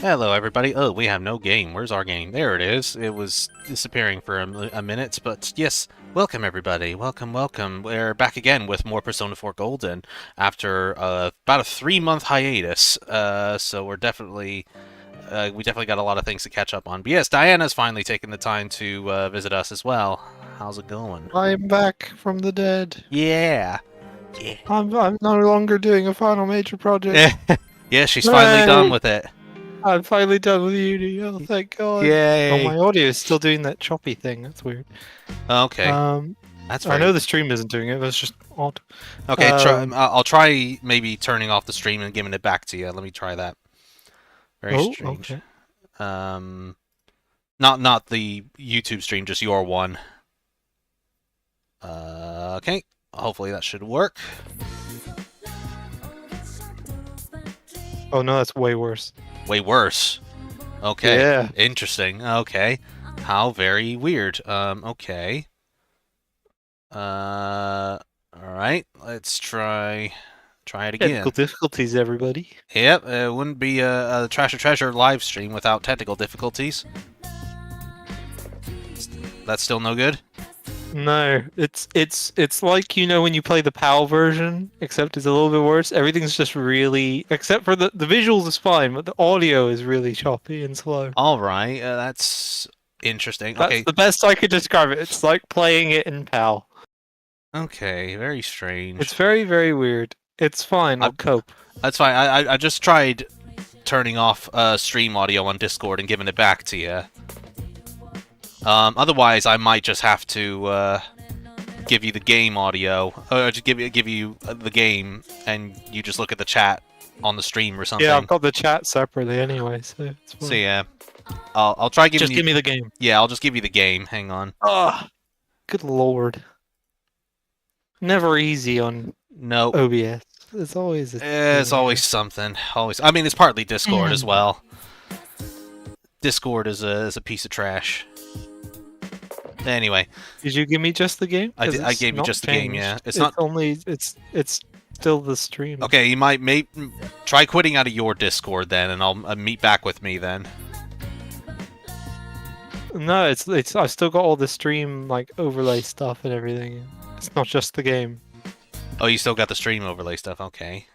Hello, everybody. Oh, we have no game. Where's our game? There it is. It was disappearing for a minute, but yes, welcome, everybody. Welcome, welcome. We're back again with more Persona 4 Golden after about a 3-month hiatus. So we're definitely... we definitely got a lot of things to catch up on. But yes, Diana's finally taken the time to visit us as well. How's it going? I am back from the dead. Yeah. Yeah. I'm no longer doing a final major project. Yeah, she's finally done Hooray! with it. I'm finally done with uni. Oh, thank God. Oh, Yay. my audio is still doing that choppy thing. That's weird. Okay. That's I very... know the stream isn't doing it. That's just odd. Okay, I'll try maybe turning off the stream and giving it back to you. Let me try that. Very strange. Okay. Not the YouTube stream, just your one. Okay. Hopefully that should work. Oh no, that's way worse. Way worse. Okay. Yeah. Interesting. Okay. How very weird. Okay. Alright. Let's try it again. Technical difficulties, everybody. Yep, it wouldn't be a Trash or Treasure live stream without technical difficulties. That's still no good? No, it's like, you know, when you play the PAL version, except it's a little bit worse. Everything's just really, except for the visuals is fine, but the audio is really choppy and slow. Alright, that's interesting. That's okay. the best I could describe it. It's like playing it in PAL. Okay, very strange. It's very, very weird. It's fine, I'll cope. That's fine. I just tried turning off stream audio on Discord and giving it back to you. Otherwise, I might just have to give you the game audio, or just give you the game, and you just look at the chat on the stream or something. Yeah, I've got the chat separately anyway, so it's fine. So yeah, I'll try giving you... Just give me the game. Yeah, I'll just give you the game. Hang on. Oh, good lord. Never easy on OBS. It's always it's always something. Always. I mean, it's partly Discord as well. Discord is a piece of trash. Anyway. Did you give me just the game? I gave you just the game, yeah. It's still the stream. Okay, you might try quitting out of your Discord then, and I'll meet back with me then. No, it's I've still got all the stream like overlay stuff and everything. It's not just the game. Oh, you still got the stream overlay stuff, okay.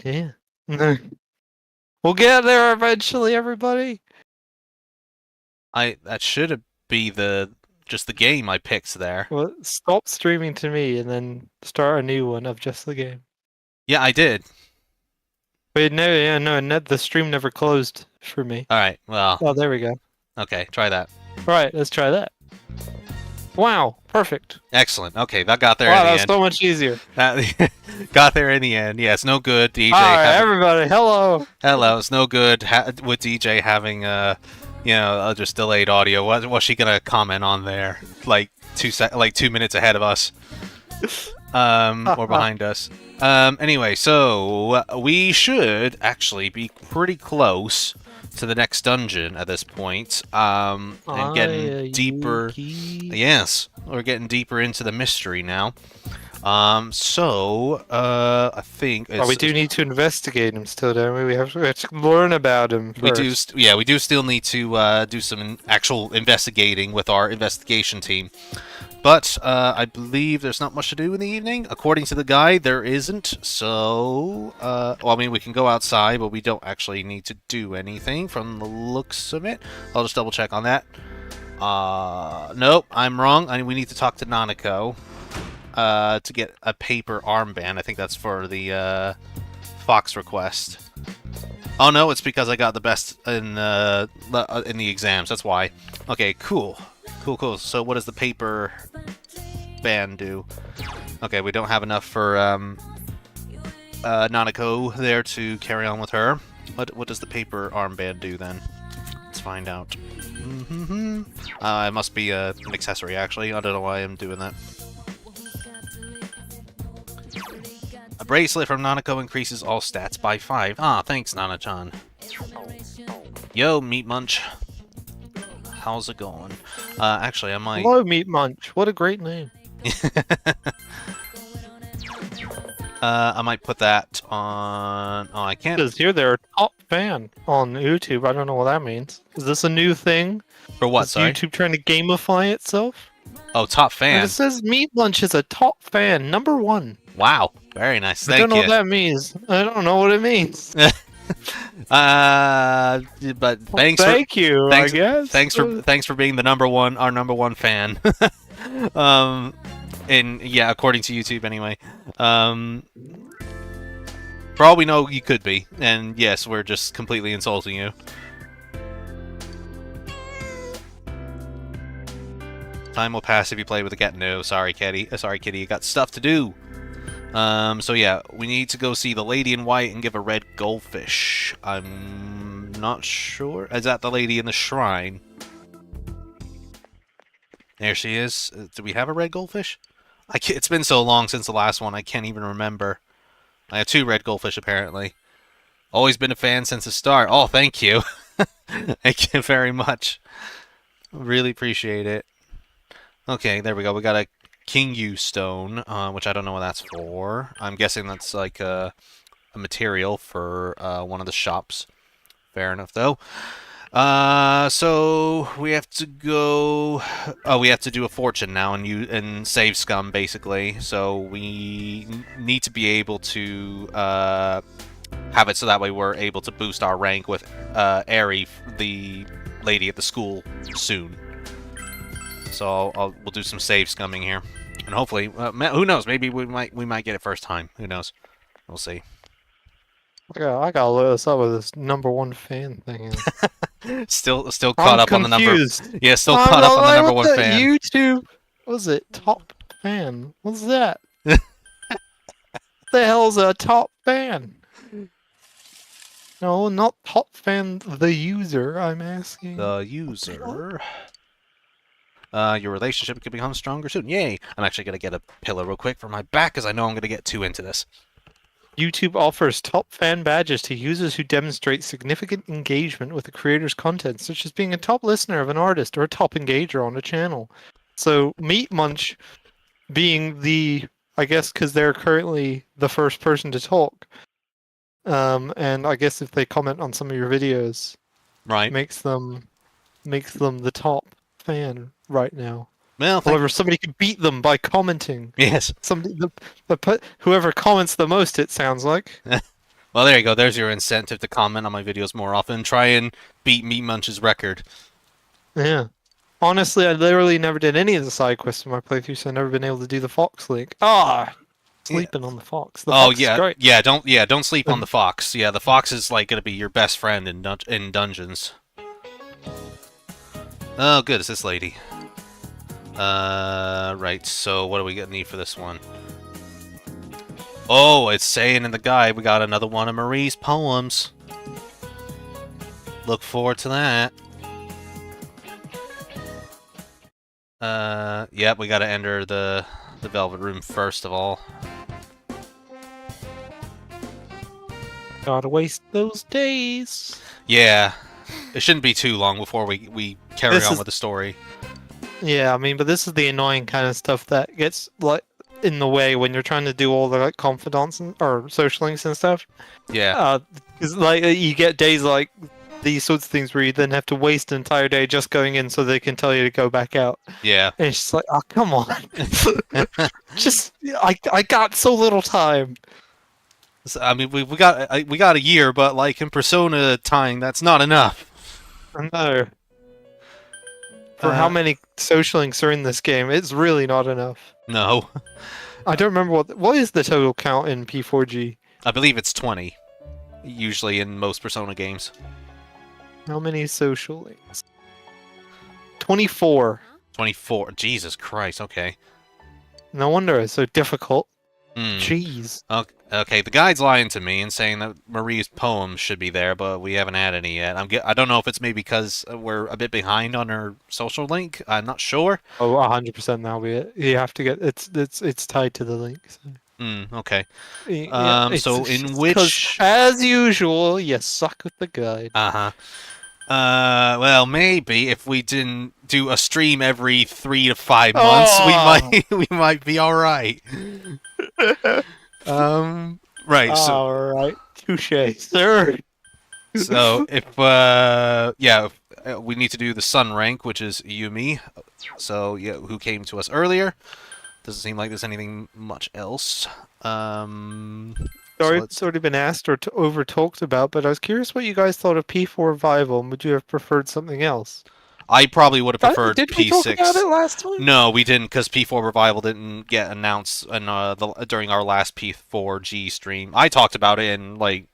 Yeah. We'll get there eventually, everybody. That should be just the game I picked there. Well, stop streaming to me and then start a new one of just the game. Yeah, I did. Wait, no, the stream never closed for me. Alright, well... Oh, there we go. Okay, try that. Alright, let's try that. Wow, perfect. Excellent. Okay, that got there in the end. Wow, that's so much easier. That got there in the end. Yeah, it's no good, DJ. Alright, everybody, hello. Hello, it's no good with DJ having, just delayed audio. What's she gonna comment on there? Like 2 minutes ahead of us. Or behind us. Anyway, so we should actually be pretty close to the next dungeon at this point, and getting deeper. Yes, we're getting deeper into the mystery now. I think we do need to investigate him still, don't we? We have to learn about him first. We do still need to do some actual investigating with our investigation team. But I believe there's not much to do in the evening. According to the guide, there isn't. So, well, I mean, we can go outside, but we don't actually need to do anything from the looks of it. I'll just double check on that. Nope, I'm wrong. We need to talk to Nanako to get a paper armband. I think that's for the Fox request. Oh no, it's because I got the best in the exams. That's why. Okay, cool. Cool. So what does the paper band do? Okay, we don't have enough for Nanako there to carry on with her. What does the paper armband do then? Let's find out. It must be an accessory, actually. I don't know why I'm doing that. A bracelet from Nanako increases all stats by 5. Ah, thanks, Nana-chan. Yo, Meat Munch. How's it going? Actually, I might... Hello, Meat Munch. What a great name. I might put that on. Oh, I can't. Because here they're a top fan on YouTube. I don't know what that means. Is this a new thing? For what? Is Sorry. YouTube trying to gamify itself? Oh, top And fan. it says Meat Lunch is a top fan, #1. Wow. Very nice. I don't Thank know you. what that means. I don't know what it means. But thanks Thank you, thanks, I guess. thanks for being our number one fan. um, and yeah, according to YouTube anyway. For all we know, you could be, and yes, we're just completely insulting you. Time will pass if you play with a cat. No, sorry, Kitty. Sorry, Kitty. You got stuff to do. So yeah, we need to go see the lady in white and give a red goldfish. I'm not sure. Is that the lady in the shrine? There she is. Do we have a red goldfish? It's been so long since the last one, I can't even remember. I have 2 red goldfish, apparently. Always been a fan since the start. Oh, thank you. Thank you very much. Really appreciate it. Okay, there we go. We got a King Yu stone, which I don't know what that's for. I'm guessing that's like a material for one of the shops. Fair enough, though. So we have to go. Oh, we have to do a fortune now and save scum basically. So we need to be able to have it so that way we're able to boost our rank with Eri, the lady at the school, soon. So we'll do some save scumming here, and hopefully, who knows? Maybe we might get it first time. Who knows? We'll see. I gotta look this up with this #1 fan thing. Still caught up on the number. Yeah, still I'm caught up on the number what one fan. YouTube. What was it? Top fan. What's that? The hell's a top fan? No, not top fan. The user. I'm asking. The user. Your relationship can become stronger soon. Yay! I'm actually gonna get a pillow real quick for my back because I know I'm gonna get too into this. YouTube offers top fan badges to users who demonstrate significant engagement with the creator's content, such as being a top listener of an artist or a top engager on a channel. So Meat Munch being I guess because they're currently the first person to talk, and I guess if they comment on some of your videos, Right. makes them the top fan right now. Well, however, somebody can beat them by commenting. Yes. Whoever comments the most, it sounds like. Well, there you go. There's your incentive to comment on my videos more often. Try and beat Meat Munch's record. Yeah. Honestly, I literally never did any of the side quests in my playthrough, so I've never been able to do the fox link. Sleeping on the fox. The fox yeah, is great. don't sleep on the fox. Yeah, the fox is like gonna be your best friend in dungeons. Oh, good. It's this lady. Right. So what do we need for this one? Oh, it's saying in the guide we got another one of Marie's poems. Look forward to that. Yep, we gotta enter the Velvet Room first of all. Gotta waste those days. Yeah. It shouldn't be too long before we carry on with the story. Yeah, I mean, but this is the annoying kind of stuff that gets, like, in the way when you're trying to do all the, like, confidants or social links and stuff. Yeah. Because, like, you get days like these sorts of things where you then have to waste an entire day just going in so they can tell you to go back out. Yeah. And it's just like, oh, come on. I got so little time. I mean, we got a year, but like in Persona time, that's not enough. No. For how many social links are in this game, it's really not enough. No. I don't remember what is the total count in P4G. I believe it's 20, usually in most Persona games. How many social links? 24. 24. Jesus Christ. Okay. No wonder it's so difficult. Mm. Jeez. Okay, the guide's lying to me and saying that Marie's poems should be there, but we haven't had any yet. I don't know if it's maybe because we're a bit behind on her social link. I'm not sure. Oh, 100% that'll be it. You have to get it's tied to the link. So. Okay. Yeah, so in which, as usual, you suck with the guide. Well, maybe if we didn't do a stream every 3 to 5 months, we might be all right. Right. So All right. Touche, sir. so if we need to do the sun rank, which is Yumi. So yeah, who came to us earlier? Doesn't seem like there's anything much else. Sorry, So it's already been asked or over talked about, but I was curious what you guys thought of P4 Revival, and would you have preferred something else? I probably would have preferred Did we talk about P6. it last time? No, we didn't, because P4 Revival didn't get announced during our last P4G stream. I talked about it in like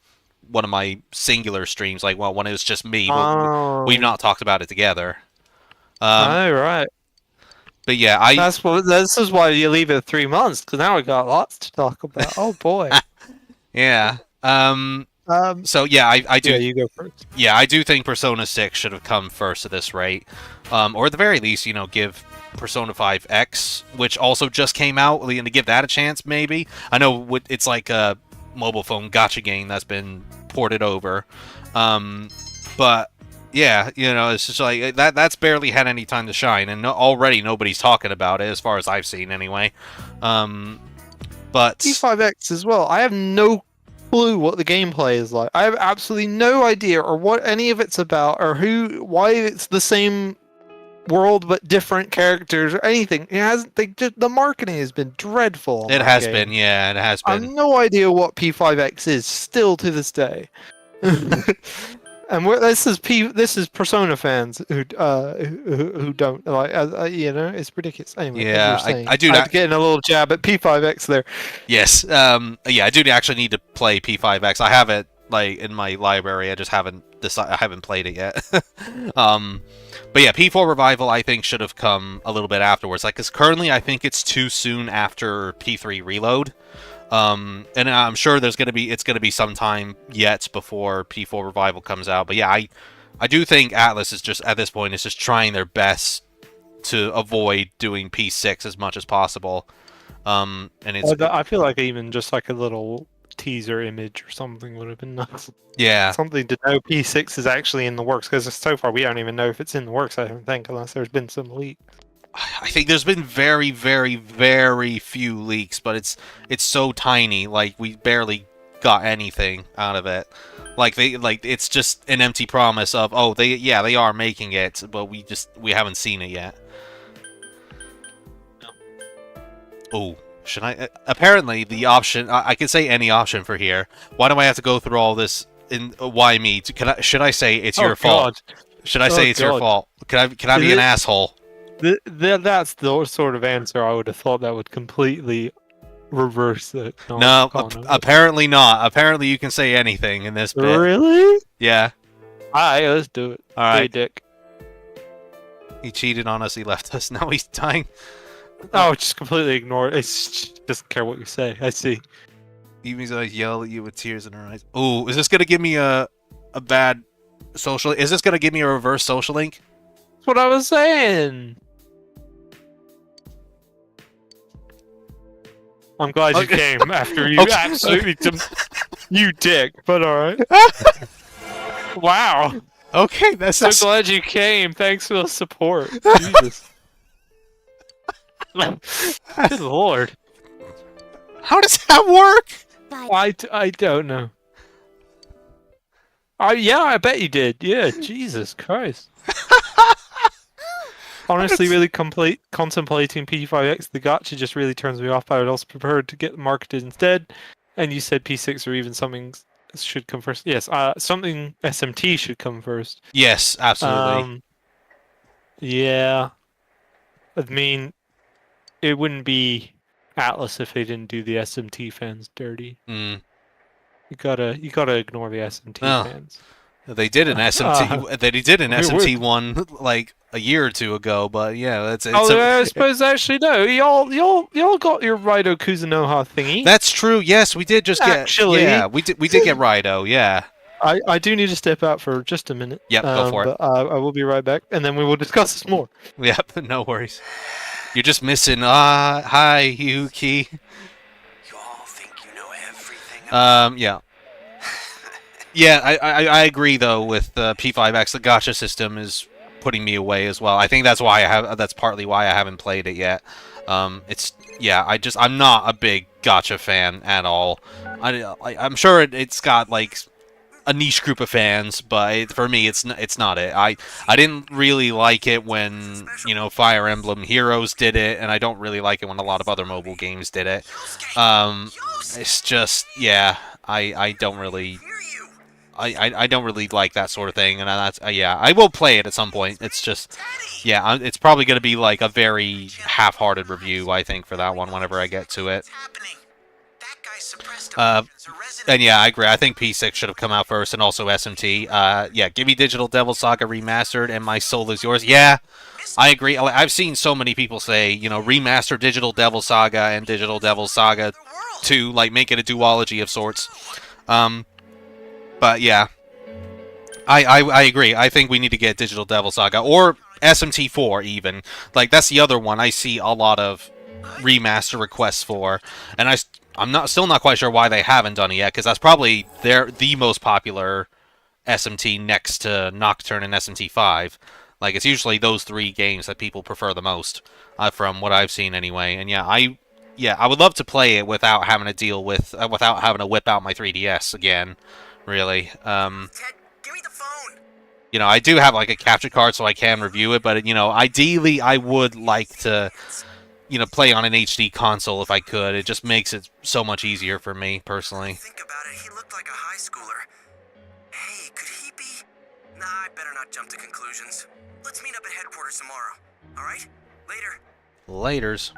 one of my singular streams, like when it was just me, but Oh, we've not talked about it together. Um, right. but yeah, This is why you leave it 3 months, because now we got lots to talk about. Oh boy. yeah. So yeah, I do. Yeah, you go first. Yeah, I do think Persona 6 should have come first at this rate. Or at the very least, give Persona 5 X, which also just came out, and to give that a chance, maybe. I know it's like a mobile phone gacha game that's been ported over. But yeah, it's just like that's barely had any time to shine, and already nobody's talking about it, as far as I've seen anyway. But P5X as well. I have no clue what the gameplay is like. I have absolutely no idea or what any of it's about or why it's the same world but different characters or anything. It hasn't. The marketing has been dreadful. It has been, yeah, it has been. I have no idea what P5X is still to this day. And this is Persona fans who don't like, it's ridiculous. Anyway, yeah, I do not getting a little jab at P5X there. Yes, yeah, I do actually need to play P5X. I have it like in my library. I just haven't I haven't played it yet. But yeah, P4 Revival I think should have come a little bit afterwards. Like, because currently I think it's too soon after P3 Reload. And I'm sure it's gonna be some time yet before P4 Revival comes out. But yeah, I do think Atlas is just at this point is just trying their best to avoid doing P6 as much as possible. And it's I feel like even just like a little teaser image or something would have been nice. Yeah, something to know P6 is actually in the works, because so far we don't even know if it's in the works. I don't think, unless there's been some leak. I think there's been very, very, very few leaks, but it's so tiny. Like, we barely got anything out of it. It's just an empty promise of they are making it, but we haven't seen it yet. No. Oh, should I? Apparently, the option I can say any option for here. Why do I have to go through all this? Why me? Should I say it's your fault? Should I say it's your fault? Can I be an asshole? That's the sort of answer I would have thought that would completely reverse it. No, apparently not. Apparently you can say anything in this bit. Really? Yeah. Alright, let's do it. Alright. Hey, Dick. He cheated on us, he left us, now he's dying. Oh, just completely ignore it. It doesn't care what you say. I see. Evening's gonna yell at you with tears in her eyes. Ooh, is this gonna give me a bad social... Is this gonna give me a reverse social link? That's what I was saying. I'm glad you came after you absolutely... You dick, but alright. Wow. Okay, that's... So glad you came. Thanks for the support. Jesus. Good lord. How does that work? I don't know. Yeah, I bet you did. Yeah, Jesus Christ. Honestly, really contemplating P5X, the gacha just really turns me off. I would also prefer to get marketed instead. And you said P6 or even something should come first. Yes, something SMT should come first. Yes, absolutely. Yeah. I mean, it wouldn't be Atlas if they didn't do the SMT fans dirty. Mm. You gotta ignore the SMT fans. They did an SMT. They did an SMT one like a year or two ago, but yeah, I suppose actually no. Y'all got your Raido Kuzunoha thingy. That's true. Yes, we did just actually, yeah, we did get Raido. Yeah. I do need to step out for just a minute. Yep, go for it. But, I will be right back, and then we will discuss this more. Yep, no worries. You're just missing. Hi, Yuki. You all think you know everything. Yeah. Yeah, I agree though with P5X. The gacha system is putting me away as well. I think that's partly why I haven't played it yet. I'm not a big gacha fan at all. I'm sure it's got like a niche group of fans, but for me, it's not it. I didn't really like it when Fire Emblem Heroes did it, and I don't really like it when a lot of other mobile games did it. It's just I don't really. I don't really like that sort of thing, and that's I will play it at some point. It's just it's probably going to be like a very half-hearted review, I think, for that one whenever I get to it. And yeah, I agree. I think P6 should have come out first, and also SMT. Give me Digital Devil Saga Remastered, and my soul is yours. Yeah, I agree. I've seen so many people say, remaster Digital Devil Saga and Digital Devil Saga 2, like make it a duology of sorts. But yeah, I agree. I think we need to get Digital Devil Saga or SMT4 even. Like that's the other one I see a lot of remaster requests for, and I'm still not quite sure why they haven't done it yet, because that's probably the most popular SMT next to Nocturne and SMT5. Like it's usually those 3 games that people prefer the most, from what I've seen anyway. And I would love to play it without having to deal with without having to whip out my 3DS again. Really. Ted, give me the phone. I do have like a capture card so I can review it, but ideally I would like to play on an HD console if I could. It just makes it so much easier for me personally. Think about it, he looked like a high schooler. Hey, could he be? Nah, I better not jump to conclusions. Let's meet up at headquarters tomorrow. All right? Later. Laters.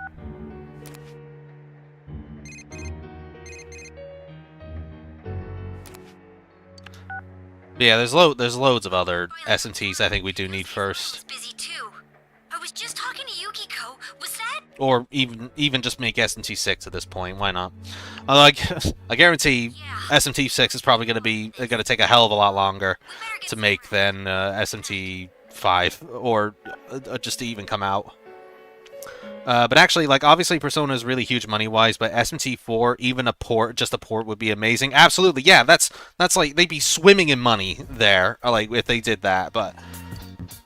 Yeah, there's loads of other SMTs I think we do need first. Busy too. I was just talking to Yukiko. Was that? Or even just make SMT6 at this point. Why not? I guarantee SMT6 is probably gonna take a hell of a lot longer to make than SMT5 or just to even come out. But actually, like, obviously Persona is really huge money-wise, but SMT4, even just a port would be amazing. Absolutely, yeah, that's like, they'd be swimming in money there, like, if they did that, but,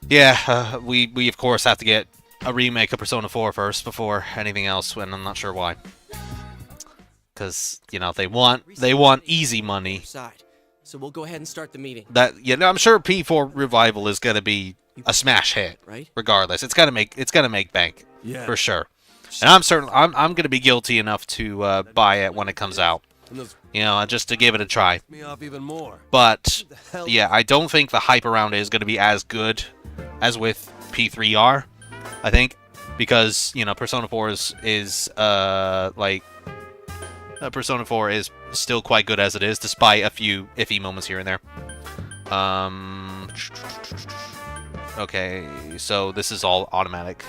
yeah, we of course have to get a remake of Persona 4 first before anything else, and I'm not sure why. Because, they want easy money. So we'll go ahead and start the meeting. I'm sure P4 Revival is going to be a smash hit, right? Regardless. It's gonna make bank. Yeah. For sure. And I'm gonna be guilty enough to buy it when it comes out. Just to give it a try. But yeah, I don't think the hype around it is gonna be as good as with P3R, I think. Because, Persona 4 is Persona 4 is still quite good as it is, despite a few iffy moments here and there. Okay, so this is all automatic.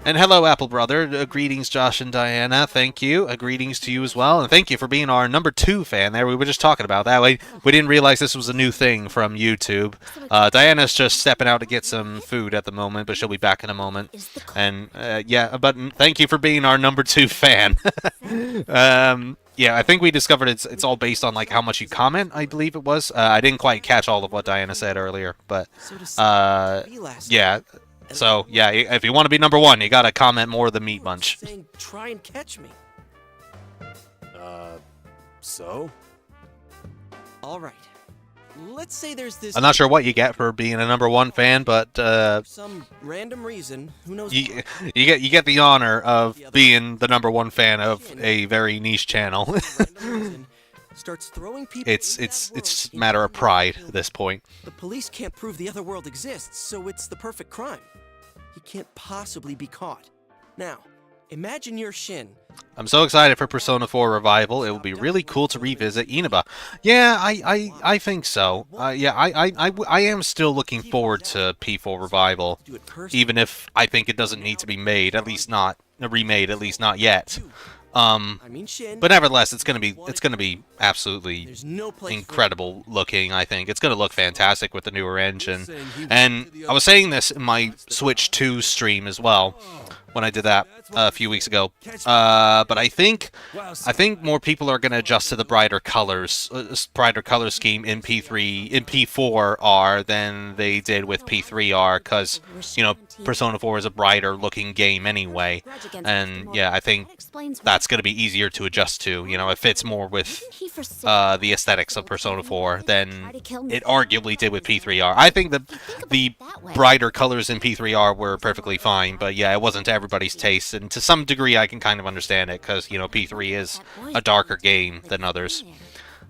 And hello, Apple Brother. Greetings, Josh and Diana. Thank you. Greetings to you as well. And thank you for being our number 2 fan there. We were just talking about that. We didn't realize this was a new thing from YouTube. Diana's just stepping out to get some food at the moment, but she'll be back in a moment. And, but thank you for being our number 2 fan. Yeah, I think we discovered it's all based on, like, how much you comment, I believe it was. I didn't quite catch all of what Diana said earlier, but, yeah. So, yeah, if you want to be number 1, you gotta comment more of the Meat Munch. Saying, try and catch me. So? All right. Let's say there's this... I'm not sure what you get for being a number 1 fan, but, some random reason, who knows... You get the honor of being the number 1 fan of a very niche channel. Starts throwing people it's a matter of pride at this point. The police can't prove the other world exists, so it's the perfect crime. He can't possibly be caught. Now, imagine you're Shin. I'm so excited for Persona 4 Revival. It will be really cool to revisit Inaba. Yeah, I think so. Yeah, I am still looking forward to P4 Revival, even if I think it doesn't need to be made, at least not remade, at least not yet. But nevertheless, it's gonna be absolutely incredible looking. I think it's gonna look fantastic with the newer engine. And I was saying this in my Switch 2 stream as well when I did that a few weeks ago. But I think more people are gonna adjust to the brighter color scheme in P4R than they did with P3R, because Persona 4 is a brighter looking game anyway, and yeah, I think that's going to be easier to adjust to. You know, it fits more with the aesthetics of Persona 4 than it arguably did with P3R. I think the brighter colors in P3R were perfectly fine, but yeah, it wasn't to everybody's taste, and to some degree I can kind of understand it, because, you know, P3 is a darker game than others.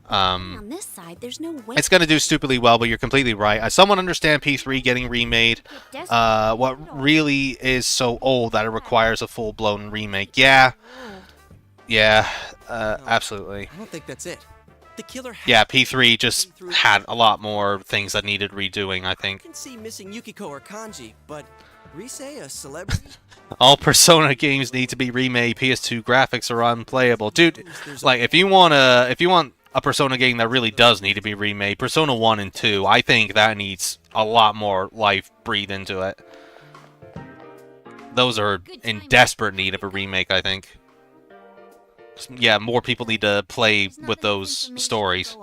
On this side, there's no way. It's going to do stupidly well, but you're completely right. I somewhat understand P3 getting remade. What really is so old that it requires a full-blown remake? Yeah. Yeah, absolutely. I don't think that's it. The killer has Yeah, P3 just had a lot more things that needed redoing, I I think. can see missing Yukiko or Kanji, but Rise, a celebrity? All Persona games need to be remade. PS2 graphics are unplayable. Dude, like, if you want a Persona game that really does need to be remade, Persona 1 and 2, I think that needs a lot more life breathed into it. Those are in desperate need of a remake, I think. Yeah, more people need to play with those stories.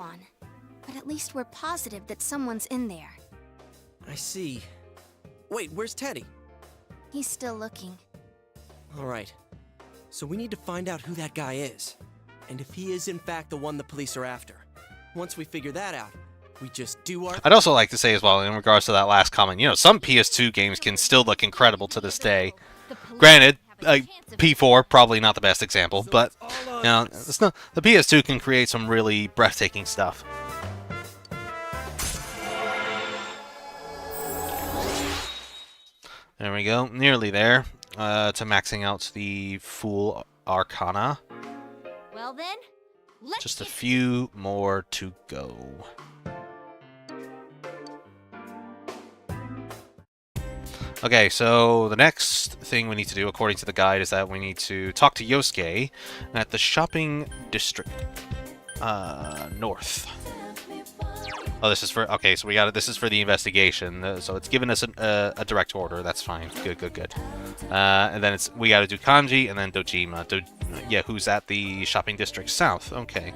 But at least we're positive that someone's in there. I see. Wait, where's Teddy? He's still looking. All right. So we need to find out who that guy is, and if he is in fact the one the police are after. Once we figure that out, we just do our... I'd also like to say as well, in regards to that last comment, you know, some PS2 games can still look incredible to this day. Granted, P4 probably not the best example, but you know, it's not, the PS2 can create some really breathtaking stuff. There we go, nearly there to maxing out the full Arcana. Well then, let's Just a get few more to go. Okay, so the next thing we need to do, according to the guide, is that we need to talk to Yosuke at the shopping district north. Oh, this is for... Okay, so we got it. This is for the investigation. So it's given us a direct order. That's fine. Good, good, good. And then we got to do Kanji and then Dojima. Yeah, who's at the shopping district south. Okay.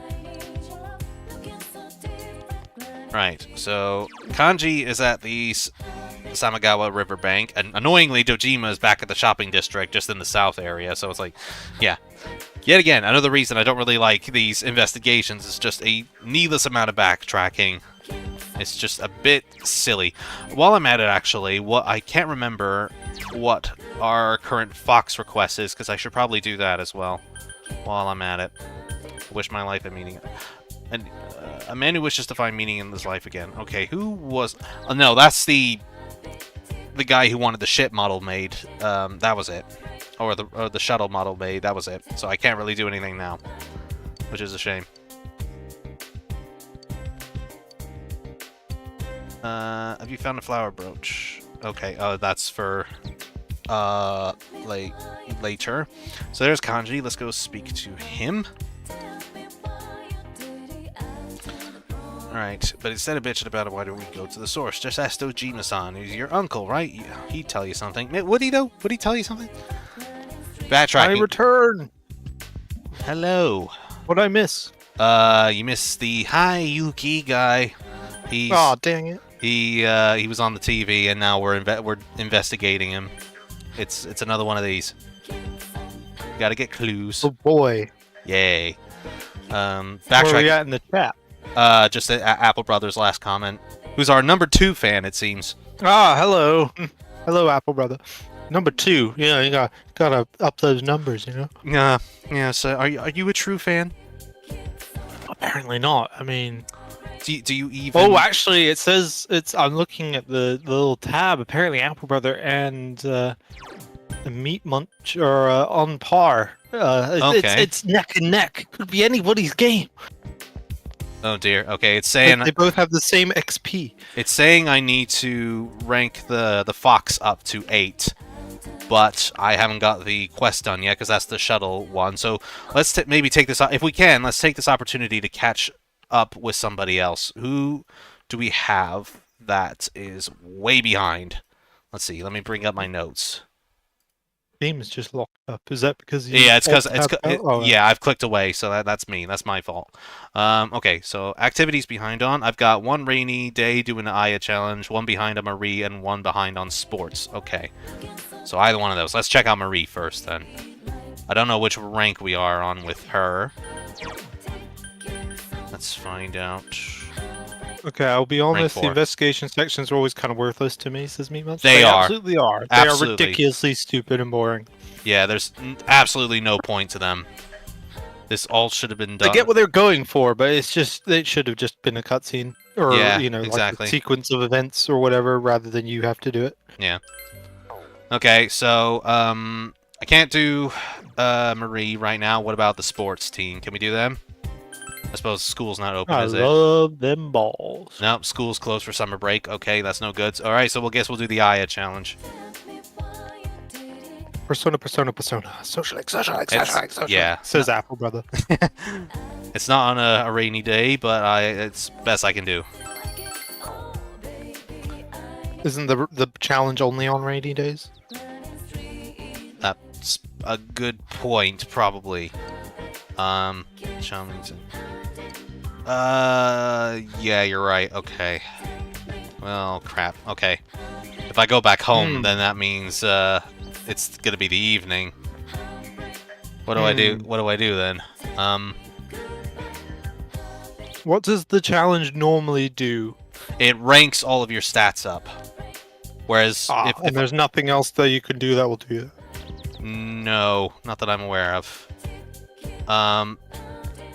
Right, so Kanji is at the Samagawa riverbank, and annoyingly Dojima is back at the shopping district just in the south area, so it's like, yeah. Yet again, another reason I don't really like these investigations is just a needless amount of backtracking. It's just a bit silly. While I'm at it, actually, I can't remember what our current Fox request is, because I should probably do that as well while I'm at it. Wish my life a meaning. And a man who wishes to find meaning in his life again. Okay, who was... Oh, no, that's the guy who wanted the ship model made. That was it. Or the shuttle model made. That was it. So I can't really do anything now, which is a shame. Have you found a flower brooch? Okay, that's for later. So there's Kanji. Let's go speak to him. Alright, but instead of bitching about it, why don't we go to the source? Just ask Dojima-san. He's your uncle, right? Yeah, he'd tell you something. Would he, though? Would he tell you something? Backtracking. I return. Hello. What'd I miss? You missed the Hi Yuki guy. He's... Aw, dang it. He was on the TV, and now we're investigating him. It's another one of these. Gotta get clues. Oh boy. Yay. Where are we Backtracking. at in the chat? Just Apple Brothers' last comment. Who's our number 2 fan, it seems. Ah, hello. Hello, Apple Brother. Number 2. Yeah, you gotta up those numbers, you know? Yeah, so are you a true fan? Apparently not. I mean... Do you even... Oh, actually, it says... I'm looking at the little tab. Apparently, Apple Brother and Meat Munch are on par. Okay. It's neck and neck. Could be anybody's game. Oh dear. Okay, it's saying... They both have the same XP. It's saying I need to rank the Fox up to 8. But I haven't got the quest done yet, because that's the shuttle one. So let's maybe take this... If we can, let's take this opportunity to catch up with somebody else. Who do we have that is way behind? Let's see. Let me bring up my notes. Game is just locked up. Is that because you? Yeah, it's because yeah. I've clicked away, so that's me. That's my fault. Okay, so activities behind on. I've got one rainy day doing the Aya challenge, one behind on Marie, and one behind on sports. Okay, so either one of those. Let's check out Marie first, then. I don't know which rank we are on with her. Let's find out. Okay, I'll be honest. The 4. investigation sections are always kind of worthless to me, says Meatmunch. They are. Absolutely are. They Absolutely. are ridiculously stupid and boring. Yeah, there's absolutely no point to them. This all should have been done. I get what they're going for, but it's just it should have just been a cutscene or Yeah, like exactly. a sequence of events or whatever, rather than you have to do it. Yeah. Okay, so I can't do Marie right now. What about the sports team? Can we do them? I suppose school's not open, I is it? love them balls. Nope, school's closed for summer break. Okay, that's no good. All right, so we'll do the Aya challenge. Persona. Socialite. Yeah. Says Apple Brother. It's not on a rainy day, but it's best I can do. Isn't the challenge only on rainy days? That's a good point, probably. Challenge. Yeah, you're right. Okay. Well, crap. Okay. If I go back home, then that means it's gonna be the evening. What do I do? What do I do then? What does the challenge normally do? It ranks all of your stats up. Whereas and there's nothing else that you can do that will do that. No, not that I'm aware of.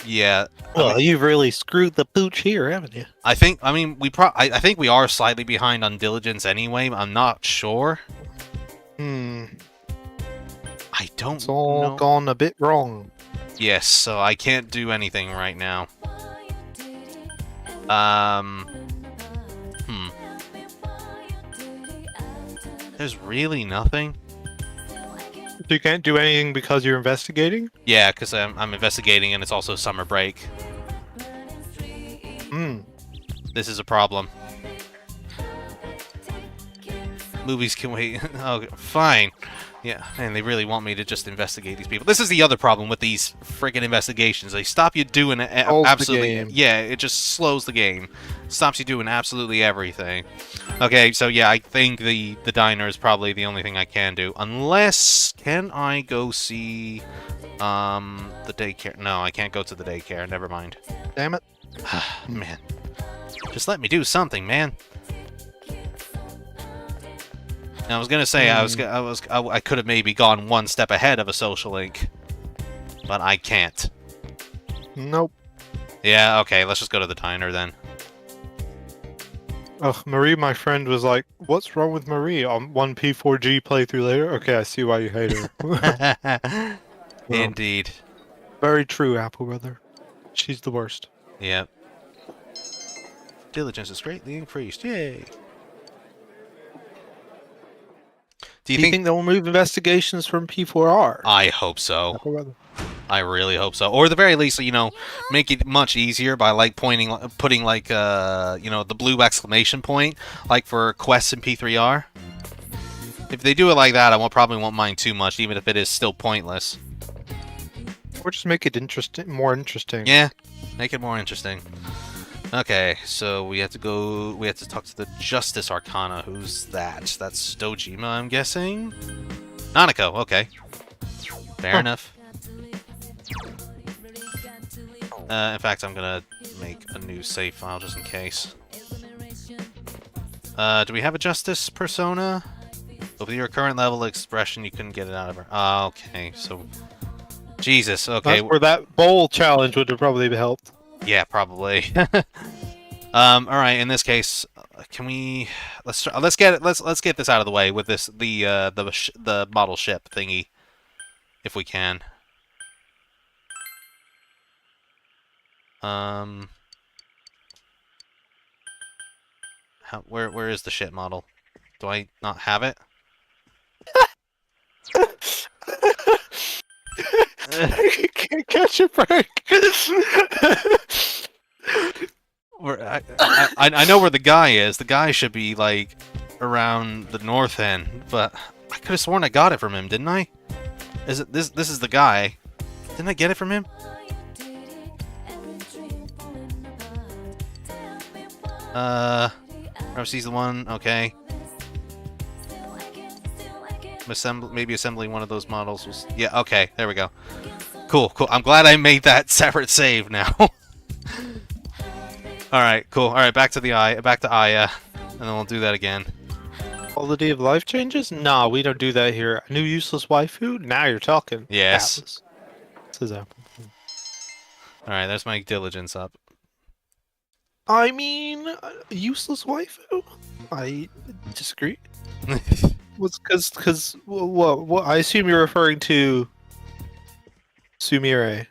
Yeah. Well, you've really screwed the pooch here, haven't you? I think. I mean, I think we are slightly behind on diligence anyway. I'm not sure. I don't. It's all know. gone a bit wrong. Yes, so I can't do anything right now. There's really nothing. So you can't do anything because you're investigating? Yeah, because I'm investigating and it's also summer break. This is a problem. Movies can wait. Oh, fine. Yeah, and they really want me to just investigate these people. This is the other problem with these friggin' investigations. They stop you doing it absolutely. Yeah, it just slows the game. Stops you doing absolutely everything. Okay, so yeah, I think the diner is probably the only thing I can do. Unless, can I go see the daycare? No, I can't go to the daycare. Never mind. Damn it. Man. Just let me do something, man. I was gonna say I could have maybe gone one step ahead of a social link, but I can't. Nope. Yeah, okay, let's just go to the diner then. Ugh, Marie, my friend, was like, "What's wrong with Marie on 1P4G playthrough later?" Okay, I see why you hate her. Indeed. Very true, Apple Brother. She's the worst. Yep. Diligence is greatly increased. Yay. Do you think they'll remove investigations from P4R? I hope so. Apple Brother. I really hope so. Or at the very least, you know, make it much easier by like putting like you know, the blue exclamation point like for quests in P3R. If they do it like that, I probably won't mind too much, even if it is still pointless. Or just make it more interesting. Yeah, make it more interesting. Okay, so we have to talk to the Justice Arcana. Who's that? That's Dojima, I'm guessing? Nanako, okay. Fair enough. In fact, I'm gonna make a new save file just in case. Do we have a Justice persona? With your current level of expression, you couldn't get it out of her. Okay, so... Jesus, okay. That's where that bowl challenge would have probably helped. Yeah, probably. All right. In this case, can we? Let's get this out of the way with the model ship thingy, if we can. Where is the ship model? Do I not have it? I can't catch a break. I know where the guy is. The guy should be like around the north end, but I could have sworn I got it from him, didn't I? Is it this? This is the guy. Didn't I get it from him? Sees the one. Okay. Maybe assembling one of those models was. Yeah. Okay. There we go. Cool. Cool. I'm glad I made that separate save now. All right. Cool. All right. Back to the eye. Back to Aya, and then we'll do that again. Quality of life changes? Nah, we don't do that here. A new useless waifu? Now you're talking. Yes. Atlas. Says Apple. All right. There's my diligence up. I mean, useless waifu? I disagree. What's because what? I assume you're referring to Sumire.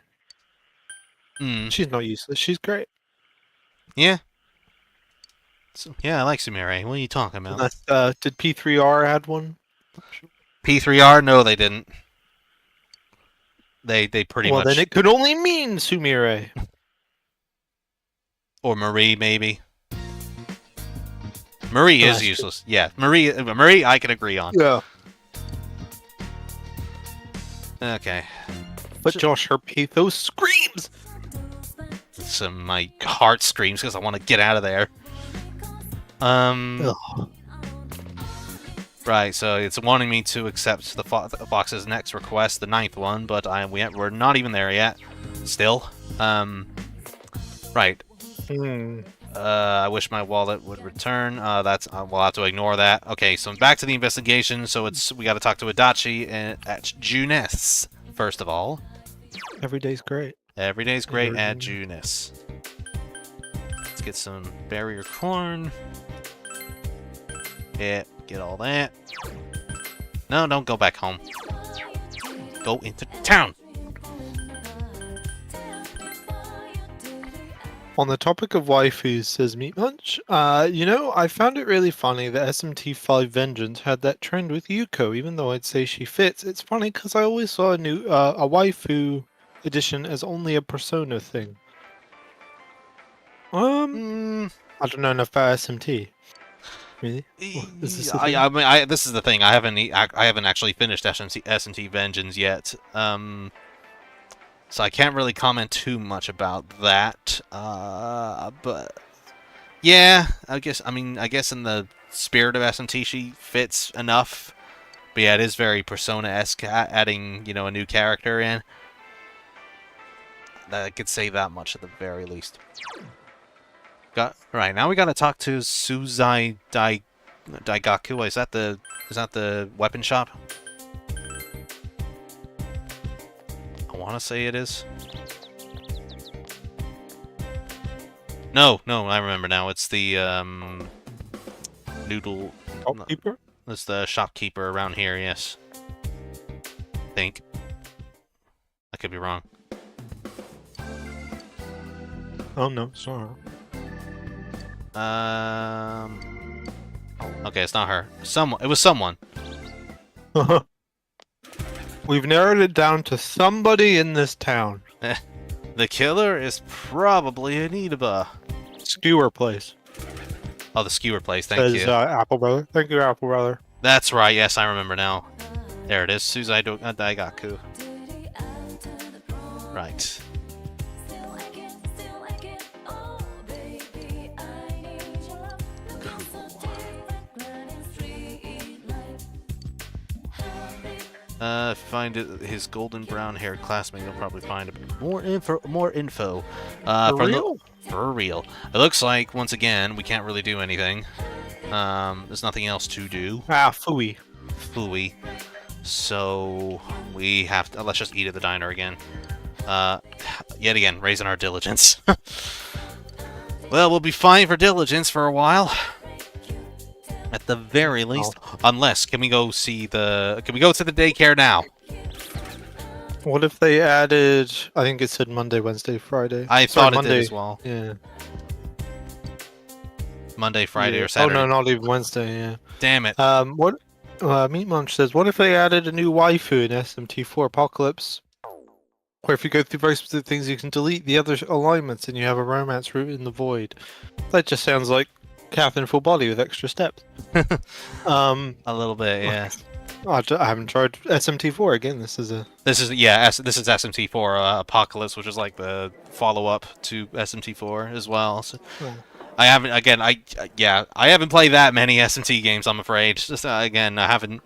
She's not useless. She's great. Yeah. So, yeah, I like Sumire. What are you talking about? Did P3R add one? P3R? No, they didn't. They pretty much. Well, then it could only mean Sumire. Or Marie, maybe. Marie is useless. Yeah, Marie, I can agree on. Yeah. Okay. But Josh, her pathos screams! Some my heart screams because I want to get out of there. Ugh. Right, so it's wanting me to accept the Fox's next request, the 9th one, but we're not even there yet. Still. Right. I wish my wallet would return. We'll have to ignore that. Okay, so back to the investigation. So we got to talk to Adachi at Junes first of all. Every day's great. Every day's great at Junes. Let's get some barrier corn. Yeah, get all that. No, don't go back home. Go into town. On the topic of waifus, says Meat Munch, I found it really funny that SMT5 Vengeance had that trend with Yuko, even though I'd say she fits. It's funny because I always saw a waifu edition as only a Persona thing. I don't know enough about SMT. Really? This is the thing. I haven't actually finished SMT Vengeance yet. So I can't really comment too much about that. But yeah, I guess in the spirit of SMT she fits enough. But yeah, it is very Persona-esque, adding a new character in. I could say that much at the very least. Right, now we gotta talk to Suzai Daigaku. Is that the weapon shop? I want to say it is. No, I remember now. It's the noodle. Shopkeeper? It's the shopkeeper around here. Yes. I think. I could be wrong. Oh no, it's not her. Okay, it's not her. It was someone. We've narrowed it down to somebody in this town. The killer is probably Anita. Skewer place. Oh, the skewer place. Thank you. Apple Brother. Thank you, Apple Brother. That's right. Yes, I remember now. There it is. Suzai Daigaku. Right. Find his golden brown haired classmate. You'll probably find more info. For real? For real. It looks like once again we can't really do anything. There's nothing else to do. Phooey. Phooey. So we have to. Let's just eat at the diner again. Yet again, raising our diligence. Well, we'll be fine for diligence for a while. At the very least. Unless, can we go to the daycare now? What if they added, I think it said Monday, Wednesday, Friday. I thought it did as well. Yeah. Monday, Friday, or Saturday. Oh no, not even Wednesday, yeah. Damn it. Meat Munch says, what if they added a new waifu in SMT4 Apocalypse? Where if you go through very specific things, you can delete the other alignments and you have a romance route in the void. That just sounds like Catherine Full Body with extra steps. A little bit, yeah. I haven't tried SMT4 again. This is This is SMT4 Apocalypse, which is like the follow-up to SMT4 as well. So I haven't I haven't played that many SMT games. I'm afraid. Just again, can't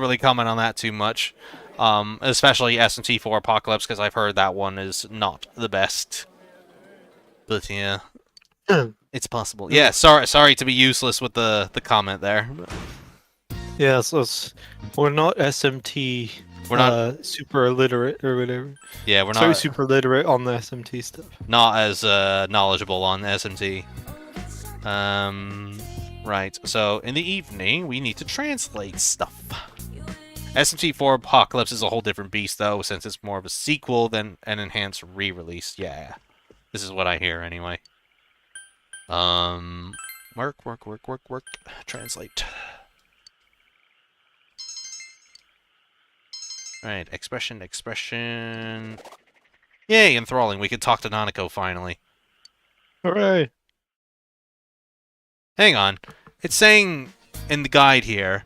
really comment on that too much. Especially SMT4 Apocalypse, because I've heard that one is not the best. But yeah, it's possible. Yeah, sorry to be useless with the comment there. yeah. So we're not SMT. We're not super illiterate or whatever. Yeah, we're So not super literate on the SMT stuff. not as knowledgeable on SMT. Right. So in the evening, we need to translate stuff. SMT4 Apocalypse is a whole different beast, though, since it's more of a sequel than an enhanced re-release. Yeah, this is what I hear anyway. Work. Translate. Right, expression. Yay, enthralling. We can talk to Nanako finally. Hooray! Hang on. It's saying in the guide here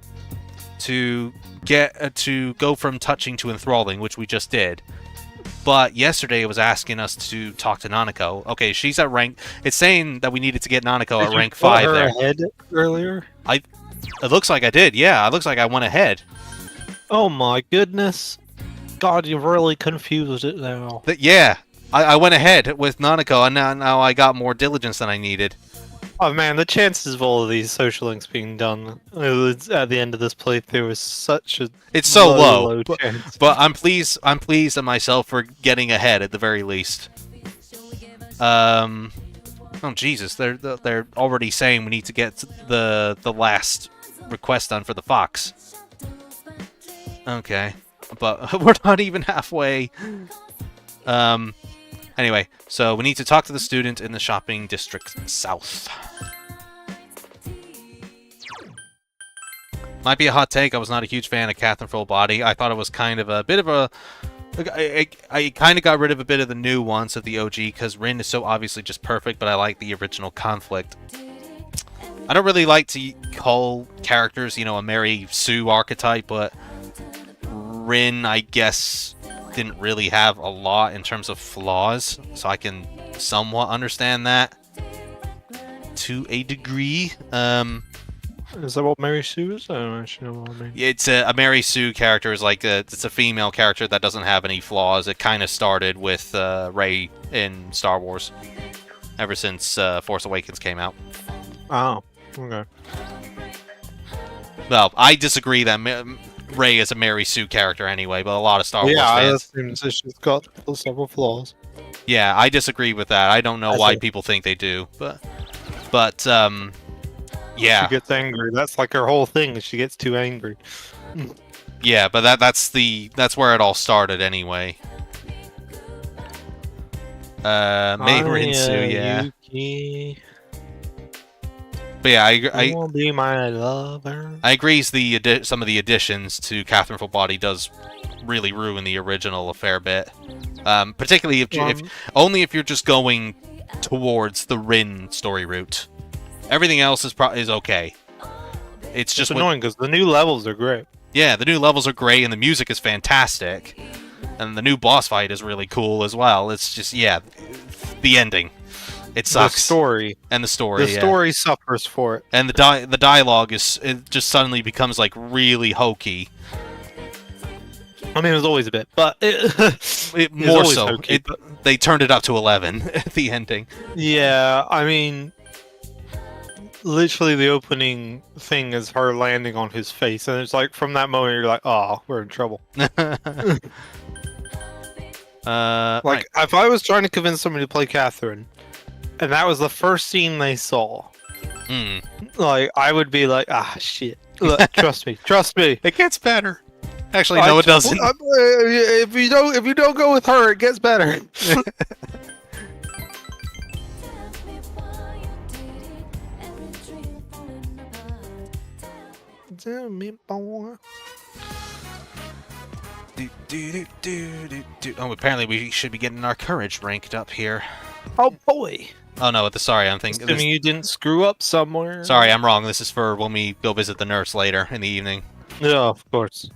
to get to go from touching to enthralling, which we just did. But yesterday it was asking us to talk to Nanako. Okay, she's at rank. It's saying that we needed to get Nanako at rank 5 there. Ahead earlier? It looks like I did. Yeah, it looks like I went ahead. Oh my goodness! God, you've really confused it now. Yeah, I went ahead with Nanako, and now I got more diligence than I needed. Oh man, the chances of all of these social links being done at the end of this playthrough is such a It's so low, chance. but I'm pleased at myself for getting ahead at the very least. Oh Jesus, they're already saying we need to get the last request done for the fox. Okay, but we're not even halfway. Anyway, so we need to talk to the student in the shopping district south. Might be a hot take. I was not a huge fan of Catherine Full Body. I thought it was kind of a bit of a... I kind of got rid of a bit of the nuance of the OG because Rin is so obviously just perfect, but I like the original conflict. I don't really like to call characters, a Mary Sue archetype, but Rin, I guess, didn't really have a lot in terms of flaws, so I can somewhat understand that to a degree. Is that what Mary Sue is? I don't actually know what I mean. It's a Mary Sue character is like it's a female character that doesn't have any flaws. It kind of started with Rey in Star Wars, ever since Force Awakens came out. Oh, okay. Well, I disagree that Rey is a Mary Sue character anyway, but a lot of Star Wars fans... Yeah, she's got several flaws. Yeah, I disagree with that. I don't know why people think they do, but yeah. She gets angry. That's like her whole thing. She gets too angry. Yeah, but that's where it all started anyway. Maybe Rinsu, yeah. Yuki. But yeah, I will be my lover. I agree. Some of the additions to Catherine Full Body does really ruin the original a fair bit. Particularly if you're just going towards the Rin story route. Everything else is okay. It's just annoying because the new levels are great. Yeah, the new levels are great and the music is fantastic, and the new boss fight is really cool as well. It's just the ending. It sucks. The story. And the story. The story suffers for it. And the dialogue it just suddenly becomes like really hokey. I mean, it was always a bit, but more so. Hokey, they turned it up to 11 at the ending. Yeah, I mean, literally the opening thing is her landing on his face, and it's like from that moment you're like, oh, we're in trouble. Like if I was trying to convince somebody to play Catherine, and that was the first scene they saw, like I would be like, ah, shit. Look, trust me. It gets better. Actually, no, it doesn't. If you don't go with her, it gets better. Tell me, boy. Oh, apparently we should be getting our courage ranked up here. Oh boy. Oh no, sorry, I'm thinking... Assuming you didn't screw up somewhere. Sorry, I'm wrong. This is for when we go visit the nurse later in the evening. Yeah, of course.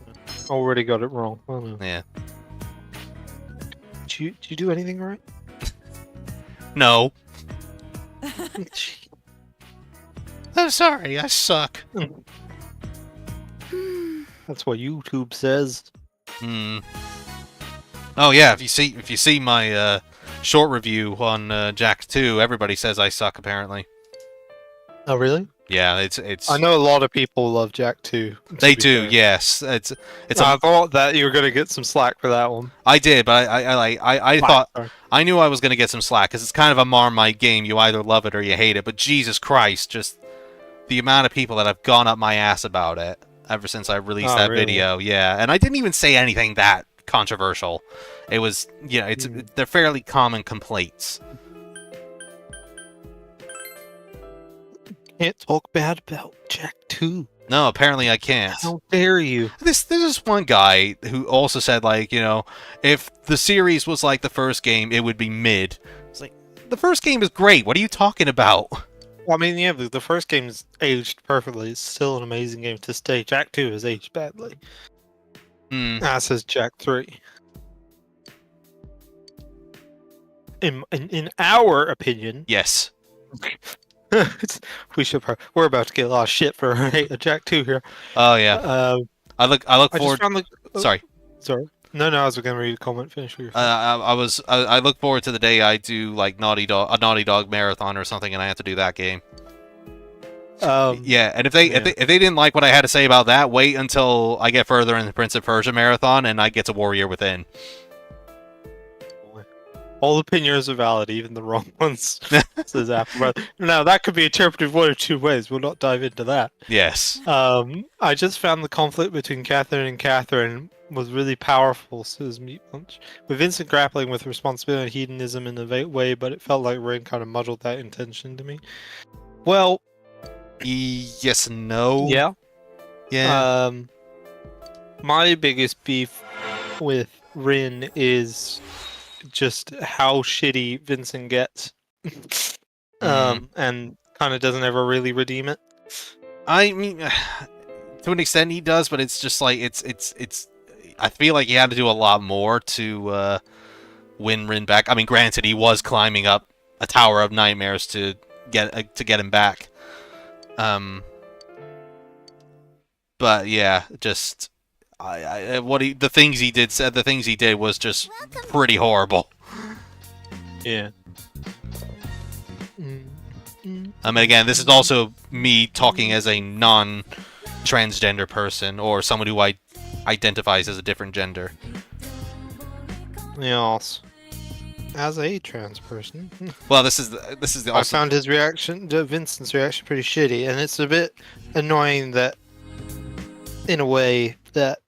Already got it wrong. Oh, no. Yeah. Did you do anything right? No. I'm sorry, I suck. That's what YouTube says. Hmm. Oh yeah, if you see my short review on Jack 2, everybody says I suck apparently. Oh, really? Yeah, it's. I know a lot of people love Jack too. They do, yes. It's. I thought that you were gonna get some slack for that one. I did, but I Slack, thought sorry. I knew I was gonna get some slack because it's kind of a Marmite game. You either love it or you hate it. But Jesus Christ, just the amount of people that have gone up my ass about it ever since I released that really? video. Yeah, and I didn't even say anything that controversial. It was, they're fairly common complaints. Can't talk bad about Jack 2. No, apparently I can't. How dare you? There's this one guy who also said, like, if the series was like the first game, it would be mid. It's like, the first game is great. What are you talking about? I mean, yeah, the first game is aged perfectly. It's still an amazing game to this day. Jack 2 has aged badly. As has Jack 3. In our opinion, Yes. we're about to get a lot of shit for hate of Jack 2 here. Oh yeah. I look forward. Sorry. Sorry. No, I was going to read a comment. Finish with your. I look forward to the day I do like a Naughty Dog marathon or something, and I have to do that game. Yeah, and if they didn't like what I had to say about that, wait until I get further in the Prince of Persia marathon and I get to Warrior Within. All opinions are valid, even the wrong ones. Says Apple. Now that could be interpreted one of two ways. We'll not dive into that. Yes. I just found the conflict between Catherine and Catherine was really powerful, says Meat Punch. With Vincent grappling with responsibility and hedonism in a way, but it felt like Rain kind of muddled that intention to me. Well, yes and no. Yeah. Yeah. My biggest beef with Rin is just how shitty Vincent gets. And kind of doesn't ever really redeem it. I mean, to an extent he does, but it's just like it's. I feel like he had to do a lot more to win Rin back. I mean, granted, he was climbing up a Tower of Nightmares to get him back. But yeah, just the things he did was just pretty horrible. Yeah. I mean, again, this is also me talking as a non-transgender person or someone who identifies as a different gender. Yes. As a trans person. Well, this is the. I found his reaction, Vincent's reaction, pretty shitty, and it's a bit annoying that, in a way, that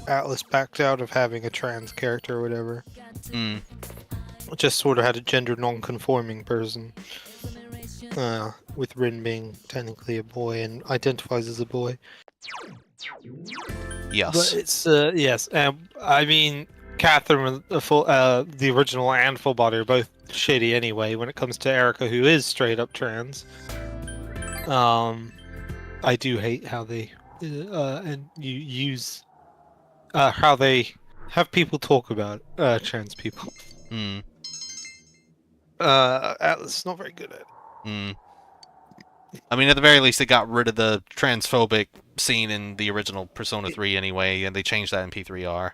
Atlas backed out of having a trans character or whatever. Just sort of had a gender non-conforming person. With Rin being technically a boy and identifies as a boy. Yes. But it's, yes. I mean, Catherine, the original and Full Body are both shitty anyway when it comes to Erica, who is straight up trans. I do hate how they and you use how they have people talk about trans people. Atlas is not very good at it. I mean, at the very least, they got rid of the transphobic scene in the original Persona 3 anyway, and they changed that in P3R.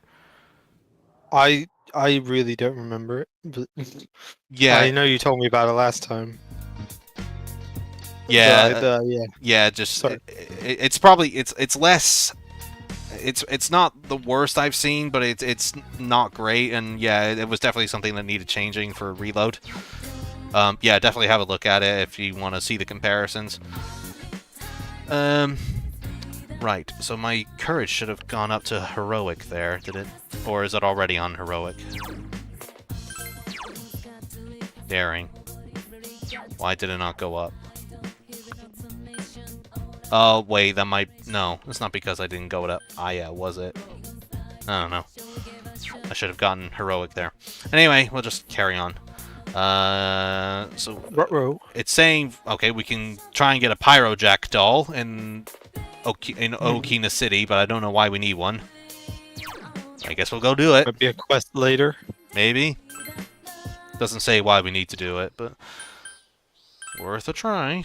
I really don't remember it, but yeah, I know you told me about it last time. Yeah, yeah. Yeah, just it's probably it's less. It's not the worst I've seen, but it's not great, and yeah, it was definitely something that needed changing for Reload. Yeah, definitely have a look at it if you want to see the comparisons. Right, so my courage should have gone up to heroic there, did it? Or is it already on heroic? Daring. Why did it not go up? Oh, wait, that might... No, it's not because I didn't go it up. Ah, yeah, was it? I don't know. I should have gotten heroic there. Anyway, we'll just carry on. So Ruh-roh. it's saying, okay, we can try and get a Pyrojack doll, and Okina City, but I don't know why we need one. I guess we'll go do it. Might be a quest later. Maybe. Doesn't say why we need to do it, but worth a try.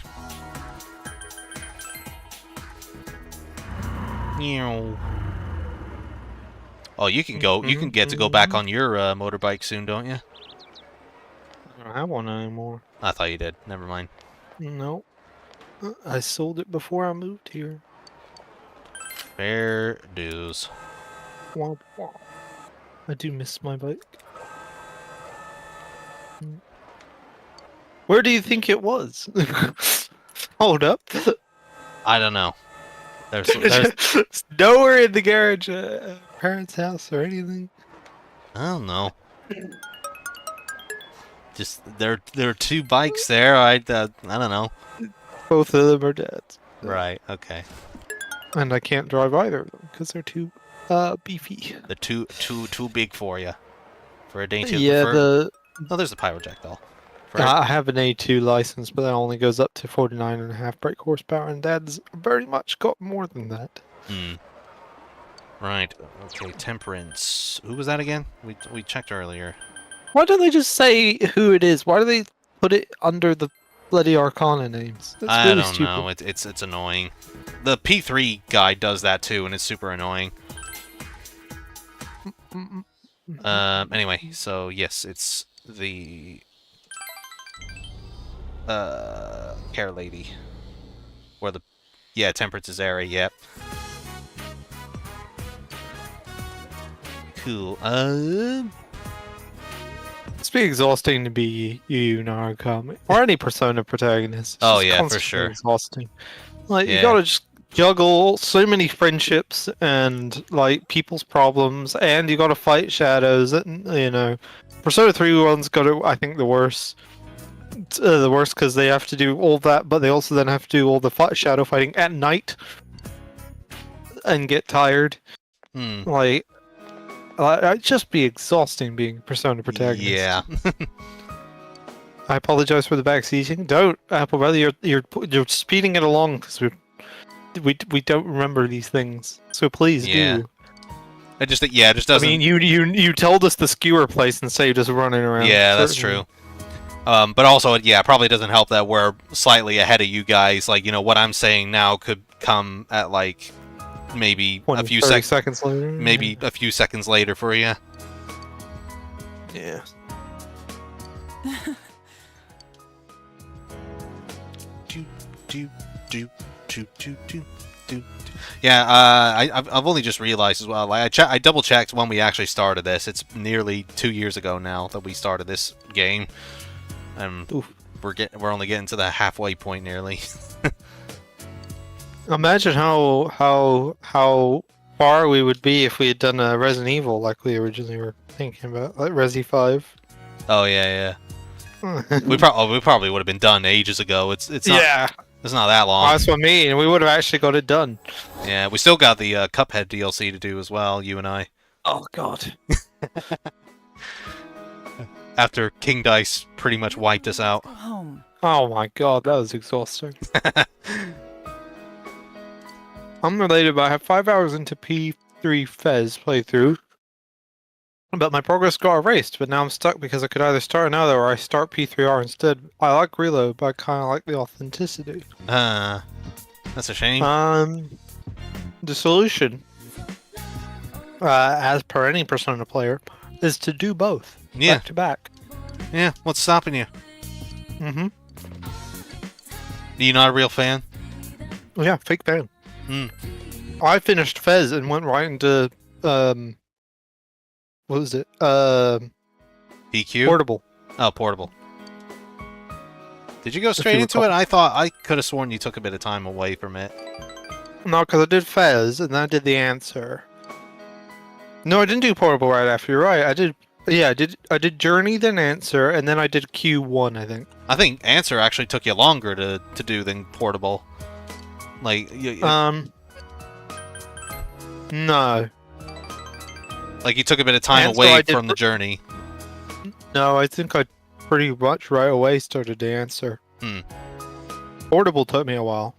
Oh, you can go. You can get to go back on your motorbike soon, don't you? I don't have one anymore. I thought you did. Never mind. No. I sold it before I moved here. Fair dues. Womp womp. I do miss my bike. Where do you think it was? Hold up. I don't know. There's It's nowhere in the garage, parents' house or anything. I don't know. Just there are two bikes there. I don't know. Both of them are dad's. Right. Okay. And I can't drive either of them because they're too beefy. The too big for you. For a danger. Yeah, Oh, there's the Pyrojackdoll. I have an A2 license, but that only goes up to 49.5 brake horsepower, and Dad's very much got more than that. Hmm. Right. Okay. Temperance. Who was that again? We checked earlier. Why don't they just say who it is? Why do they put it under the bloody Arcana names? That's I really don't stupid. know. It's annoying. The P3 guy does that too, and it's super annoying. Anyway, so yes, it's the care lady, or Temperance is area. Yep. Cool. It's be exhausting to be you, Narukami, or any Persona protagonist. It's Oh, just yeah, for constantly sure. Exhausting. Like Yeah. you gotta just juggle so many friendships and like people's problems, and you gotta fight shadows. And Persona 3 one's got it. I think the worst. The worst because they have to do all that, but they also then have to do all the shadow fighting at night and get tired. Hmm. Like, it'd just be exhausting being Persona protagonist. Yeah. I apologize for the backseating. Don't, Apple Brother. You're speeding it along because we don't remember these things. So please Yeah. do. It just doesn't. I mean, you told us the skewer place and saved us running around. Yeah, that's Certainly. true. But also, it probably doesn't help that we're slightly ahead of you guys. Like, what I'm saying now could come at like maybe 20, a few 30 seconds later. maybe a few seconds later for you. Yeah. Yeah, I've only just realized as well. Like, I double checked when we actually started this. It's nearly 2 years ago now that we started this game, and Oof. we're only getting to the halfway point nearly. Imagine how far we would be if we had done a Resident Evil like we originally were thinking about, like Resi 5. Oh yeah. We probably would have been done ages ago. It's not it's not that long. That's what I mean. We would have actually got it done. Yeah, we still got the Cuphead DLC to do as well. You and I. Oh God. After King Dice pretty much wiped us out. Home. Oh my God, that was exhausting. Unrelated, but I have 5 hours into P3 Fez playthrough. But my progress got erased, but now I'm stuck because I could either start another or I start P3R instead. I like reload, but I kind of like the authenticity. That's a shame. The solution, as per any Persona player, is to do both. Yeah. Back to back. Yeah, what's stopping you? Mm-hmm. Are you not a real fan? Yeah, fake fan. Hmm. I finished Fez and went right into what was it? PQ? Portable. Oh, Portable. Did you go straight into it? I thought I could have sworn you took a bit of time away from it. No, because I did Fez and then I did the answer. No, I didn't do Portable right after. You're right. I did. Yeah, I did Journey, then Answer, and then I did Q1. I think. I think Answer actually took you longer to do than Portable. Like No. Like you took a bit of time Answer, away I did from the journey. No, I think I pretty much right away started to Answer. Hmm. Portable took me a while.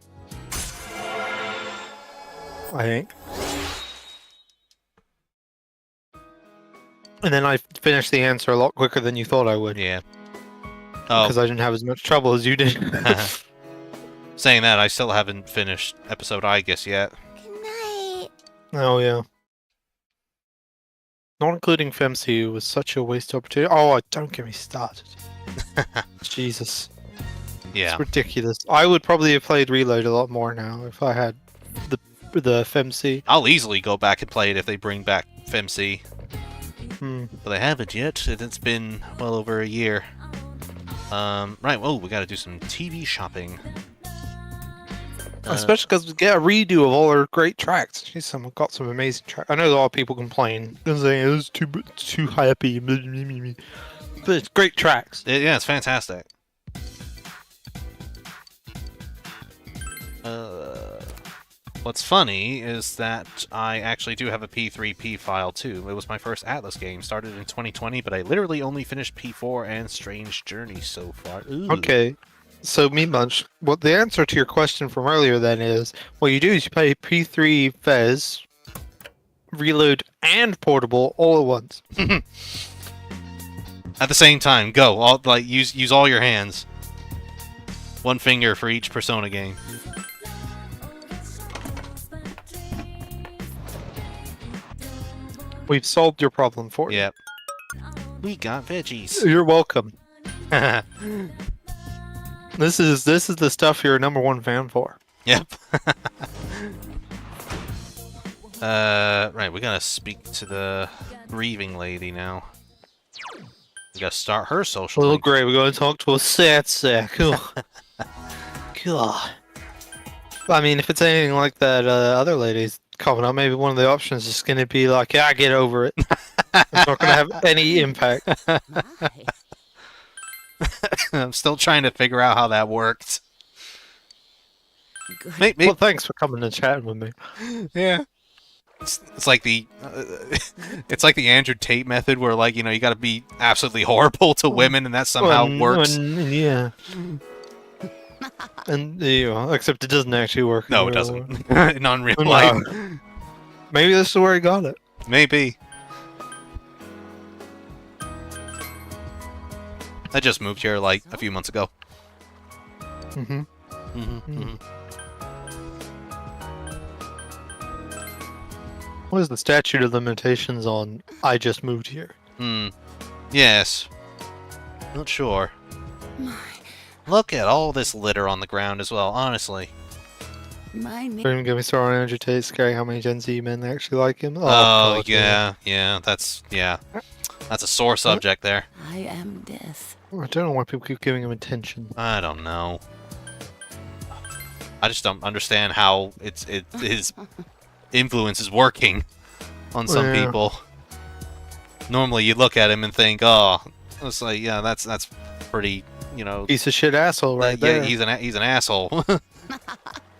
I think. And then I finished the answer a lot quicker than you thought I would. Yeah. Oh, Because I didn't have as much trouble as you did. saying that, I still haven't finished episode I guess yet. Good night. Oh, yeah. Not including FemCU was such a waste opportunity. Oh, don't get me started. Jesus. Yeah. It's ridiculous. I would probably have played Reload a lot more now if I had the FemC. I'll easily go back and play it if they bring back FemC. But they haven't yet. It's been well over a year. Right, well, we gotta do some TV shopping. Especially because we get a redo of all our great tracks. Jeez, someone got some amazing tracks. I know a lot of people complain. They're saying it was too happy. But it's great tracks. Yeah, it's fantastic. What's funny is that I actually do have a P3P file too. It was my first Atlas game. Started in 2020, but I literally only finished P4 and Strange Journey so far. Ooh. Okay. So, Meat Munch, what the answer to your question from earlier then is, what you do is you play P3 Fez, Reload, and Portable all at once. At the same time, go. All, like, use all your hands. One finger for each Persona game. We've solved your problem for you. Yep. We got veggies. You're welcome. This is the stuff you're a #1 fan for. Yep. Right, we gotta speak to the grieving lady now. We gotta start her social Little link. Gray, we're going to talk to a sad sack. God. I mean, if it's anything like that other lady's coming up, maybe one of the options is going to be like, yeah, get over it. It's not going to have any impact. I'm still trying to figure out how that worked. Well, thanks for coming and chatting with me. Yeah. It's like the it's like the Andrew Tate method, where like, you know, you got to be absolutely horrible to women, and that somehow works. Yeah. And you know, except it doesn't actually work. No, it doesn't. Not in real life. Maybe this is where he got it. Maybe. I just moved here like a few months ago. What is the statute of limitations on I just moved here? Yes. Not sure. Look at all this litter on the ground as well, honestly. Don't even get me started on Andrew Tate. Scary how many Gen Z men actually like him. Oh, God, yeah, that's a sore subject there. I am death. I don't know why people keep giving him attention. I don't know. I just don't understand how his influence is working on some people. Normally, you look at him and think, "Oh, it's like, yeah, that's pretty, you know, Piece of shit asshole right there. Yeah, he's an asshole."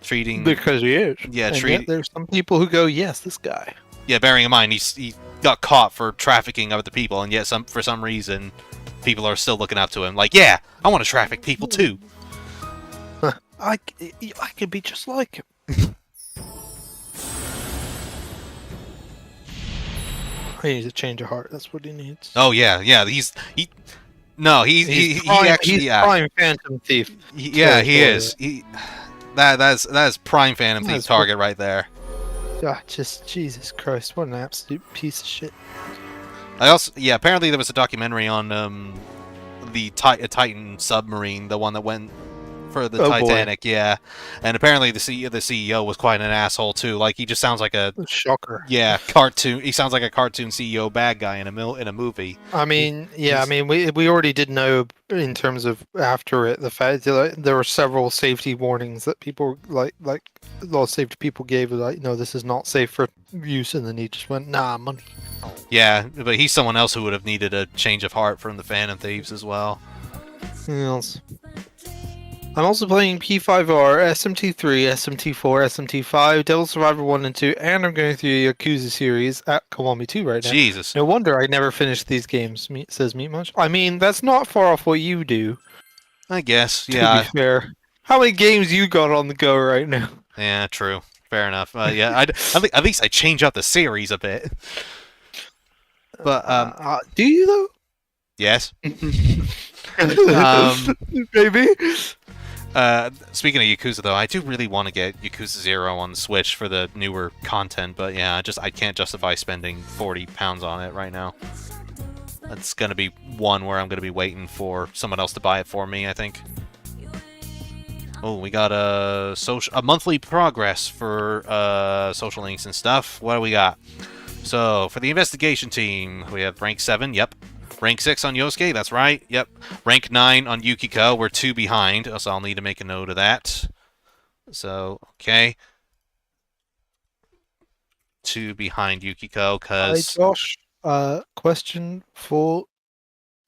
Treating Because he is. Yeah, and yet there's some people who go, yes, this guy. Yeah, bearing in mind he got caught for trafficking other people, and yet for some reason people are still looking up to him. Like, yeah, I want to traffic people too. I could be just like him. He needs a change of heart. That's what he needs. Oh yeah. He's prime Phantom Thief. He is. That's prime Phantom Thief target right there. God, just Jesus Christ! What an absolute piece of shit. Apparently there was a documentary on the Titan submarine, the one that went for the Titanic. Boy. Yeah, and apparently the CEO was quite an asshole too. Like, he just sounds like a shocker. Yeah, cartoon. He sounds like a cartoon CEO bad guy in a movie. I mean, we already did know in terms of after it the fact that there were several safety warnings that people like a lot of safety people gave, like, no, this is not safe for use, and then he just went, nah, money. Yeah, but he's someone else who would have needed a change of heart from the Phantom Thieves as well. Yes. I'm also playing P5R, SMT3, SMT4, SMT5, Devil Survivor 1 and 2, and I'm going through the Yakuza series at Kiwami 2 right now. Jesus. No wonder I never finished these games, says Meat Munch. I mean, that's not far off what you do. I guess, yeah. To be fair. How many games you got on the go right now? Yeah, true. Fair enough. Yeah, at least I change up the series a bit. But do you though? yes. Maybe. Speaking of Yakuza, though, I do really want to get Yakuza 0 on the Switch for the newer content, but yeah, I can't justify spending £40 on it right now. That's gonna be one where I'm gonna be waiting for someone else to buy it for me, I think. Oh, we got a monthly progress for social links and stuff. What do we got? So, for the investigation team, we have rank 7, yep. Rank 6 on Yosuke, that's right, yep. Rank 9 on Yukiko, we're 2 behind, so I'll need to make a note of that. So, okay. 2 behind Yukiko, because... Hi, Josh. Question for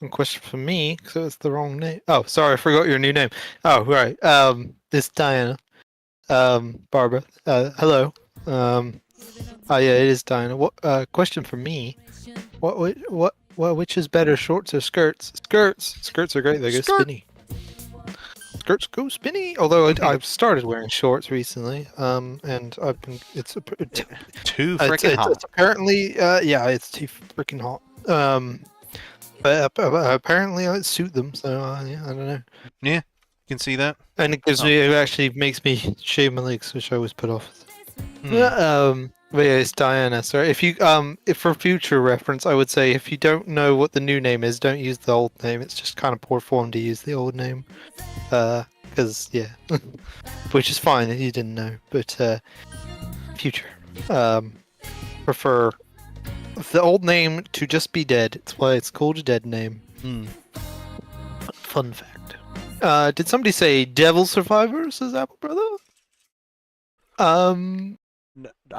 me, because it's the wrong name. Oh, sorry, I forgot your new name. Oh, right. This is Diana. Barbara. Hello. Oh yeah, it is Diana. What? Question for me. Which is better, shorts or skirts? Skirts are great. They go spinny. Skirts go spinny. Although I've started wearing shorts recently. And I've been. It's too freaking hot. It's apparently, yeah, it's too freaking hot. But apparently I suit them. So yeah, I don't know. Yeah, you can see that. And it gives me. It actually makes me shave my legs, which I always put off. But yeah, it's Diana. Sorry, if you if for future reference, I would say if you don't know what the new name is, don't use the old name. It's just kind of poor form to use the old name, because yeah, which is fine if you didn't know. But future, prefer the old name to just be dead. It's why it's called a dead name. Fun fact. Did somebody say Devil Survivor? Says Apple Brother. I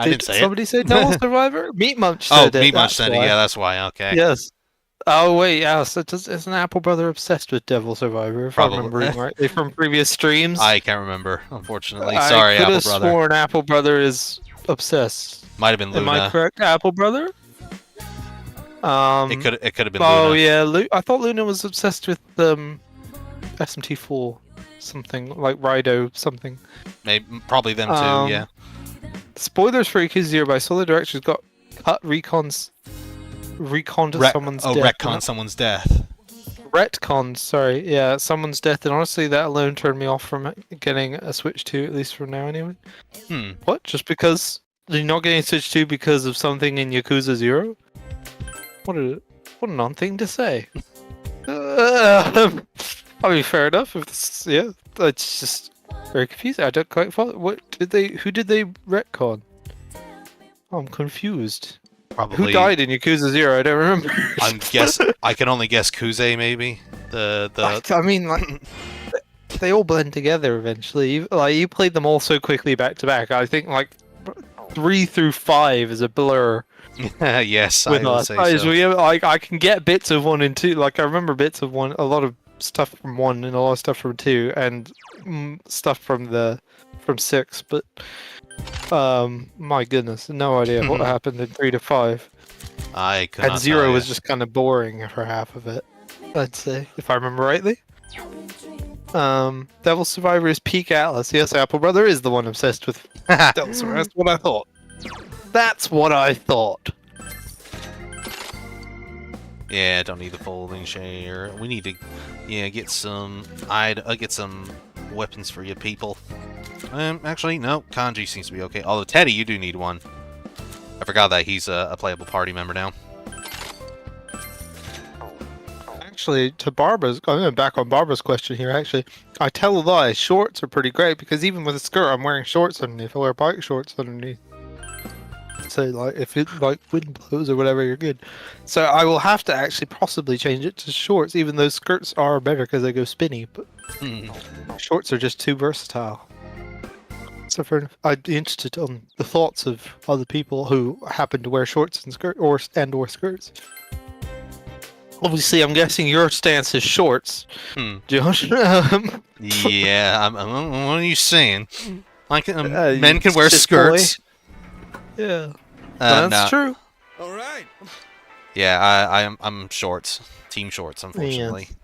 didn't say somebody say Devil Survivor? Meat Munch said it. Meat Munch said it. Yeah, that's why. Okay. Yes. Oh wait, yeah. So is an Apple Brother obsessed with Devil Survivor? If Probably. I remember rightly from previous streams. I can't remember, unfortunately. Sorry, I Apple could have sworn Apple Brother is obsessed. Might have been Luna. Am I correct, Apple Brother? It could have been Luna. Oh yeah, I thought Luna was obsessed with SMT4, something like Rido something. Maybe probably them too. Yeah. Spoilers for Yakuza 0, but I saw the director's got cut recon to someone's death. Retcon someone's death. Retcon, sorry. Yeah, someone's death, and honestly, that alone turned me off from getting a Switch 2, at least for now anyway. What? Just because you're not getting a Switch 2 because of something in Yakuza 0? What a non-thing to say. I mean, fair enough. If this, yeah, it's just very confusing. I don't quite follow. Who did they retcon? I'm confused. Probably. Who died in Yakuza 0? I don't remember. I can only guess Kuze, maybe. I mean, like, they all blend together eventually. Like, you played them all so quickly back to back. I think like 3 through 5 is a blur. Yes, I would say so. I can get bits of 1 and 2. Like, I remember bits of 1, a lot of stuff from 1 and a lot of stuff from 2, and stuff from 6. But my goodness, no idea what happened in 3 to 5. I could not And 0 tell was ya. just kind of boring for half of it, I'd say, if I remember rightly. Devil Survivor is peak Atlas. Yes, Apple Brother is the one obsessed with Devil Survivor. That's what I thought. That's what I thought. Yeah, don't need the folding chair. We need to, get some. Get some weapons for you people. Actually, no. Kanji seems to be okay. Although Teddy, you do need one. I forgot that he's a playable party member now. Actually, to Barbara's, I'm back on Barbara's question here. Actually, I tell a lie. Shorts are pretty great because even with a skirt, I'm wearing shorts underneath. I wear bike shorts underneath. So, like, if it like wind blows or whatever, you're good. So I will have to actually possibly change it to shorts, even though skirts are better because they go spinny. But shorts are just too versatile. So I'd be interested on the thoughts of other people who happen to wear shorts and or skirts. Obviously, I'm guessing your stance is shorts, Josh. Yeah, what are you saying? Men can wear skirts. Boy. Yeah, that's true. All right. Yeah, I'm shorts. Team shorts, unfortunately. Yeah.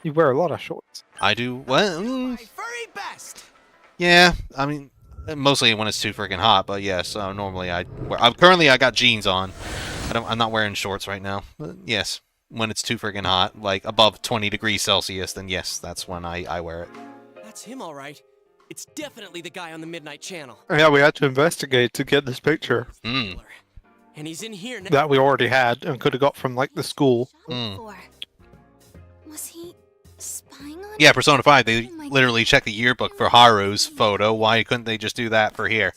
You wear a lot of shorts. I do. Well, My very best. yeah. I mean, mostly when it's too freaking hot. But yes, normally currently I got jeans on. I'm not wearing shorts right now. But yes, when it's too freaking hot, like above 20 degrees Celsius, then yes, that's when I wear it. That's him, all right. It's definitely the guy on the Midnight Channel. Yeah, we had to investigate to get this picture Mm. And he's in here now. that we already had and could have got from like the school. Mm. For? Was he spying on Yeah, me? Persona 5, they Oh my literally checked the yearbook for Haru's photo. Why couldn't they just do that for here?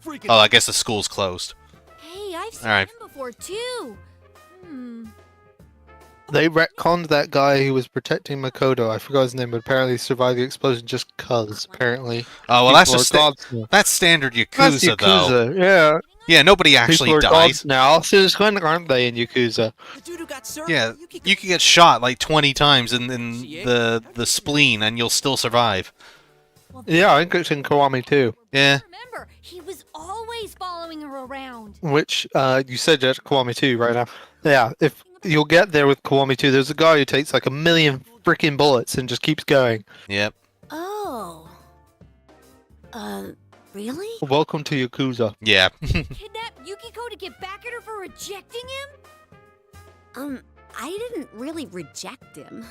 Freaking Oh, I guess the school's closed. Hey, I've seen Alright. him before too. They retconned that guy who was protecting Makoto. I forgot his name, but apparently he survived the explosion just cuz, apparently. Oh, well, that's People just are gods now. that's standard That's Yakuza, though. Yakuza, yeah. Yeah, nobody actually People are dies. gods now. Since when aren't they in Yakuza? the dude who got served. Yeah, Yukiko. you can get shot like 20 times in the spleen, and you'll still survive. Yeah, I think it's in Kiwami too. Yeah. Remember, he was always following her around. Which, you said that's Kiwami 2 right now. Yeah, if you'll get there with Kiwami 2, there's a guy who takes like 1,000,000 freaking bullets and just keeps going. Yep. Oh. Really? Welcome to Yakuza. Yeah. Kidnap Yukiko to get back at her for rejecting him? I didn't really reject him.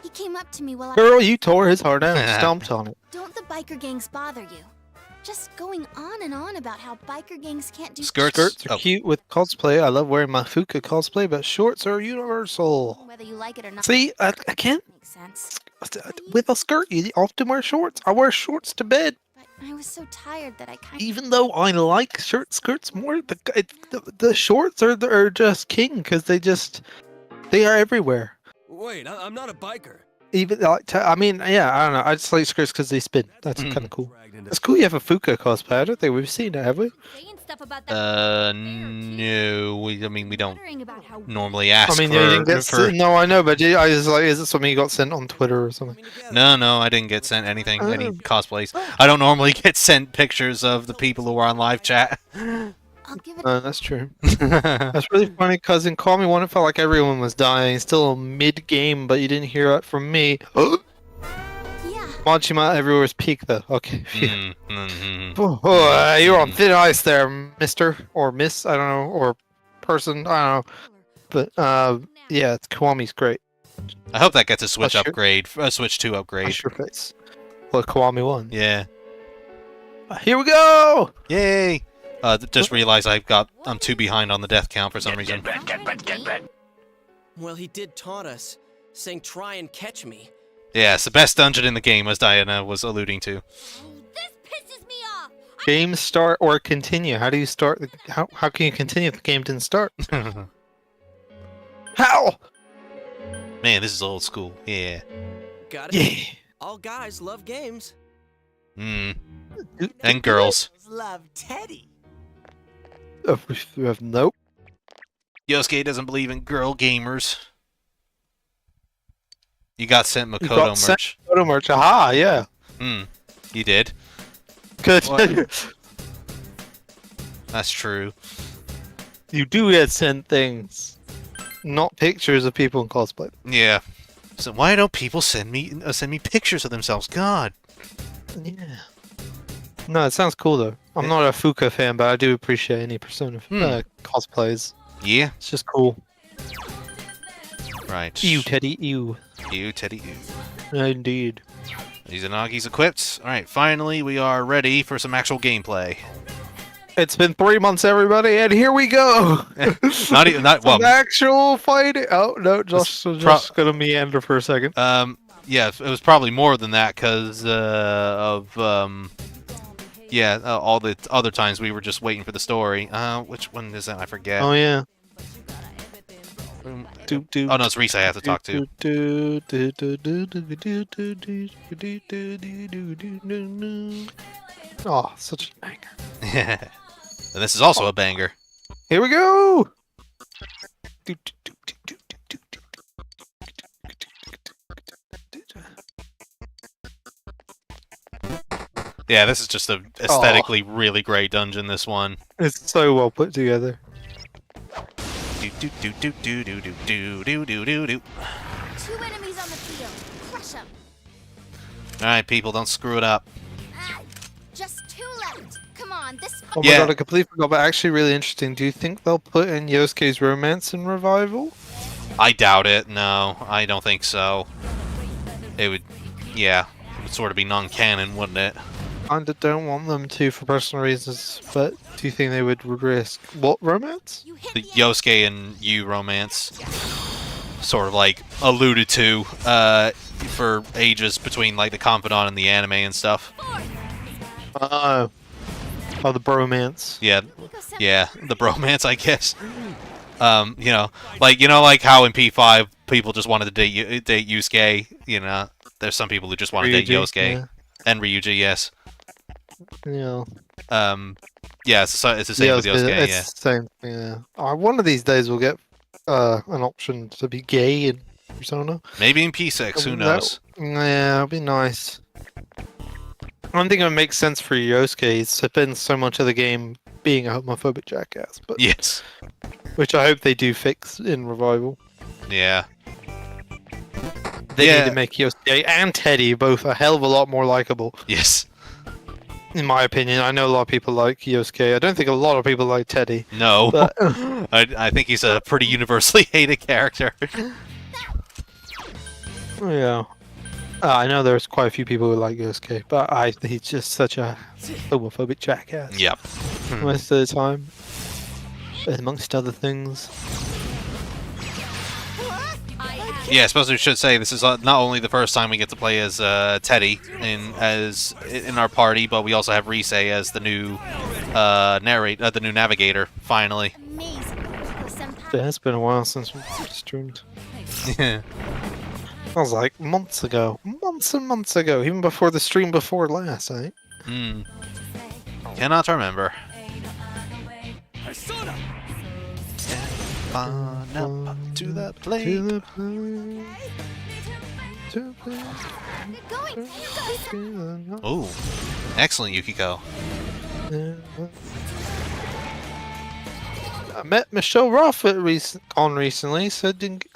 He came up to me while I... Girl, you tore his heart out and stomped on it. Don't the biker gangs bother you? Just going on and on about how biker gangs can't do... Skirts. Skirts are Oh. cute with cosplay. I love wearing my Fuka cosplay, but shorts are universal. Whether you like it or not... See, I can't... Makes sense. With a skirt, you often wear shorts. I wear shorts to bed. But I was so tired that I kind of... Even though I like skirts more, the shorts are just king because they are everywhere. Wait, I'm not a biker. Even like, I mean, yeah, I don't know. I just like skirts because they spin. That's kind of cool. It's cool you have a Fuka cosplay. I don't think we've seen it, have we? Saying stuff about that No. We don't wondering about how normally ask I mean, for, you didn't get for... no, I know, but I was like, is it something you got sent on Twitter or something? No, I didn't get sent anything, any cosplays. I don't normally get sent pictures of the people who are on live chat. I'll give it... That's true. That's really funny because in Call Me One, it felt like everyone was dying. Still mid-game, but you didn't hear it from me. Yeah. Machima everywhere's peak, though. Okay. Phew. Mm-hmm. You're on thin ice there, mister. Or miss, I don't know. Or person, I don't know. But, yeah, Kiwami's great. I hope that gets a Switch That's your- upgrade, a Switch 2 upgrade. That's your face. Well, Kiwami 1. Yeah. Here we go! Yay! Just realized I'm 2 behind on the death count for some reason. Well, he did taunt us, saying try and catch me. Yeah, it's the best dungeon in the game, as Diana was alluding to. this pisses me off. Game start or continue. How do you start? How can you continue if the game didn't start? How? Man, this is old school. Yeah. Got it. Yeah. All guys love games. Mm. And girls. Love Teddy. Nope. Yosuke doesn't believe in girl gamers. You got sent You Makoto got sent merch. Makoto merch. Aha, yeah. You did. Good. What? That's true. You do get sent things, not pictures of people in cosplay. Yeah. So why don't people send me pictures of themselves? God. Yeah. No, it sounds cool though. I'm not a Fuka fan, but I do appreciate any Persona cosplays. Yeah. It's just cool. Right. Ew, Teddy. Ew. Ew, Teddy. Ew. Indeed. Izanagi's equipped. All right. Finally, we are ready for some actual gameplay. It's been 3 months, everybody, and here we go. Not even. Not well. Some actual fighting. Oh no, just gonna meander for a second. Yeah, it was probably more than that because of all the other times we were just waiting for the story. Which one is that? I forget. Oh yeah. Oh no, it's Reese I have to talk to. Oh, such a banger. And this is also a banger. Here we go. Yeah, this is just a aesthetically really great dungeon. This one. It's so well put together. Two enemies on the field. Crush them. All right, people, don't screw it up. Just on, this Oh my Yeah. god, I completely forgot, but actually really interesting. Do you think they'll put in Yosuke's romance in Revival? I doubt it. No, I don't think so. It would, yeah, it would sort of be non-canon, wouldn't it? Kinda don't want them to for personal reasons, but do you think they would risk what romance? You hit The the Yosuke and Yu romance, sort of like alluded to for ages between like the confidant and the anime and stuff. Oh, the bromance. Yeah, yeah, the bromance, I guess. You know, like how in P5 people just wanted to date Yusuke. You know, there's some people who just want to date Ryuji, Yosuke and Ryuji. Yes. Yeah. Yeah, it's the same with Yosuke. It's Yeah. the same. Yeah. One of these days we'll get an option to be gay in Persona. Maybe in P6. Who knows? Yeah, it'd be nice. One thing that makes sense for Yosuke is to spend so much of the game being a homophobic jackass, but Yes. which I hope they do fix in Revival. Yeah. They Yeah. need to make Yosuke and Teddy both a hell of a lot more likable, Yes. in my opinion. I know a lot of people like Yosuke. I don't think a lot of people like Teddy. No. But I think he's a pretty universally hated character. yeah. I know there's quite a few people who like Yosuke, but he's just such a homophobic jackass Yep. most of the time, amongst other things. Yeah, I suppose we should say this is not only the first time we get to play as Teddy in our party, but we also have Rise as the new the new navigator. Finally. amazing, Senpai. Yeah, it's been a while since we streamed. Yeah. That was like months ago. Months and months ago, even before the stream before last, I think. Cannot remember. To the plate. To the plane. To the Get going, you guys. Ooh, excellent, Yukiko. I met Michelle Ruff recently, so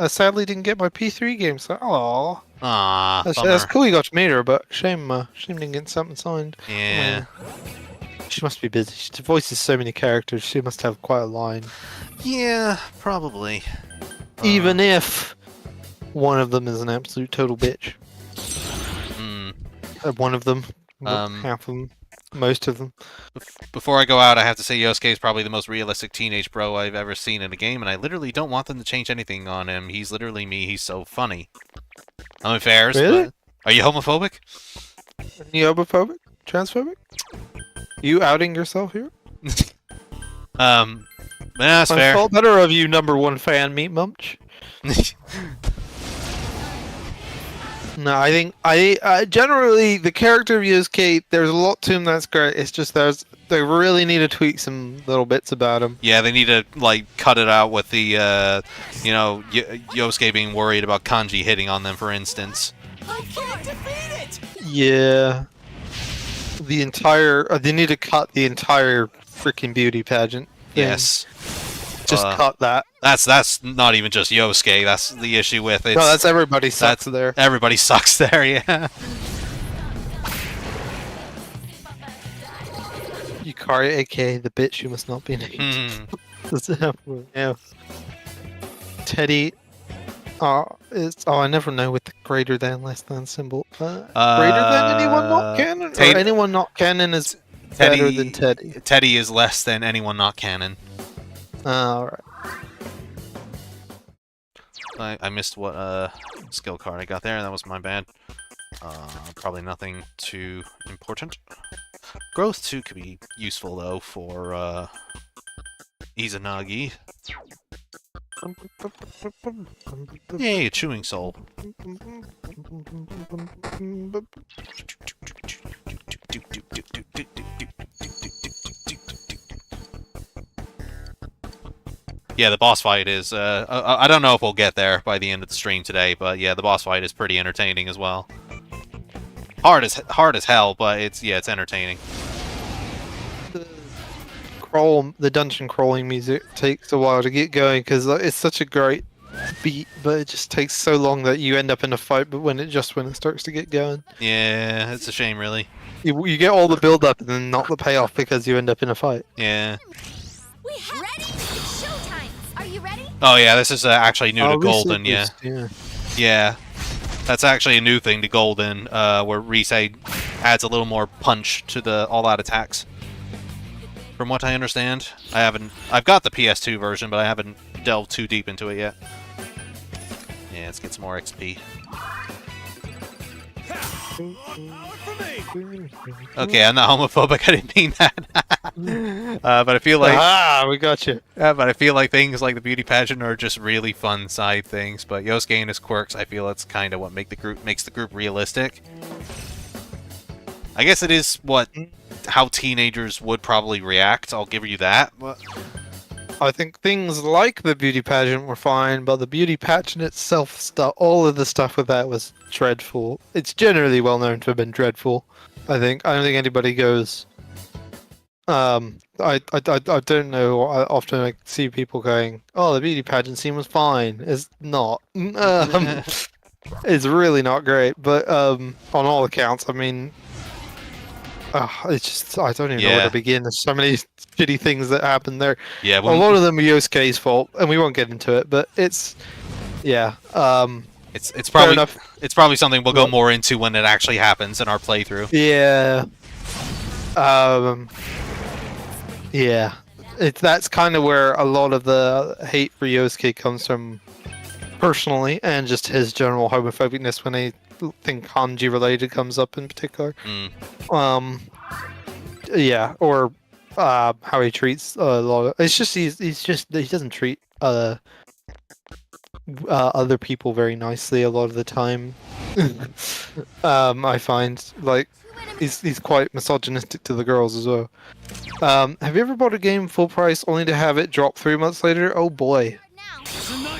sadly didn't get my P3 game. So, aww. Ah, That's bummer. cool you got to meet her, but shame didn't get something signed. Yeah. She must be busy. She voices so many characters. She must have quite a line. Yeah, probably. Even if one of them is an absolute total bitch. Hmm. One of them. Um, Half of them. Most of them. Before I go out, I have to say Yosuke is probably the most realistic teenage bro I've ever seen in a game, and I literally don't want them to change anything on him. He's literally me. He's so funny. I'm in fairs. Really? But... Are you homophobic? You homophobic? Transphobic? You outing yourself here? That's I fair. felt better of you, number one fan, Meat Munch. No, I think I generally the character of Yusuke, there's a lot to him that's great. It's just they really need to tweak some little bits about him. Yeah, they need to like cut it out with the Yosuke being worried about Kanji hitting on them, for instance. I can't defeat it! Yeah, the entire they need to cut the entire freaking beauty pageant thing. Yes. Just cut that. That's not even just Yosuke. That's the issue with it. No, that's everybody sucks that's- there. Everybody sucks there. Yeah. Yukari, aka the bitch who must not be named. Hmm. Yeah. Teddy. I never know with the greater than, less than symbol. Greater than anyone not canon, or anyone not canon is better than Teddy. Teddy is less than anyone not canon. All right. I missed what skill card I got there. That was my bad. Probably nothing too important. Growth 2 could be useful though for Izanagi. Yay, a chewing soul. Yeah, the boss fight is, I don't know if we'll get there by the end of the stream today, but yeah, the boss fight is pretty entertaining as well. Hard as hell, but it's entertaining. The dungeon crawling music takes a while to get going because it's such a great beat, but it just takes so long that you end up in a fight. But when it starts to get going, Yeah, it's a shame, really. You get all the build up and then not the payoff because you end up in a fight. Yeah. We have ready. It's showtime. Are you ready? Oh yeah, this is actually new to Reset Golden. Yeah. boost, yeah. Yeah. That's actually a new thing to Golden, where Reset adds a little more punch to the all-out attacks. From what I understand, I've got the PS2 version, but I haven't delved too deep into it yet. Yeah, let's get some more XP. Okay, I'm not homophobic. I didn't mean that. But I feel like we got you. but I feel like things like the beauty pageant are just really fun side things. But Yosuke and his quirks, I feel that's kind of what makes the group realistic. I guess it is how teenagers would probably react. I'll give you that. But I think things like the beauty pageant were fine, but the beauty pageant itself, all of the stuff with that was dreadful. It's generally well known to have been dreadful. I don't think anybody goes. I don't know. I often see people going, "Oh, the beauty pageant scene was fine." It's not. It's really not great. But on all accounts, I mean, it's just I don't even know where to begin. There's so many shitty things that happen there. yeah, A lot of them are Yosuke's fault, and we won't get into it. But it's it's fair enough. probably something we'll go more into when it actually happens in our playthrough. Yeah. Yeah. That's kind of where a lot of the hate for Yosuke comes from, personally, and just his general homophobicness when anything kanji related comes up in particular. Yeah, or how he treats a lot of. It's just he doesn't treat other people very nicely a lot of the time. I find like he's quite misogynistic to the girls as well. Have you ever bought a game full price only to have it drop 3 months later? Oh boy.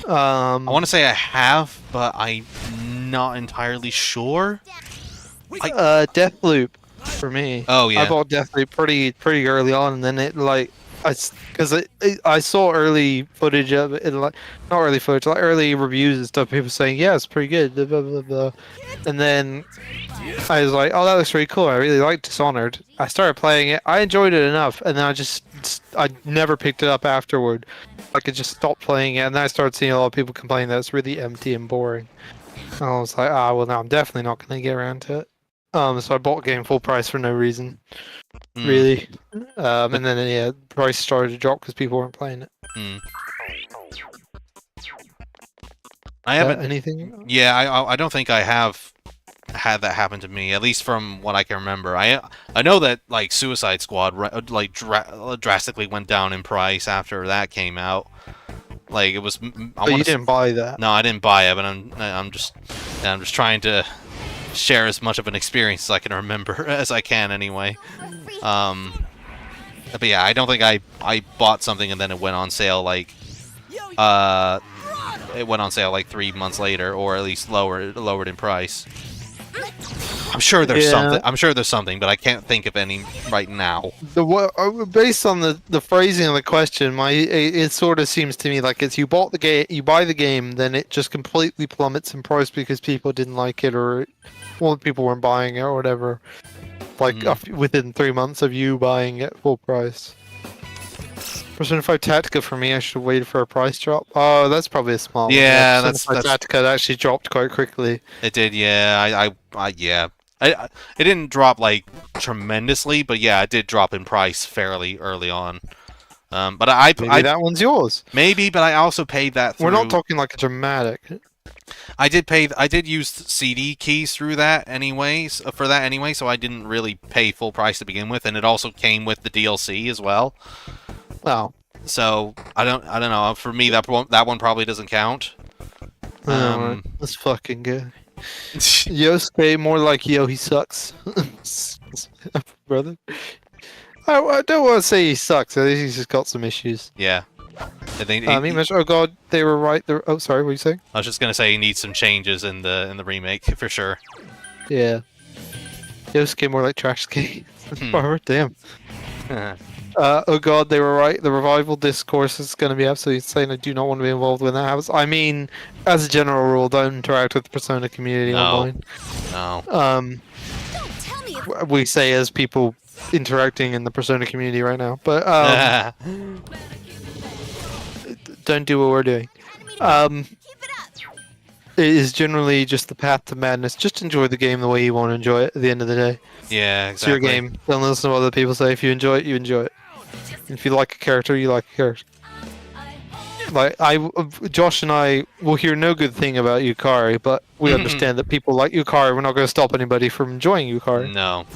I want to say I have, but I'm not entirely sure. Deathloop for me. Oh yeah. I bought Deathloop pretty early on, and then it like I saw early footage of it, and, like not early footage, like early reviews and stuff. People saying, "Yeah, it's pretty good," blah, blah, blah, blah. And then I was like, "Oh, that looks really cool. I really like Dishonored." I started playing it. I enjoyed it enough, and then I never picked it up afterward. I could just stop playing it, and then I started seeing a lot of people complain that it's really empty and boring. And I was like, well, now I'm definitely not going to get around to it. So I bought a game full price for no reason, really. And then the price started to drop because people weren't playing it. I haven't anything. Yeah, I don't think I have had that happen to me, at least from what I can remember. I know that like Suicide Squad drastically went down in price after that came out. Like it was. But you didn't buy that. No, I didn't buy it, but I'm just trying to share as much of an experience as I can remember as I can anyway. But yeah, I don't think I bought something and then it went on sale like it went on sale like 3 months later, or at least lowered in price. I'm sure there's something. I'm sure there's something, but I can't think of any right now. Based on the phrasing of the question, it sort of seems to me like it's you buy the game, then it just completely plummets in price because people didn't like it, or people weren't buying it, or whatever. Like within 3 months of you buying it full price. Persona 5 Tactica for me, I should wait for a price drop. Oh, that's probably a small one. Yeah, Persona 5 Tactica actually dropped quite quickly. It did, yeah. It didn't drop like tremendously, but yeah, it did drop in price fairly early on. But Maybe that one's yours. Maybe, but I also paid that through. We're not talking like a dramatic. I did use CD keys through that anyways, so I didn't really pay full price to begin with, and it also came with the DLC as well. Oh. So I don't know. For me, that one probably doesn't count. Let's fucking go. Yosuke, more like yo, he sucks. Brother. I don't want to say he sucks. I think he's just got some issues. Yeah. Oh god, they were right. Oh, sorry, what were you saying? I was just gonna say he needs some changes in the remake for sure. Yeah. Yosuke more like trash can. Damn. Oh god, they were right. The revival discourse is going to be absolutely insane. I do not want to be involved when that happens. I mean, as a general rule, don't interact with the Persona community online. No. Don't tell me we say as people interacting in the Persona community right now. But don't do what we're doing. It is generally just the path to madness. Just enjoy the game the way you want to enjoy it at the end of the day. Yeah, It's your exactly. game. Don't listen to what other people say. If you enjoy it, you enjoy it. If you like a character, you like a character. Like Josh and I will hear no good thing about Yukari, but we understand that people like Yukari. We're not going to stop anybody from enjoying Yukari. No,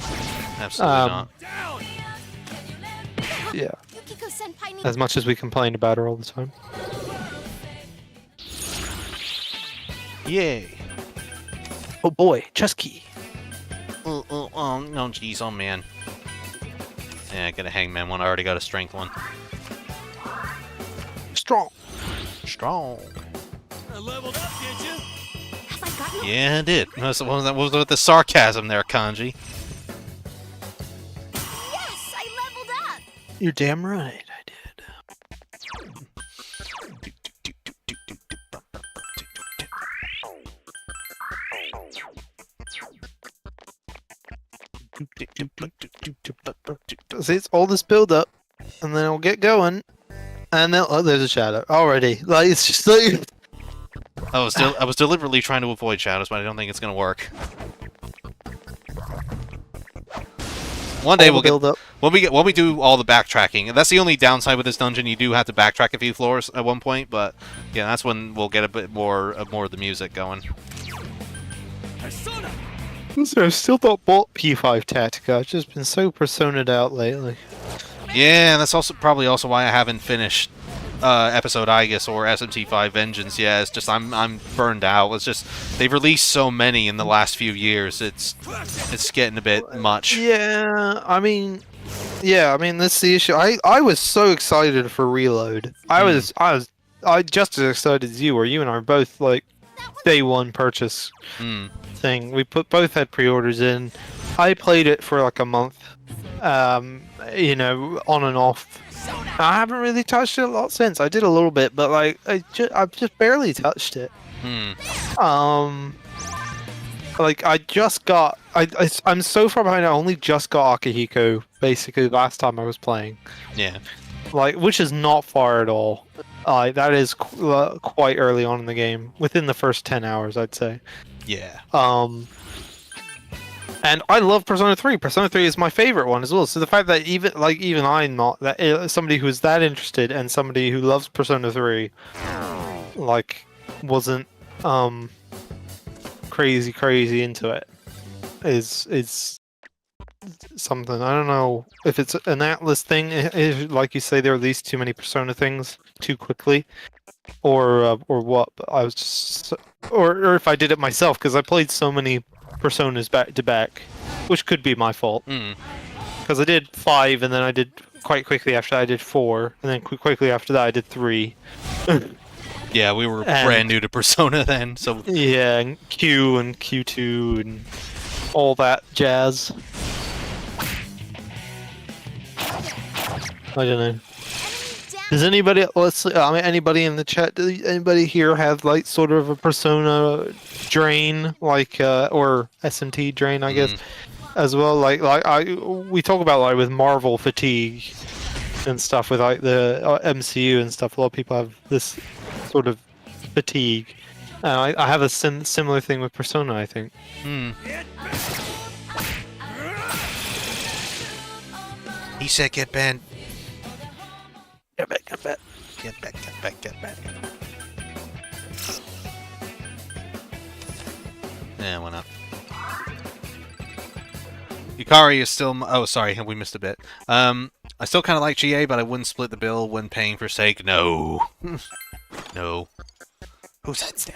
absolutely not. Yeah, Yukiko-senpai needs as much as we complain about her all the time. Yay. Oh boy, chess key. Oh, no, jeez, oh man. Yeah, I got a hangman one. I already got a strength one. Strong. Strong. Leveled up, did you? Have I gotten Yeah, I did. What was with the sarcasm there, Kanji? Yes, I leveled up. You're damn right, I did. See, it's all this build up, and then it'll get going, and then oh, there's a shadow already. Like it's just like I was deliberately trying to avoid shadows, but I don't think it's gonna work. One day we'll build get up. when we do all the backtracking. And that's the only downside with this dungeon. You do have to backtrack a few floors at one point, but yeah, that's when we'll get a bit more of the music going. Persona! So I've still not bought P5 Tactica. I've just been so persona'd out lately. Yeah, and that's also probably also why I haven't finished episode Igus or SMT5 Vengeance. Yeah, it's just I'm burned out. It's just they've released so many in the last few years. It's getting a bit much. Yeah, I mean, that's the issue. I was so excited for Reload. I was just as excited as you were. You and I were both like day one purchase thing. We both had pre-orders in. I played it for like a month, you know, on and off. I haven't really touched it a lot since. I did a little bit, but like I've just barely touched it. Like I just got I'm so far behind. I only just got Akihiko basically last time I was playing. Yeah. Like, which is not far at all. That is quite early on in the game, within the first 10 hours, I'd say. Yeah. And I love Persona 3. Persona 3 is my favorite one as well. So the fact that even I'm not that somebody who's that interested and somebody who loves Persona 3, like, wasn't crazy into it is something. I don't know if it's an Atlas thing. Like you say, they released too many Persona things too quickly, or what. But I was just, or if I did it myself, because I played so many Personas back to back, which could be my fault. Because I did 5, and then I did quite quickly after that I did 4, and then quickly after that I did 3. Yeah, we were brand new to Persona then, so Yeah, and Q and Q2 and all that jazz. I don't know. Does anybody? Anybody in the chat? Does anybody here have like sort of a Persona drain, like or SMT drain, I guess, as well? We talk about like with Marvel fatigue and stuff with like the MCU and stuff. A lot of people have this sort of fatigue. I have a similar thing with Persona, I think. he said get banned. Get back. Get back. Yeah, why not? Yukari is still... Oh, sorry, we missed a bit. I still kind of like GA, but I wouldn't split the bill when paying for Sake. No. No. Who said Sake?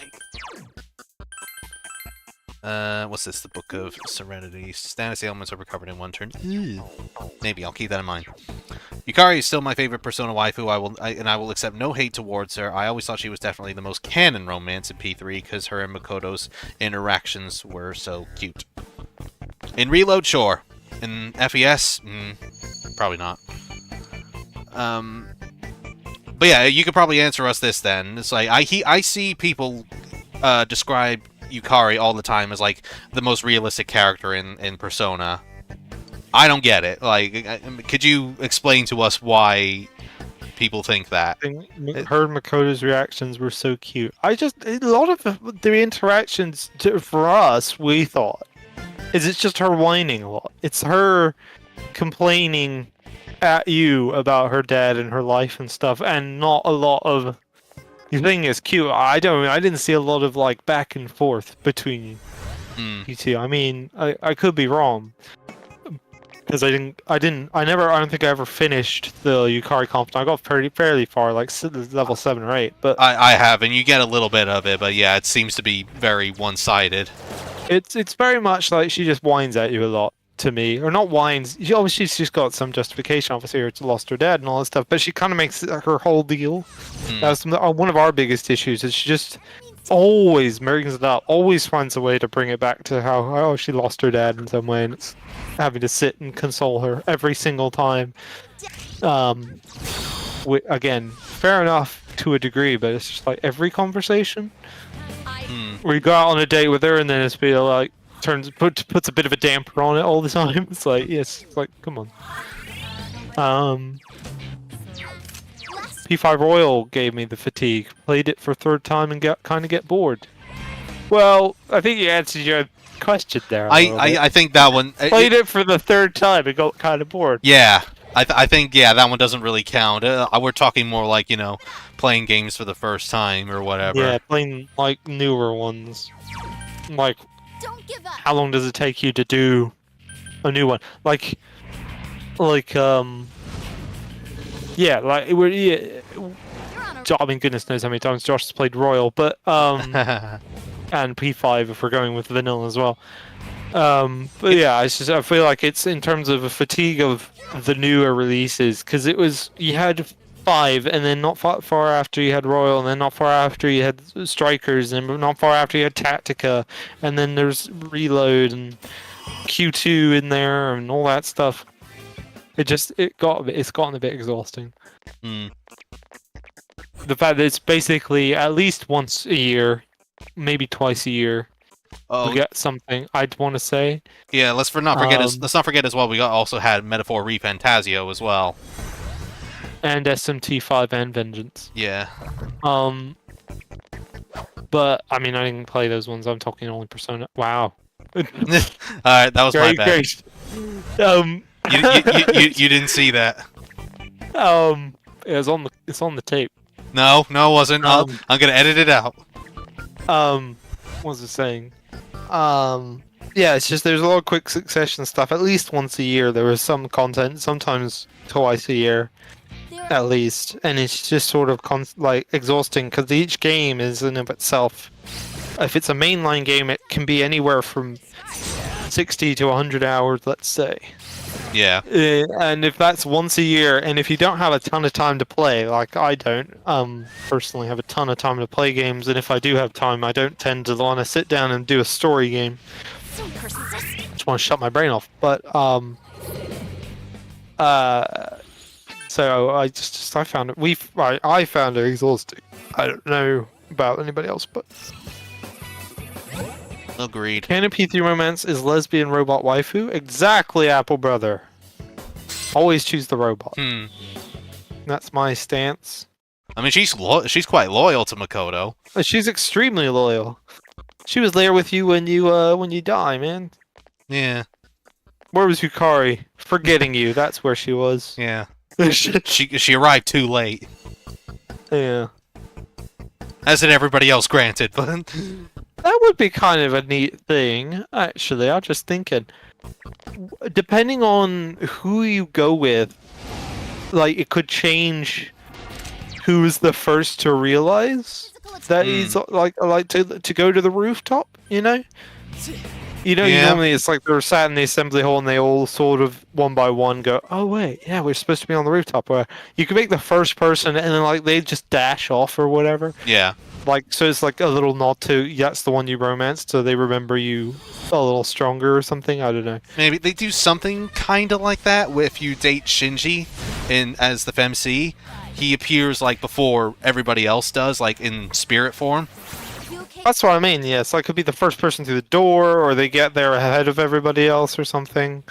What's this? The Book of Serenity. Status ailments are recovered in one turn. Maybe, I'll keep that in mind. Yukari is still my favorite Persona waifu, I will accept no hate towards her. I always thought she was definitely the most canon romance in P3 because her and Makoto's interactions were so cute. In Reload, sure. In FES, probably not. But yeah, you could probably answer us this then. It's like I see people describe Yukari all the time as like the most realistic character in Persona, I don't get it. Like, could you explain to us why people think that? Her and Makoto's reactions were so cute. A lot of the interactions for us, we thought, is it's just her whining a lot. It's her complaining at you about her dad and her life and stuff, and not a lot of. The thing is cute. I didn't see a lot of like back and forth between you two. I mean, I could be wrong. Because I don't think I ever finished the Yukari comp. I got fairly far, like level 7 or 8. But I have, and you get a little bit of it, but yeah, it seems to be very one-sided. It's very much like she just whines at you a lot to me, or not whines. She's just got some justification. Obviously, it's lost her dad and all that stuff. But she kind of makes her whole deal. That's one of our biggest issues. Is she just always brings it up, always finds a way to bring it back to how she lost her dad in some way, and it's having to sit and console her every single time. Again, fair enough to a degree, but it's just like every conversation. We go out on a date with her, and then it's be like puts a bit of a damper on it all the time. It's like, yes, it's like, come on. P5 Royal gave me the fatigue. Played it for third time and kind of get bored. Well, I think you answered your question there. I think that one played it for the third time and got kind of bored. Yeah, I think that one doesn't really count. We're talking more like, you know, playing games for the first time or whatever. Yeah, playing like newer ones. Like, how long does it take you to do a new one? Yeah, like I mean, goodness knows how many times Josh has played Royal, but and P5 if we're going with vanilla as well. But yeah, it's just I feel like it's in terms of a fatigue of the newer releases, because you had 5, and then not far after you had Royal, and then not far after you had Strikers, and not far after you had Tactica, and then there's Reload and Q2 in there and all that stuff. It's gotten a bit exhausting. The fact that it's basically at least once a year, maybe twice a year, we get something. I'd want to say. Yeah, let's not forget as well. We also had Metaphor Refantasio as well, and SMT5 and Vengeance. Yeah. But I mean, I didn't play those ones. I'm talking only Persona. Wow. All right, that was my bad. You didn't see that. It's on the tape. No, it wasn't. I'm gonna edit it out. What was it saying? Yeah, it's just there's a lot of quick succession stuff. At least once a year there was some content. Sometimes twice a year, at least. And it's just sort of like exhausting because each game is in of itself. If it's a mainline game, it can be anywhere from 60 to 100 hours, let's say. Yeah. And if that's once a year, and if you don't have a ton of time to play, like I don't personally have a ton of time to play games, and if I do have time, I don't tend to want to sit down and do a story game. Just want to shut my brain off. But so I found it. I found it exhausting. I don't know about anybody else, but. Agreed. Canon P3 romance is lesbian robot waifu? Exactly, Apple Brother. Always choose the robot. That's my stance. I mean, she's quite loyal to Makoto. She's extremely loyal. She was there with you when you die, man. Yeah. Where was Yukari? Forgetting you. That's where she was. Yeah. she arrived too late. Yeah. As did everybody else, granted, but. That would be kind of a neat thing, actually. I'm just thinking. Depending on who you go with, like, it could change who's the first to realize that he's, like to go to the rooftop, you know? Normally it's like they're sat in the assembly hall and they all sort of, one by one, go, oh, wait, yeah, we're supposed to be on the rooftop. Where you can make the first person and then, like, they just dash off or whatever. Yeah. Like, so it's like a little nod to that's the one you romanced, so they remember you a little stronger or something. I don't know. Maybe they do something kind of like that. If you date Shinji as the FemC, he appears like before everybody else does, like in spirit form. That's what I mean. Yes, I could be the first person through the door, or they get there ahead of everybody else or something.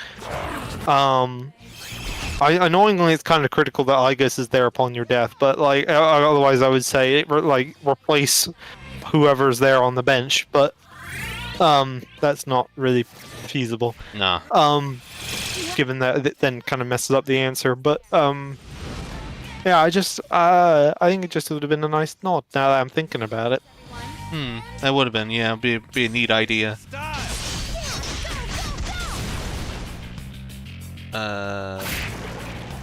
Annoyingly, it's kind of critical that Igus is there upon your death, but like otherwise, I would say replace whoever's there on the bench, but that's not really feasible. No. Given that it then kind of messes up the answer, but yeah, I think it just would have been a nice nod. Now that I'm thinking about it. That would have been, yeah, be a neat idea.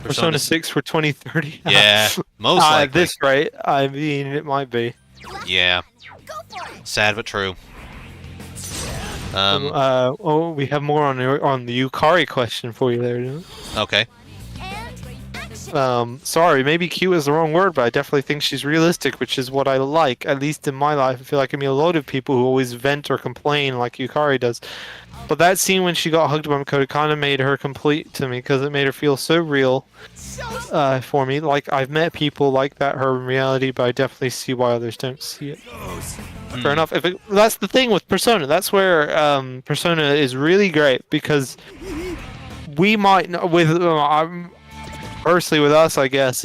Persona 6 for 2030. Yeah, most likely. At this rate, I mean, it might be. Yeah. Sad but true. We have more on the Yukari question for you there. Dude. Okay. Sorry, maybe cute is the wrong word, but I definitely think she's realistic, which is what I like. At least in my life, I feel like I meet a load of people who always vent or complain like Yukari does. But that scene when she got hugged by Makoto kind of made her complete to me because it made her feel so real for me. Like, I've met people like that her in reality, but I definitely see why others don't see it. Fair enough. That's the thing with Persona. That's where Persona is really great because we might personally with us, I guess,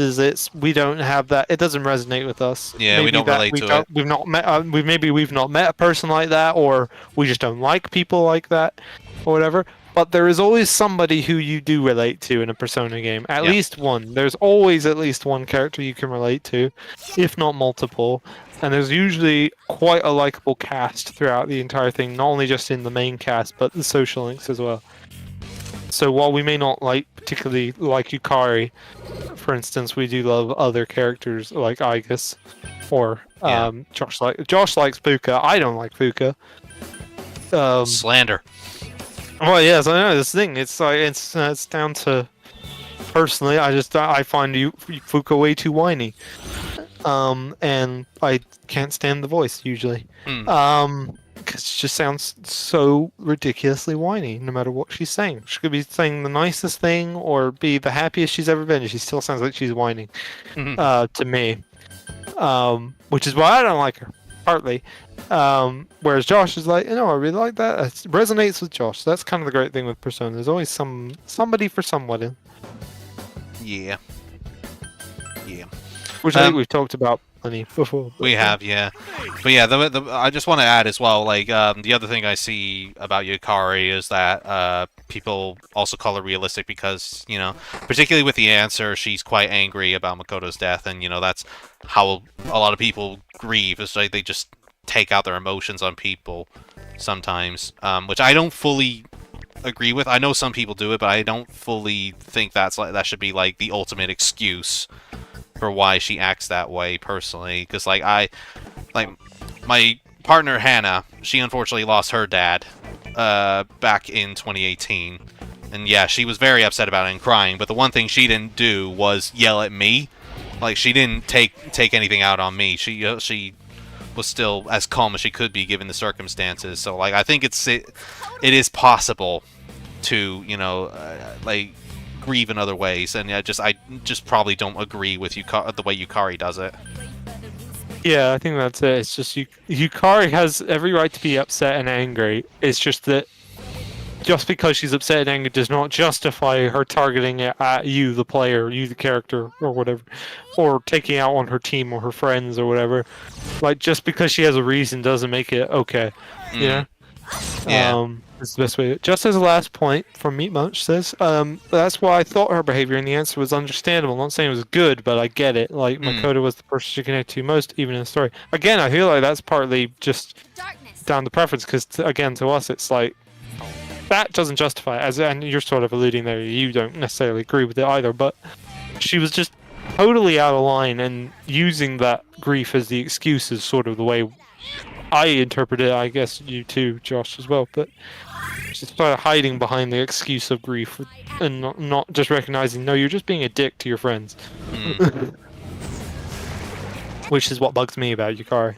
we don't have that. It doesn't resonate with us. Yeah, we don't relate to it. We've not met. We've not met a person like that, or we just don't like people like that, or whatever. But there is always somebody who you do relate to in a Persona game. At least one. There's always at least one character you can relate to, if not multiple. And there's usually quite a likable cast throughout the entire thing, not only just in the main cast, but the social links as well. So while we may not particularly like Yukari, for instance, we do love other characters like Igus, or Josh likes Fuka. I don't like Fuka. Slander. Well, yes, I know this thing. It's down to personally. I find Fuka way too whiny, and I can't stand the voice usually. Because it just sounds so ridiculously whiny, no matter what she's saying. She could be saying the nicest thing or be the happiest she's ever been, and she still sounds like she's whining to me. Which is why I don't like her, partly. Whereas Josh is like, I really like that. It resonates with Josh. That's kind of the great thing with Persona. There's always somebody for someone. Yeah. Which I think we've talked about plenty before. We have, yeah. But yeah, I just want to add as well, like, the other thing I see about Yukari is that people also call her realistic because, particularly with the answer, she's quite angry about Makoto's death, and, that's how a lot of people grieve. It's like they just take out their emotions on people sometimes, which I don't fully agree with. I know some people do it, but I don't fully think that should be, like, the ultimate excuse for why she acts that way personally, because my partner Hannah, she unfortunately lost her dad back in 2018, and yeah, she was very upset about it and crying, but the one thing she didn't do was yell at me. Like, she didn't take anything out on me. She was still as calm as she could be given the circumstances. So, like, I think it is possible to grieve in other ways, and I just probably don't agree with the way Yukari does it. Yeah, I think that's it. It's just Yukari has every right to be upset and angry. It's just that just because she's upset and angry does not justify her targeting it at you, the player, you, the character, or whatever, or taking out on her team or her friends or whatever. Like, just because she has a reason doesn't make it okay. Yeah. It's the best way. Just as a last point from Meat Munch says, that's why I thought her behavior in the answer was understandable. I'm not saying it was good, but I get it. Like, Makoto was the person she connected to most, even in the story. Again, I feel like that's partly just down to preference, because, again, to us, it's like, that doesn't justify it. And you're sort of alluding there, you don't necessarily agree with it either, but she was just totally out of line, and using that grief as the excuse is sort of the way I interpret it. I guess you too, Josh, as well, but she's sort of hiding behind the excuse of grief and not just recognizing, no, you're just being a dick to your friends. Which is what bugs me about Yukari.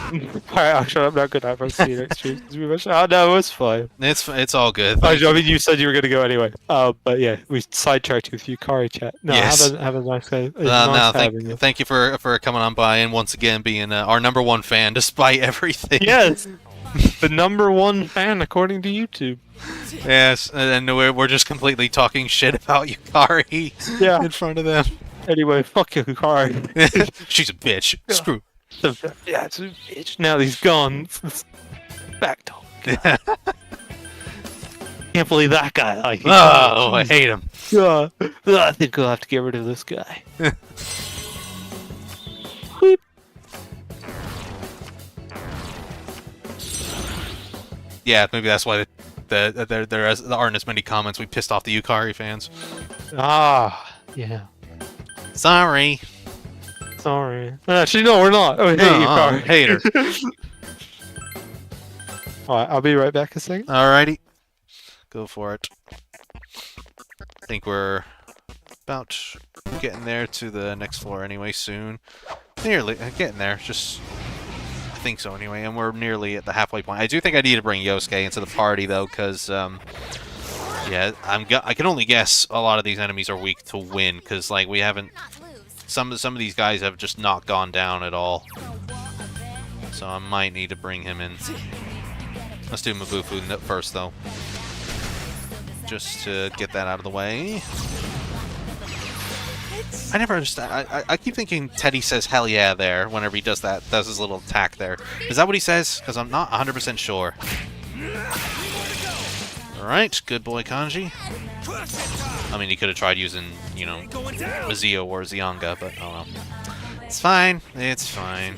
Alright, I'll shut up. Not good. I'll see you next week. Oh no, it's fine. It's all good. I mean, you said you were going to go anyway. But yeah, we sidetracked with Yukari chat. No, yes. have a nice day. Nice thank you for coming on by and once again being our #1 fan despite everything. Yes. The #1 fan according to YouTube. Yes, and we're just completely talking shit about Yukari Yeah. in front of them. Anyway, fuck you, Hikari. She's a bitch. Screw. Yeah, it's a bitch. Now he's gone. Back talk. Can't believe that guy. Like, Oh, I hate him. I think we'll have to get rid of this guy. Weep. Yeah, maybe that's why there aren't as many comments. We pissed off the Yukari fans. Ah, yeah. Sorry. Sorry. Actually, no, we're not. Oh, hey, Yukari. Hater. Alright, I'll be right back a second. Alrighty. Go for it. I think we're about getting there to the next floor anyway soon. Nearly. Getting there. Just... I think so anyway, and we're nearly at the halfway point. I do think I need to bring Yosuke into the party, though, because, yeah, I can only guess a lot of these enemies are weak to win, because, like, we haven't... Some of these guys have just not gone down at all. So I might need to bring him in. Let's do Mabufu first, though. Just to get that out of the way. I never understand. I keep thinking Teddy says "hell yeah" there whenever he does his little attack there. Is that what he says? Because I'm not 100% sure. All right, good boy, Kanji. I mean, he could have tried using, you know, Mazio or Zyanga, but oh well. It's fine. It's fine.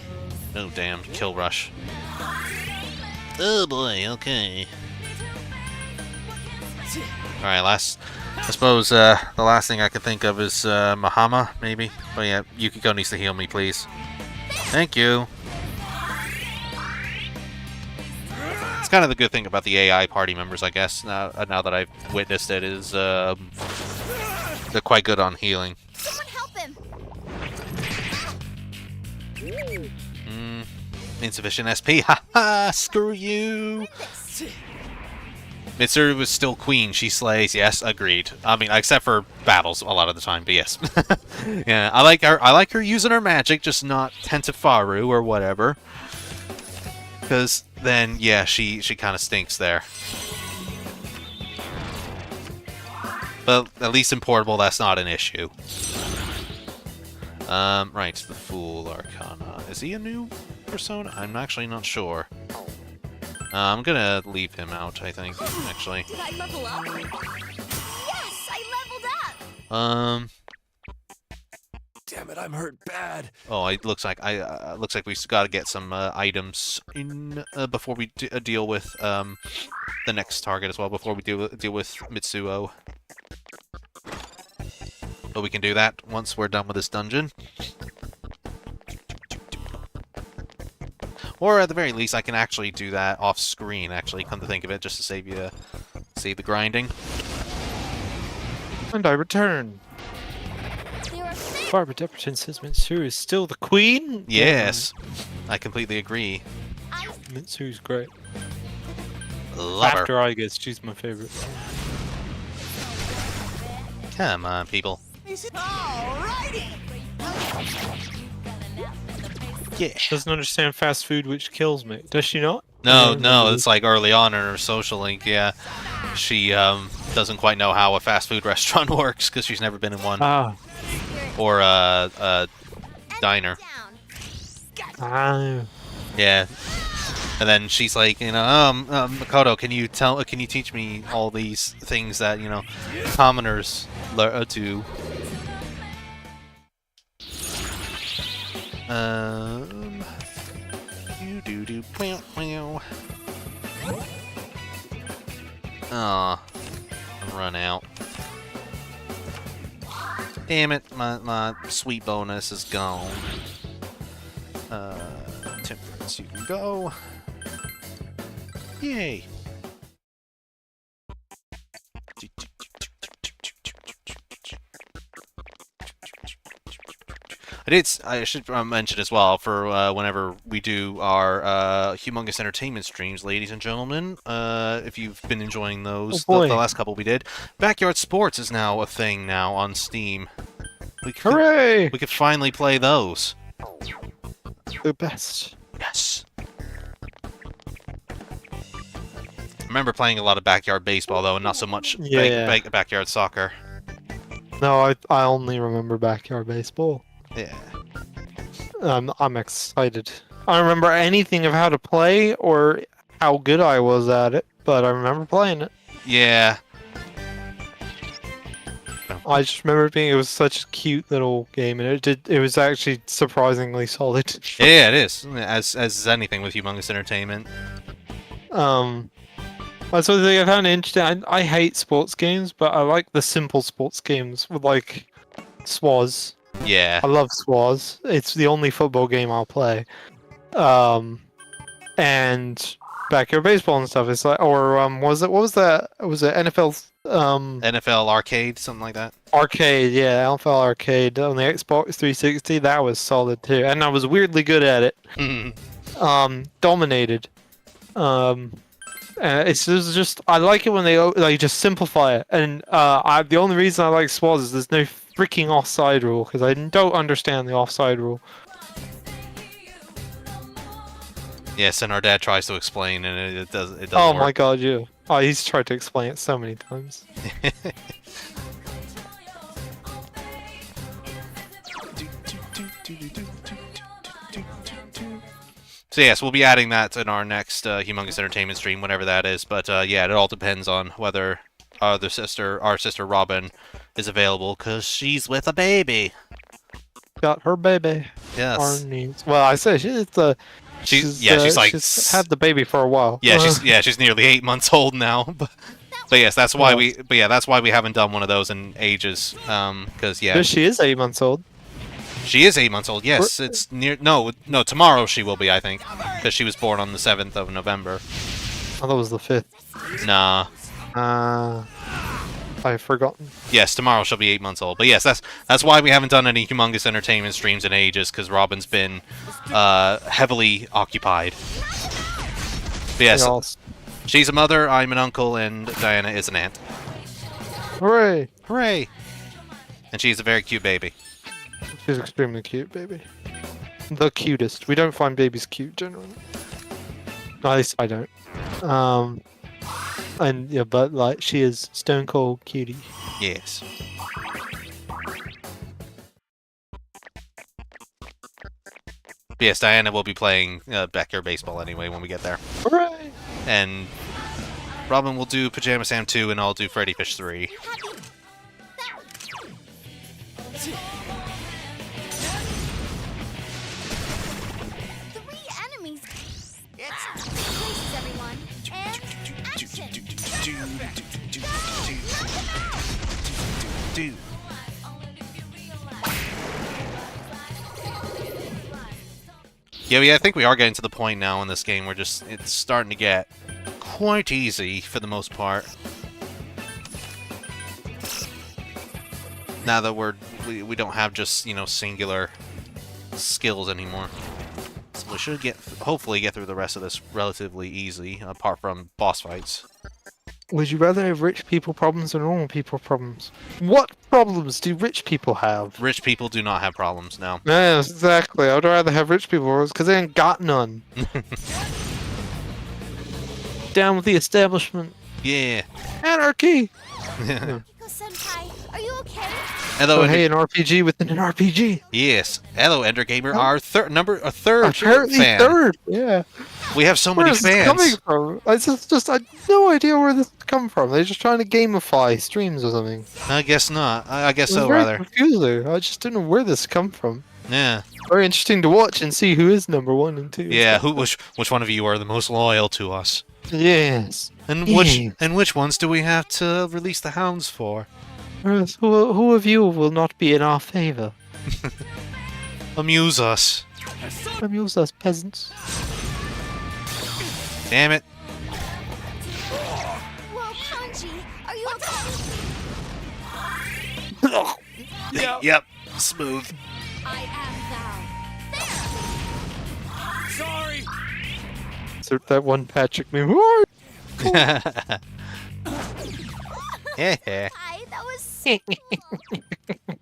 Oh damn, kill rush. Oh boy. Okay. All right, I suppose the last thing I could think of is Mahama, maybe. But yeah, Yukiko needs to heal me, please. Thank you. It's kind of the good thing about the AI party members, I guess, now that I've witnessed it, is they're quite good on healing. Someone help him! Insufficient SP. Haha, screw you. Mitsuru was still queen. She slays. Yes, agreed. I mean, except for battles a lot of the time, but yes. Yeah, I like her using her magic, just not Tentafaru or whatever. Because then, yeah, she kind of stinks there. But at least in Portable, that's not an issue. Right, the Fool Arcana. Is he a new persona? I'm actually not sure. I'm gonna leave him out, I think, actually. Did I level up? Yes, I leveled up! Damn it, I'm hurt bad. Oh, it looks like we've got to get some items in before we deal with the next target as well. Before we deal with Mitsuo, but we can do that once we're done with this dungeon. Or at the very least, I can actually do that off screen. Actually, come to think of it, just to save the grinding. And I return. Barbara Depperton says Mitsuru is still the queen? Yes, I completely agree. Mitsuru's great. Love her. After I guess she's my favorite. Come on, people. Yeah. Doesn't understand fast food, which kills me. Does she not? No, it's like early on in her social link, yeah. She doesn't quite know how a fast food restaurant works because she's never been in one. Ah. Or a diner. Ah. Yeah. And then she's like, you know, Makoto, can you teach me all these things that, you know, commoners do? Aw, run out. Damn it, my sweet bonus is gone. Temperance, you can go. Yay! I should mention as well for whenever we do our humongous entertainment streams, ladies and gentlemen. If you've been enjoying those, the last couple we did, Backyard Sports is now a thing now on Steam. Hooray! We could finally play those. The best. Yes. remember playing a lot of backyard baseball though, and not so much Yeah. backyard soccer. No, I only remember backyard baseball. Yeah. I'm excited. I don't remember anything of how to play or how good I was at it, but I remember playing it. Yeah. I just remember it was such a cute little game, and it was actually surprisingly solid. Yeah, it is. As anything with Humongous Entertainment. That's the thing I found interesting. I hate sports games, but I like the simple sports games with like Swaz. Yeah. I love Swaz. It's the only football game I'll play. And backyard baseball and stuff. It's like, or what was that? Was it NFL? NFL Arcade, something like that. Arcade, yeah, NFL Arcade on the Xbox 360. That was solid too, and I was weirdly good at it. Dominated. It's just I like it when they just simplify it, and the only reason I like Swaz is there's no freaking offside rule because I don't understand the offside rule. Yes, and our dad tries to explain, and it doesn't. Oh work. my god, you! Oh, he's tried to explain it so many times. So yes, we'll be adding that in our next Humongous Entertainment stream, whenever that is. But yeah, it all depends on whether our sister Robin, is available, because she's with a baby. Got her baby. Yes. Our needs. Well, I say she's she's had the baby for a while. Yeah, she's nearly 8 months old now. But yes, that's why that's why we haven't done one of those in ages. Because yeah, she is 8 months old. She is 8 months old. Yes, it's near. No, tomorrow she will be, I think, because she was born on the 7th of November. I thought it was the 5th. Nah. I've forgotten. Yes, tomorrow she'll be 8 months old. But yes, that's why we haven't done any Humongous Entertainment streams in ages, because Robin's been heavily occupied. But yes, she's a mother, I'm an uncle, and Diana is an aunt. Hooray! Hooray! And she's a very cute baby. She's extremely cute, baby. The cutest. We don't find babies cute generally. At least I don't. And yeah, but like she is stone cold cutie. Yes. But yes, Diana will be playing backyard baseball anyway when we get there. Hooray! And Robin will do Pajama Sam 2, and I'll do Freddy Fish 3. Enemies. Places, everyone. And action. Yeah, I think we are getting to the point now in this game where it's starting to get quite easy for the most part. Now that we don't have just, singular skills anymore. So we should hopefully get through the rest of this relatively easy, apart from boss fights. Would you rather have rich people problems or normal people problems? What problems do rich people have? Rich people do not have problems now. Yeah, exactly. I'd rather have rich people problems because they ain't got none. Down with the establishment. Yeah. Anarchy. Senpai, are you okay? Hello, hey, an RPG within an RPG. Yes. Hello, Ender Gamer, our third Apparently fan. Third, yeah. We have so Where many is this fans. coming from? I had no idea where this come from. They're just trying to gamify streams or something. I guess not. I guess It was so, very rather. confusing. I just don't know where this come from. Yeah. Very interesting to watch and see who is number 1 and 2. Yeah. Which one of you are the most loyal to us? Yes. And which ones do we have to release the hounds for? Yes, who of you will not be in our favor? Amuse us. Amuse us, peasants. Damn it. Whoa, Kanji, are you okay? Yep. Smooth. I am thou. Sorry. So that one Patrick meme. Whoa! Yeah. Hi, that was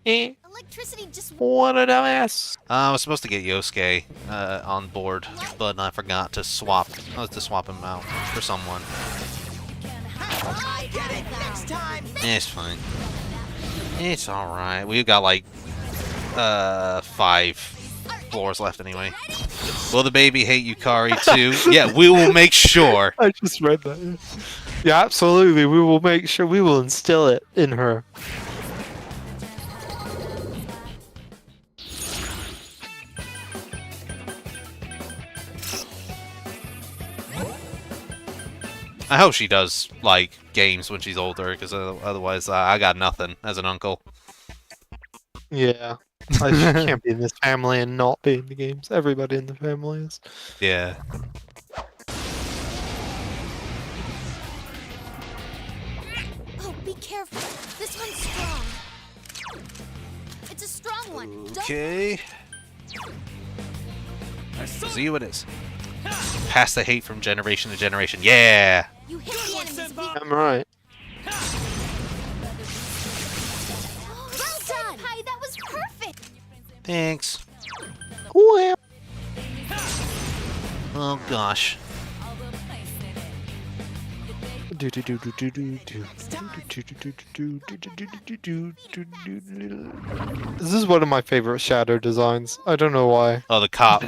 electricity just. What a dumbass. I was supposed to get Yosuke on board, but I forgot to swap. Him out for someone. It's fine. It's alright. We've got like 5 floors left anyway. Will the baby hate Yukari too? Yeah, we will make sure. I just read that. Yeah, absolutely. We will make sure we will instill it in her. I hope she does like games when she's older, because otherwise I got nothing as an uncle. Yeah. I can't be in this family and not be in the games. Everybody in the family is. Yeah. Oh, be careful. This one's strong. It's a strong one. Don't Okay. See what it is. Pass the hate from generation to generation. Yeah. you hit the enemy's weak. I'm right. Well done. Hi, that was perfect. Thanks. Well. Oh gosh. This is one of my favorite shadow designs. I don't know why. Oh, the cop.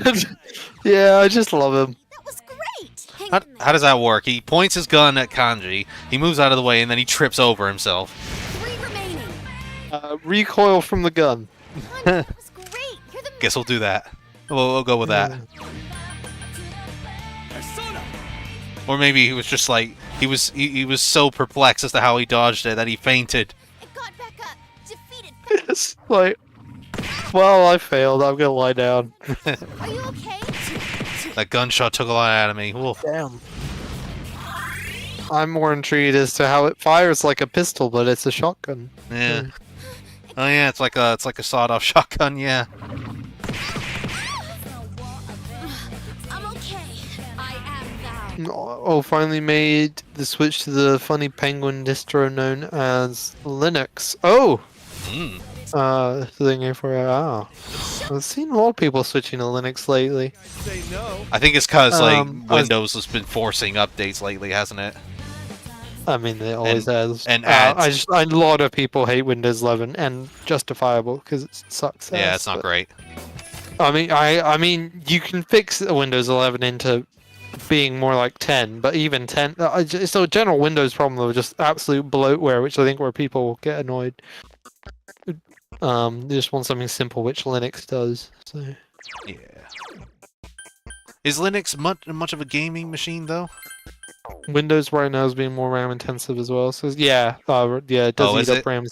Yeah, I just love him. That was great. Hang How, on a minute. how does that work? He points his gun at Kanji, he moves out of the way, and then he trips over himself. 3 remaining. Recoil from the gun. Honey, that was great. You're the Guess we'll do that. We'll go with that. Or maybe he was just like, he was so perplexed as to how he dodged it that he fainted. It got back up. Defeated. It's like, well, I failed. I'm gonna lie down. Are you okay? That gunshot took a lot out of me. Oof. Damn. I'm more intrigued as to how it fires like a pistol, but it's a shotgun. Yeah. Oh yeah, it's like a sawed-off shotgun. Yeah. I'm okay. I am thou. Oh, finally made the switch to the funny penguin distro known as Linux. Oh! Mm. Thing for I've seen a lot of people switching to Linux lately. I think it's because like I was- Windows has been forcing updates lately, hasn't it? I mean, it always has. and ads. A lot of people hate Windows 11, and justifiable because it sucks. Yeah, ass, it's not but- great. I mean, you can fix Windows 11 into being more like 10, but even 10. It's a general Windows problem of just absolute bloatware, which I think where people get annoyed. They just want something simple, which Linux does. So. Yeah. Is Linux much of a gaming machine though? Windows right now is being more RAM intensive as well. So yeah, it does Oh, is eat up it? RAM.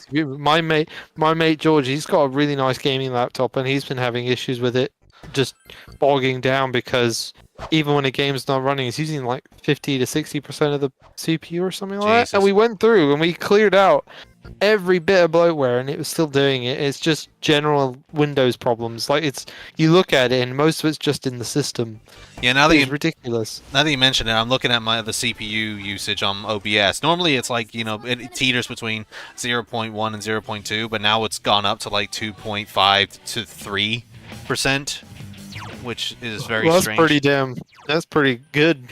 My mate George, he's got a really nice gaming laptop, and he's been having issues with it just bogging down because even when a game's not running, it's using like 50 to 60% of the CPU or something like that. Jesus. And we went through and we cleared out every bit of bloatware, and it was still doing it. It's just general Windows problems. Like you look at it, and most of it's just in the system. Yeah. Now that It's you ridiculous. mention it, I'm looking at the CPU usage on OBS. Normally, it's like it teeters between 0.1 and 0.2, but now it's gone up to like 2.5 to 3%, which is very Well, that's strange. pretty damn. That's pretty good.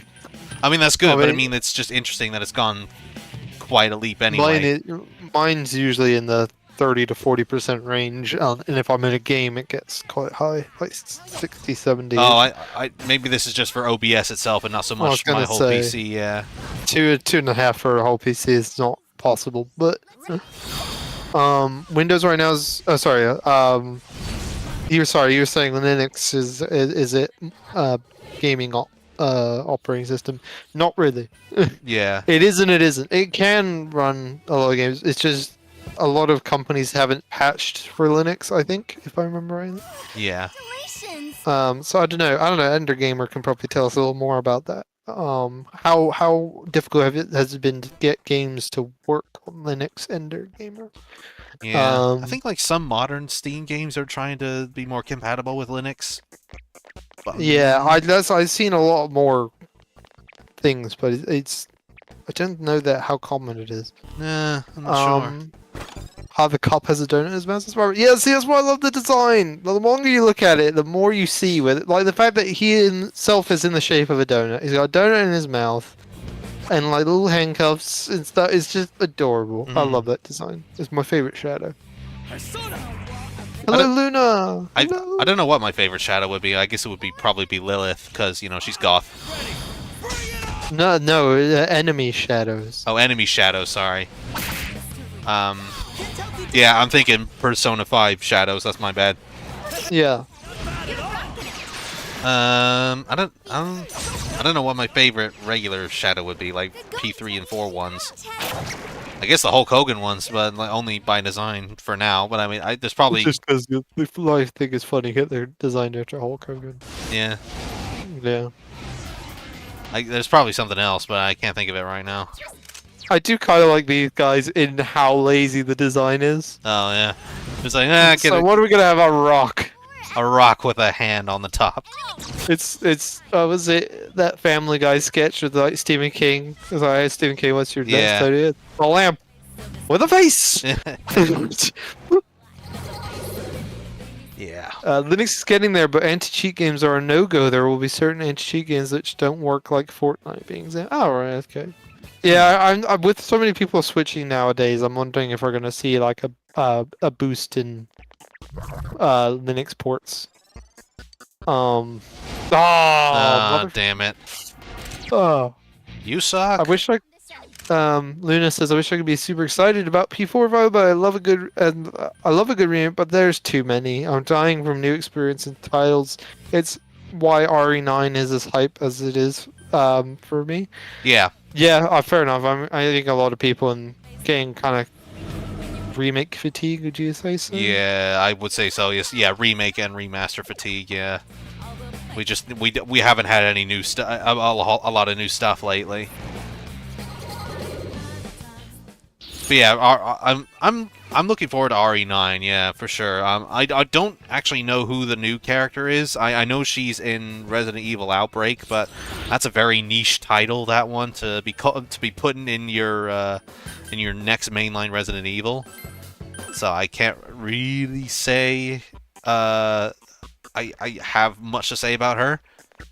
I mean, that's good, I but I mean- mean, it's just interesting that it's gone quite a leap anyway. Mine's usually in the 30 to 40% range, and if I'm in a game, it gets quite high, like 60, 70. Oh, I maybe this is just for OBS itself and not so I was much my gonna whole say. PC. Yeah. 2.5 for a whole PC is not possible, but Windows right now is. Oh, sorry. You were saying Linux is it gaming operating system? Not really. Yeah. It is and it isn't. It can run a lot of games. It's just a lot of companies haven't patched for Linux, I think, if I remember right. Yeah. Congratulations. So I don't know. Ender Gamer can probably tell us a little more about that. How difficult has it been to get games to work on Linux, Ender Gamer? Yeah. I think like some modern Steam games are trying to be more compatible with Linux. But, Yeah, I've seen a lot more things, but it's I don't know how common it is. Nah, I'm not sure. How the cop has a donut in his mouth. Yeah, see, that's why I love the design. The longer you look at it, the more you see with it. Like the fact that he himself is in the shape of a donut. He's got a donut in his mouth. and like little handcuffs and stuff. It's just adorable. I Mhm. love that design. It's my favorite shadow. I Hello, don't- Luna. I Hello. I don't know what my favorite shadow would be. I guess it would be probably be Lilith because she's goth. No, enemy shadows. Oh, enemy shadow. Sorry. Yeah, I'm thinking Persona 5 shadows. That's my bad. Yeah. I don't know what my favorite regular shadow would be, like P3 and 4 ones. I guess the Hulk Hogan ones, but like, only by design for now. But I mean, there's probably Just because I think it's funny that they're designed after Hulk Hogan. yeah, Yeah. there's probably something else, but I can't think of it right now. I do kind of like these guys in how lazy the design is. Oh yeah, it's like get So what are we gonna have? A rock. a rock with a hand on the top. It's was it that Family Guy sketch with like Stephen King? It's like, hey, Stephen King, what's your Yeah. next idea? A lamp with a face. Yeah. Linux is getting there, but anti-cheat games are a no-go. There will be certain anti-cheat games which don't work, like Fortnite being example. Oh, right, okay. Yeah, I'm with so many people switching nowadays. I'm wondering if we're gonna see like a boost in Linux ports. Oh, Damn it. oh. You suck. I wish I. Luna says, "I wish I could be super excited about P4 but I love a good remake, but there's too many. I'm dying from new experience and titles. It's why RE9 is as hype as it is for me." Yeah. Yeah, fair enough. I think a lot of people in getting kind of remake fatigue. Would you say so? Yeah, I would say so. Yes. Yeah, remake and remaster fatigue. Yeah. We haven't had any new stuff. A lot of new stuff lately. But yeah, I'm looking forward to RE9. Yeah, for sure. I don't actually know who the new character is. I know she's in Resident Evil Outbreak, but that's a very niche title. That one to be putting in your next mainline Resident Evil. So I can't really say I have much to say about her.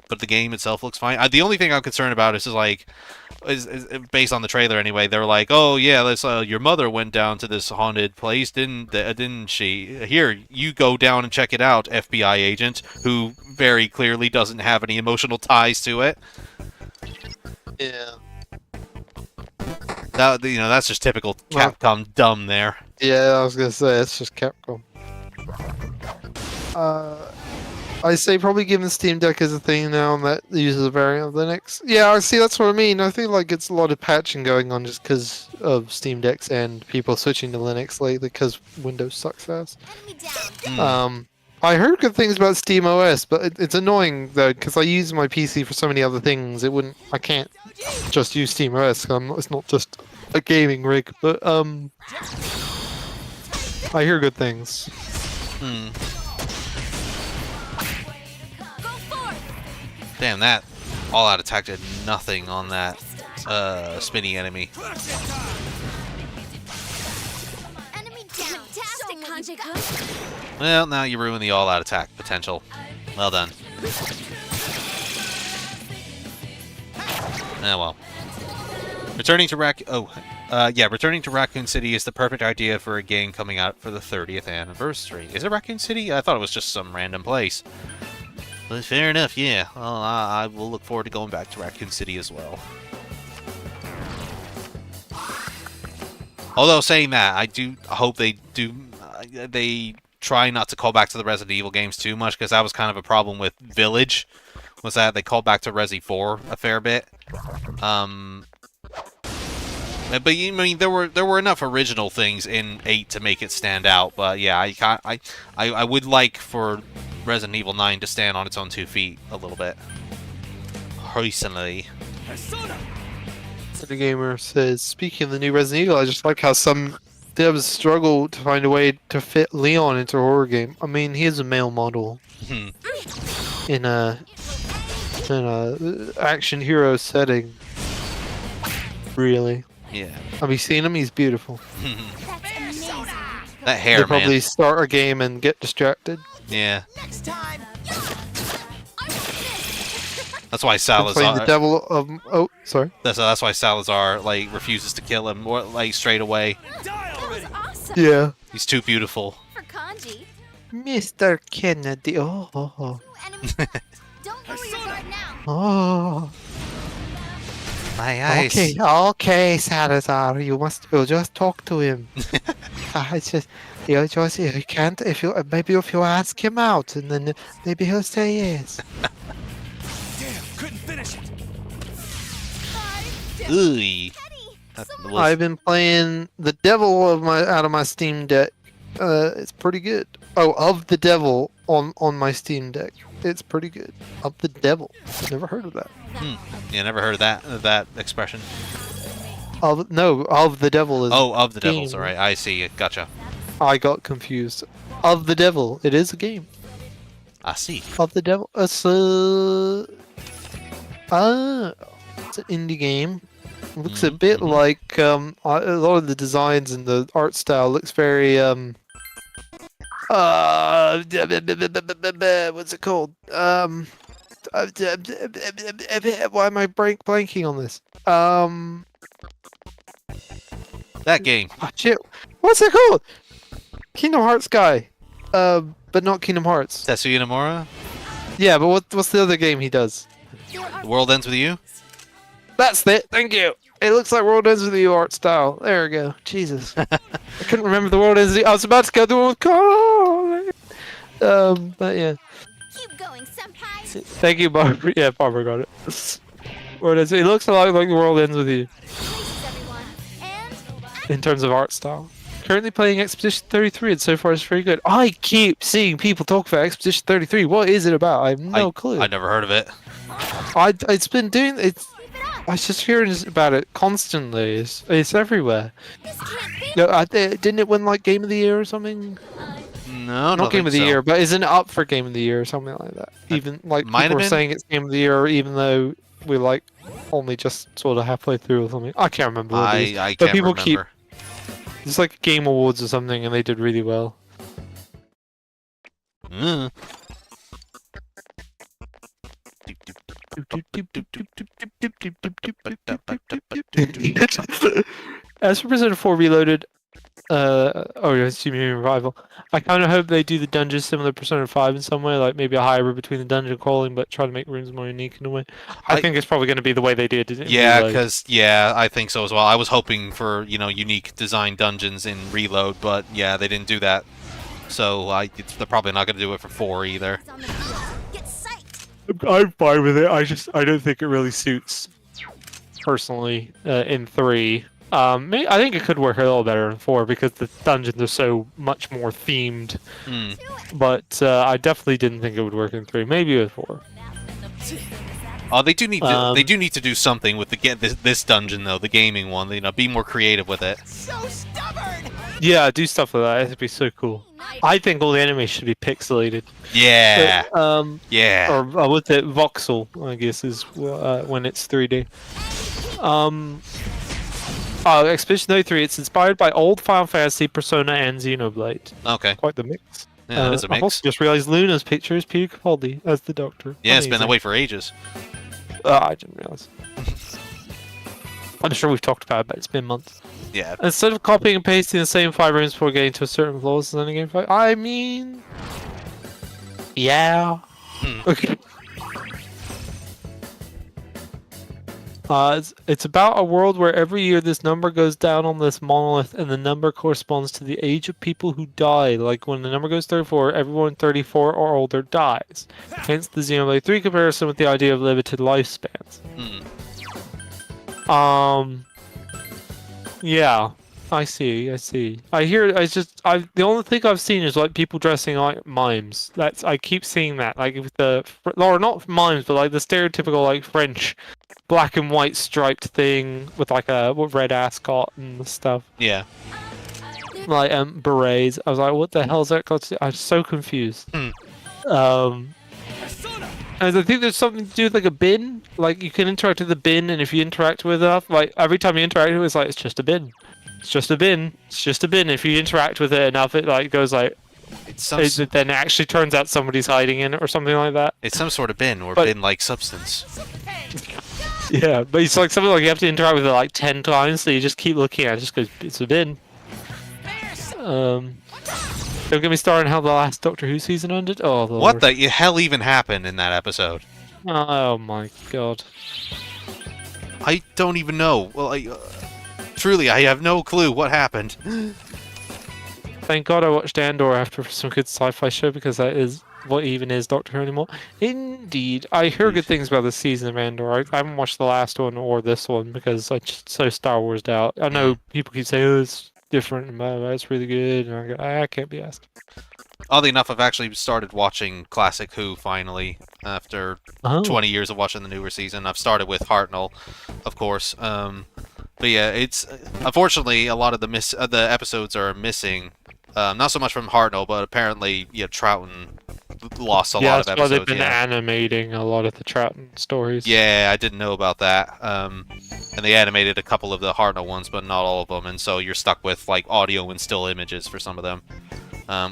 But the game itself looks fine. The only thing I'm concerned about is based on the trailer anyway. They're like, "Oh yeah, your mother went down to this haunted place, didn't she? Here, you go down and check it out, FBI agent," who very clearly doesn't have any emotional ties to it. Yeah. That's just typical Capcom dumb there. Yeah, I was gonna say it's just Capcom. I say probably given Steam Deck is a thing now and that uses a variant of Linux. Yeah, I see. That's what I mean. I feel like it's a lot of patching going on just because of Steam Decks and people switching to Linux lately because Windows sucks ass. I heard good things about Steam OS, but it's annoying though because I use my PC for so many other things. I can't just use Steam OS. It's not just a gaming rig, but I hear good things. Damn, that all-out attack did nothing on that spinny enemy. Enemy down. Fantastic, Kanji-kun. Well, now you ruin the all-out attack potential. Well done. Well. Returning to Raccoon City is the perfect idea for a game coming out for the 30th anniversary. Is it Raccoon City? I thought it was just some random place. But fair enough, yeah. Well, I will look forward to going back to Raccoon City as well. Although saying that, I do hope they try not to call back to the Resident Evil games too much, because that was kind of a problem with Village. Was that they called back to Resi 4 a fair bit. But I mean, there were enough original things in 8 to make it stand out. But yeah, I would like for Resident Evil 9 to stand on its own 2 feet a little bit. Personally. The gamer says, speaking of the new Resident Evil, I just like how some devs struggle to find a way to fit Leon into a horror game. I mean, he is a male model in a action hero setting. Really. Yeah. Have you seen him? He's beautiful. That hair, They'll probably man. start a game and get distracted. Yeah. Next time. That's why I'm playing the Salazar. devil of. Oh, sorry. That's why Salazar like refuses to kill him or like straight away. That was awesome. Yeah. He's too beautiful. For Kanji. Mr. Kennedy. Oh. Enemy. Don't lower your guard now. Oh. My eyes. Okay, Salazar. You'll just talk to him. You can't. If you ask him out, and then maybe he'll say yes. Damn, couldn't finish it. Ooh. That was- I've been playing the devil out of my Steam Deck. It's pretty good. Oh, of the devil on my Steam Deck. It's pretty good. Of the devil. Never heard of that. Yeah, never heard of that expression. Of the devil is. Oh, of the devils. game. All right, I see. Gotcha. I got confused. Of the devil. It is a game. I see. Of the devil. It's an indie game. Looks a bit like a lot of the designs and the art style looks very what's it called? Why am I blanking on this? That game. Oh, shit. What's it called? Kingdom Hearts guy. But not Kingdom Hearts. Tetsuya Nomura. Yeah, but what's the other game he does? The World Ends With You. That's it. Thank you. It looks like World Ends With You art style. There we go. Jesus. I couldn't remember the World Ends With You. I was about to go the one with calling. But yeah. Keep going, senpai. Thank you, Barbara. Yeah, Barbara got it. World Ends. It looks a lot like the World Ends With You Places, everyone. And in terms of art style. Currently playing Expedition 33, and so far it's very good. I keep seeing people talk about Expedition 33. What is it about? I have no clue. I never heard of it. It's been doing it. I was just hearing about it constantly. It's everywhere. this can't be. No, didn't it win like Game of the Year or something? No, Not Game of the so. Year, but isn't it up for Game of the Year or something like that? Even like might people have were been. saying it's Game of the Year, even though we're like only just sort of halfway through or something. I can't remember. What it is. I But can't people remember. It's like Game Awards or something, and they did really well. Mm. As for Persona 4 Reloaded, it's Human Revival. I kind of hope they do the dungeons similar to Persona 5 in some way, like maybe a hybrid between the dungeon crawling, but try to make rooms more unique in a way. I think it's probably going to be the way they did it. In Yeah, Reload. because I think so as well. I was hoping for unique design dungeons in Reload, but yeah, they didn't do that. So they're probably not going to do it for 4 either. On the field. Get psyched. I'm fine with it. I don't think it really suits personally in 3. I think it could work a little better in 4 because the dungeons are so much more themed. Hmm. But I definitely didn't think it would work in 3. Maybe with 4. Oh, they do need to do something with this dungeon though, the gaming one. Be more creative with it. So stubborn! Yeah, do stuff like that. It'd be so cool. I think all the enemies should be pixelated. Yeah. But, Yeah. or with it, voxel, I guess, is when it's 3D. Expedition 33, it's inspired by old Final Fantasy, Persona, and Xenoblade. Okay. Quite the mix. Yeah, that is a I mix. also just realized Luna's picture is Peter Capaldi as the Doctor. Yeah, it's been that Amazing. way for ages. I didn't realize. I'm sure we've talked about it, but it's been months. Yeah. Instead of copying and pasting the same 5 rooms before getting to a certain floor, is any game fight? I mean, yeah. Okay. It's about a world where every year this number goes down on this monolith, and the number corresponds to the age of people who die. Like when the number goes 34, everyone 34 or older dies. Hence the Xenoblade 3 comparison with the idea of limited lifespans. Yeah, I see. The only thing I've seen is like people dressing like mimes. I keep seeing that, like with or not mimes, but like the stereotypical like French black and white striped thing with like a red ascot and stuff. Yeah. Like berets. I was like, what the hell is that got to do? I'm so confused. And I think there's something to do with like a bin. Like you can interact with the bin, and if you interact with enough, like every time you interact with it's like it's just a bin. It's just a bin. It's just a bin. If you interact with it enough, it like goes like It then actually turns out somebody's hiding in it or something like that. It's some sort of bin or But- bin-like substance. Yeah, but it's like something like you have to interact with it like 10 times, so you just keep looking at it just because it's a bin. Don't get me started on how the last Doctor Who season ended. Oh, the What Lord. the hell even happened in that episode? Oh my god. I don't even know. Well, truly, I have no clue what happened. Thank God I watched Andor after some good sci-fi show, because that is what even is Doctor Who anymore. Indeed, I hear good things about this season of Andor. I haven't watched the last one or this one because I'm just so Star Warsed out. I know people keep saying, "Oh, it's different, and blah, blah, it's really good," and I go, "I can't be asked." Oddly enough, I've actually started watching Classic Who finally after 20 years of watching the newer season. I've started with Hartnell, of course. But yeah, it's unfortunately a lot of the episodes are missing. Not so much from Hartnell, but apparently, Troughton lost a lot of episodes. Yeah, that's why they've been animating a lot of the Troughton stories. Yeah, I didn't know about that. And they animated a couple of the Hartnell ones, but not all of them. And so you're stuck with like audio and still images for some of them,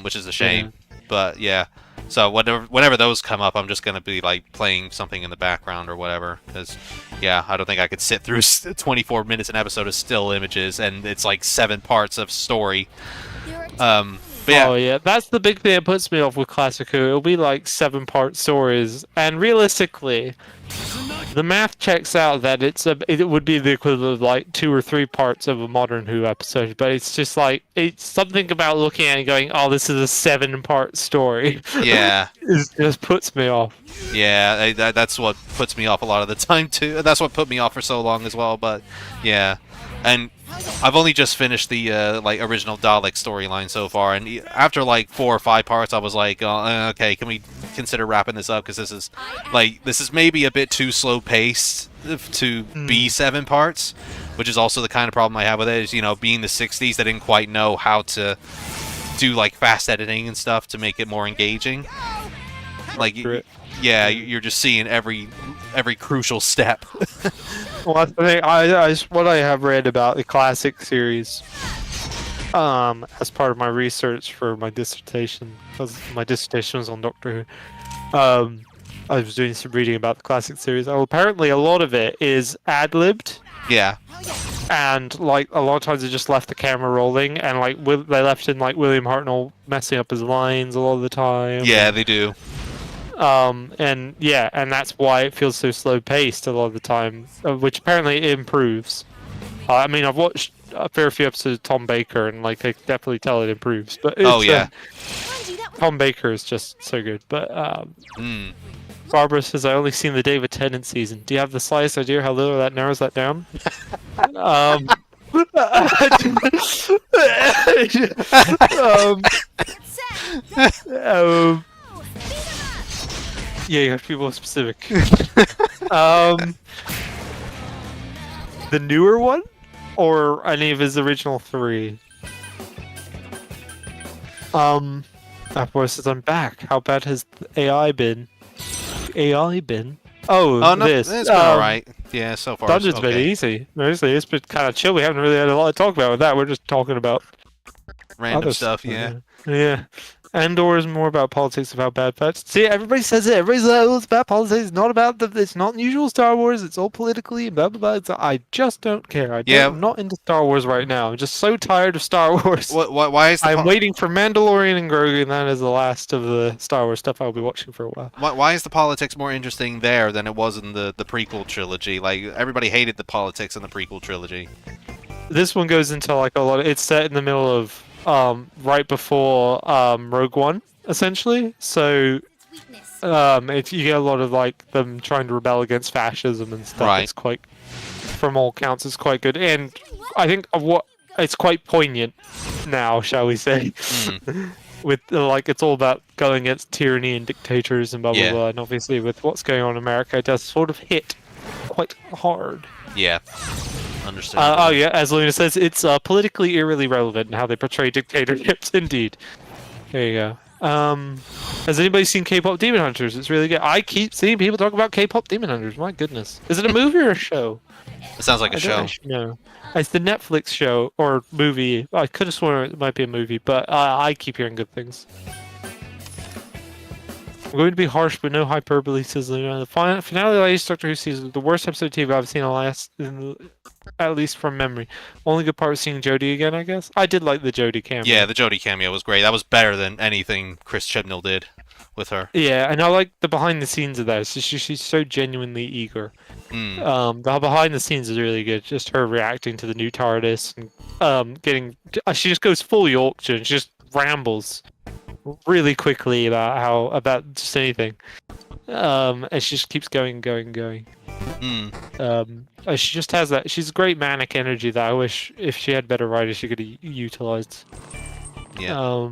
which is a shame. But yeah, so whenever those come up, I'm just gonna be like playing something in the background or whatever. Because yeah, I don't think I could sit through 24 minutes an episode of still images, and it's like 7 parts of story. But yeah. Oh yeah, that's the big thing that puts me off with Classic Who. It'll be like 7-part stories, and realistically, the math checks out that it would be the equivalent of like 2 or 3 parts of a modern Who episode. But it's just like it's something about looking at it and going, "Oh, this is a 7-part story." Yeah, it just puts me off. Yeah, that's what puts me off a lot of the time too. That's what put me off for so long as well. But yeah, and I've only just finished the original Dalek storyline so far, and after like 4 or 5 parts, I was like, okay, can we consider wrapping this up? Because this is maybe a bit too slow paced to be 7 parts, which is also the kind of problem I have with it. Is being the '60s, they didn't quite know how to do like fast editing and stuff to make it more engaging. Like, yeah, you're just seeing every crucial step. Well, I think what I have read about the classic series, as part of my research for my dissertation, because my dissertation was on Doctor Who, I was doing some reading about the classic series. Oh, apparently a lot of it is ad-libbed. Yeah. And like a lot of times they just left the camera rolling, and like they left in like William Hartnell messing up his lines a lot of the time. Yeah, they do. And that's why it feels so slow paced a lot of the time, which apparently improves. I mean, I've watched a fair few episodes of Tom Baker, and like I can definitely tell it improves. But Tom Baker is just so good. But Barbara says, "I only seen the David Tennant season. Do you have the slightest idea how little that narrows that down?" Yeah, you have to be more specific. The newer one, or any of his original 3? Boy says, "I'm back. How bad has the AI been?" Oh, no, this. It's been alright. Yeah, so far. Dungeon's been easy. Honestly, it's been kind of chill. We haven't really had a lot to talk about with that. We're just talking about random other stuff. Yeah. Yeah. Andor is more about politics of how bad facts. See, everybody says it. Everybody's like, "Oh, it's about politics. It's not about it's not usual Star Wars. It's all politically and blah blah blah." I just don't care. I'm not into Star Wars right now. I'm just so tired of Star Wars. Why is I'm waiting for Mandalorian and Grogu, and that is the last of the Star Wars stuff I'll be watching for a while. Why is the politics more interesting there than it was in the prequel trilogy? Like, everybody hated the politics in the prequel trilogy. This one goes into like a lot. It's set in the middle of right before Rogue One, essentially. So you get a lot of like them trying to rebel against fascism and stuff. Right. It's quite, from all counts, it's quite good, and I think it's quite poignant now, shall we say? With like it's all about going against tyranny and dictators and blah blah blah, and obviously with what's going on in America, it does sort of hit quite hard. Yeah. Understood. As Luna says, it's politically eerily relevant in how they portray dictatorships. Indeed. There you go. Has anybody seen K-pop Demon Hunters? It's really good. I keep seeing people talk about K-pop Demon Hunters. My goodness. Is it a movie or a show? It sounds like a show. No. It's the Netflix show or movie. I could have sworn it might be a movie, but I keep hearing good things. I'm going to be harsh, but no hyperbole, says Luna. The finale of the latest Doctor Who season, the worst episode of TV I've seen at least from memory. Only good part was seeing Jodie again, I guess. I did like the Jodie cameo. Yeah, the Jodie cameo was great. That was better than anything Chris Chibnall did with her. Yeah, and I like the behind the scenes of that. She's so genuinely eager. The behind the scenes is really good. Just her reacting to the new TARDIS and she just goes full Yorkshire and she just rambles really quickly about just anything. And she just keeps going. She just has that. She's great manic energy that I wish if she had better writers she could have utilized. Yeah.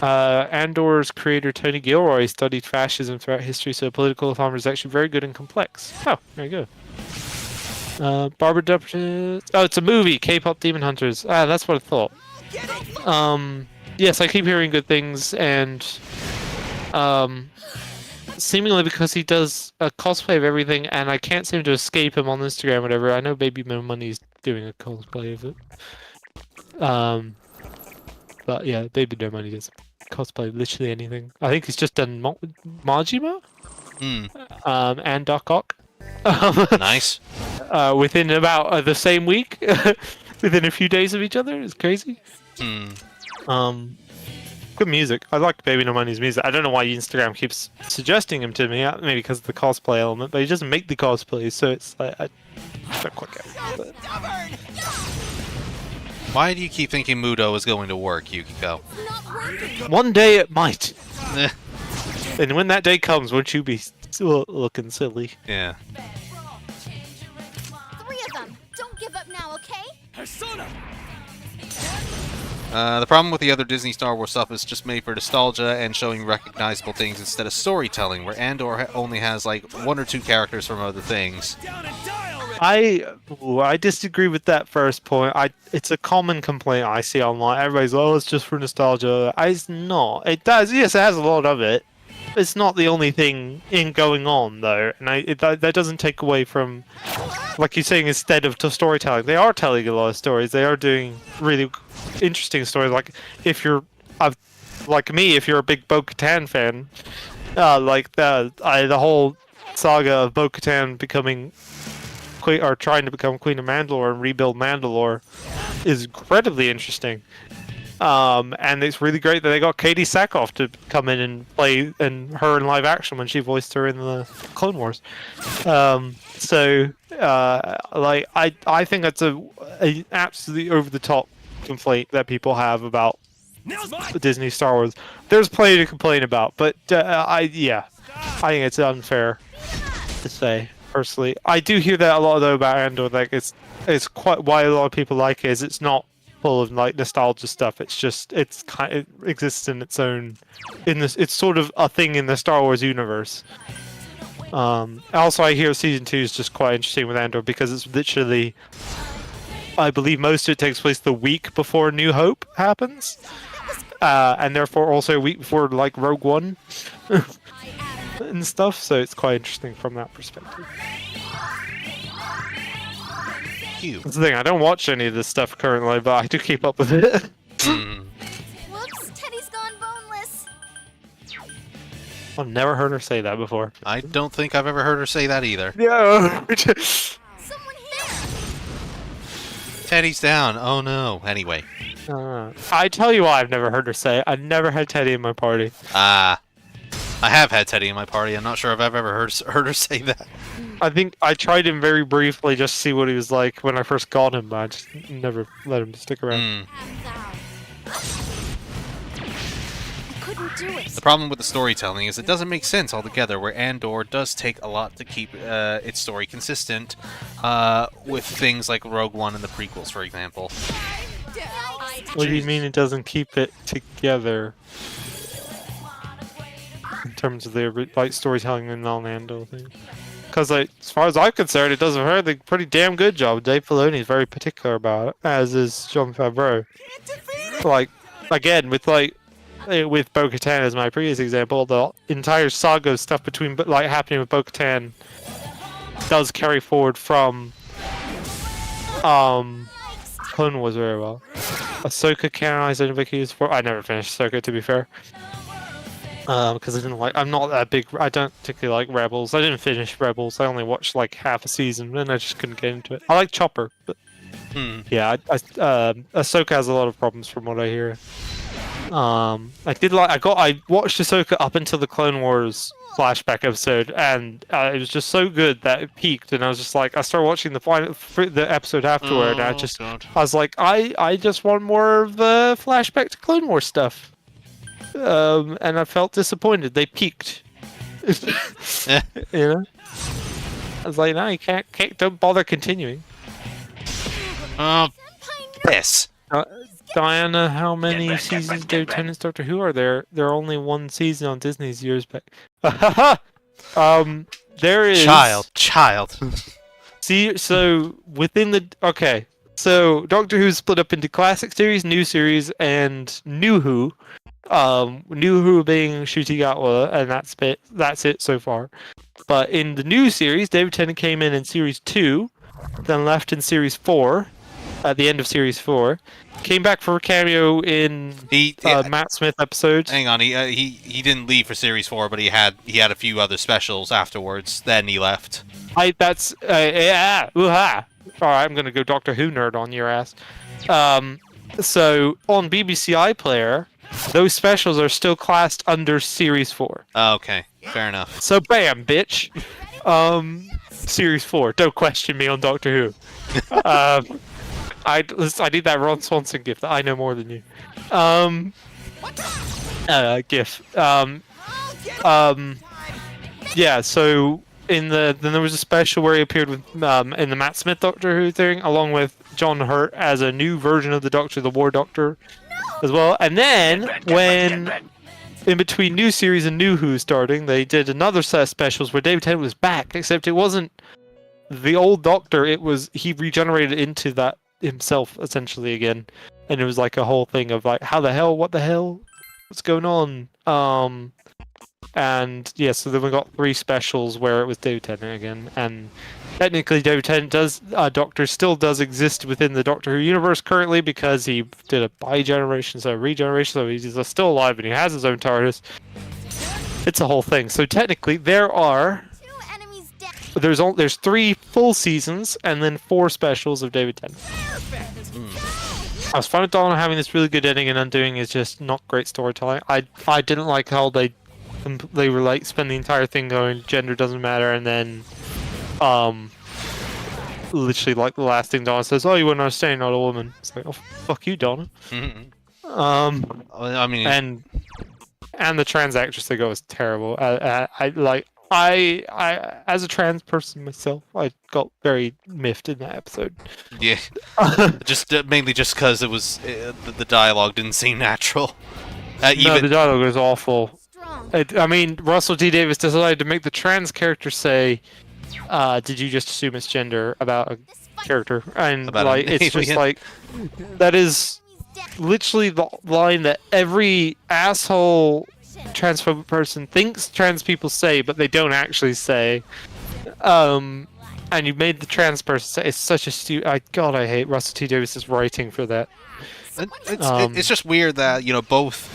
Andor's creator Tony Gilroy studied fascism throughout history, so political economy is actually very good and complex. Oh, there you go. Barbara Duppert. Oh, it's a movie. K-pop Demon Hunters. Ah, that's what I thought. Yes, I keep hearing good things, and seemingly because he does a cosplay of everything, and I can't seem to escape him on Instagram or whatever. I know Baby No Money's doing a cosplay of it. But yeah, Baby No Money does cosplay literally anything. I think he's just done Majima, and Doc Ock. Nice. Within about the same week, within a few days of each other. It's crazy. Good music. I like Baby No Money's music. I don't know why Instagram keeps suggesting him to me. Maybe because of the cosplay element, but he doesn't make the cosplays, so it's like I don't quite get it. But... Why do you keep thinking Mudo is going to work, Yukiko? One day it might. And when that day comes, won't you be looking silly? Yeah. 3 of them. Don't give up now, okay? Persona! The problem with the other Disney Star Wars stuff is just made for nostalgia and showing recognizable things instead of storytelling, where Andor only has like 1 or 2 characters from other things. I disagree with that first point. It's a common complaint I see online. Everybody's like, oh, it's just for nostalgia. It's not. It does. Yes, it has a lot of it. It's not the only thing going on though, and that doesn't take away from, like you're saying, instead of storytelling. They are telling a lot of stories. They are doing really interesting stories. Like if you're, like me, if you're a big Bo-Katan fan, like the whole saga of Bo-Katan becoming queen or trying to become Queen of Mandalore and rebuild Mandalore is incredibly interesting. And it's really great that they got Katie Sackhoff to come in and play her in live action when she voiced her in the Clone Wars. Like I think that's a absolutely over the top complaint that people have about Disney Star Wars. There's plenty to complain about, but I think it's unfair to say personally. I do hear that a lot though about Andor. Like it's quite why a lot of people like it is it's not full of like nostalgia stuff. It exists in its own it's sort of a thing in the Star Wars universe. Also I hear season 2 is just quite interesting with Andor because it's literally, I believe most of it takes place the week before New Hope happens, and therefore also a week before like Rogue One and stuff, so it's quite interesting from that perspective. That's the thing, I don't watch any of this stuff currently, but I do keep up with it. Whoops, Teddy's gone boneless. I've never heard her say that before. I don't think I've ever heard her say that either. Yeah. Someone here. Teddy's down. Oh no. Anyway. I tell you why I've never heard her say it. I've never had Teddy in my party. I have had Teddy in my party. I'm not sure if I've ever heard her say that. I think I tried him very briefly just to see what he was like when I first got him, but I just never let him stick around. Couldn't do it. The problem with the storytelling is it doesn't make sense altogether, where Andor does take a lot to keep its story consistent with things like Rogue One and the prequels, for example. What do you mean it doesn't keep it together? In terms of the like storytelling and non-Andor thing? Because like, as far as I'm concerned, it does a pretty damn good job. Dave Filoni is very particular about it, as is Jon Favreau. like again with with Bo-Katan as my previous example, the entire saga stuff between like happening with Bo-Katan does carry forward from Clone Wars very well. Ahsoka canonized in Wiki's for I never finished Ahsoka, to be fair. Because I didn't like. I'm not that big. I don't particularly like Rebels. I didn't finish Rebels. I only watched like half a season, and I just couldn't get into it. I like Chopper, but yeah, Ahsoka has a lot of problems from what I hear. I watched Ahsoka up until the Clone Wars flashback episode, and it was just so good that it peaked, and I was just like, I started watching the episode afterward, and I was like, I just want more of the flashback to Clone Wars stuff. And I felt disappointed. They peaked. You know? I was like, no, you can't don't bother continuing. Piss. Diana, how many seasons of Lieutenant Doctor Who are there? There are only one season on Disney's years back. There is Child. See, so within the so Doctor Who's split up into classic series, new series, and New Who. New Who being Ncuti Gatwa, and that's it so far. But in the new series, David Tennant came in series 2, then left in series 4, at the end of series 4, came back for a cameo in Matt Smith episodes. Hang on, he didn't leave for series 4, but he had a few other specials afterwards. Then he left. Alright, I'm gonna go Doctor Who nerd on your ass. So on BBC iPlayer, those specials are still classed under Series 4. Oh, okay, fair enough. So bam, bitch. Series 4. Don't question me on Doctor Who. I need that Ron Swanson gift. I know more than you. GIF. Yeah. So then there was a special where he appeared with in the Matt Smith Doctor Who thing, along with John Hurt as a new version of the Doctor, the War Doctor, as well. And then when in between new series and New Who starting, they did another set of specials where David Tennant was back, except it wasn't the old Doctor. It was he regenerated into that himself essentially again, and it was like a whole thing of like, what the hell, what's going on? And yeah, so then we got 3 specials where it was David Tennant again, and technically David Tennant Doctor still does exist within the Doctor Who universe currently because he did a bi-generation, so a regeneration, so he's still alive and he has his own TARDIS. It's a whole thing. So technically there's 3 full seasons and then 4 specials of David Tennant. I was fine with Donna having this really good ending, and Undoing is just not great storytelling. I didn't like how they were like spend the entire thing going gender doesn't matter, and then literally like the last thing Donna says, "Oh, you wouldn't understand, not a woman." It's like, oh, fuck you, Donna. I mean, and the trans actress they go is terrible. I as a trans person myself, I got very miffed in that episode. Yeah, mainly just because it was the dialogue didn't seem natural. No, the dialogue was awful. I mean, Russell T Davies decided to make the trans character say, "Did you just assume it's gender about a character?" And like, it's just like that is literally the line that every asshole transphobic person thinks trans people say, but they don't actually say. And you made the trans person say it's such a stupid. God, I hate Russell T Davies' writing for that. It's just weird that both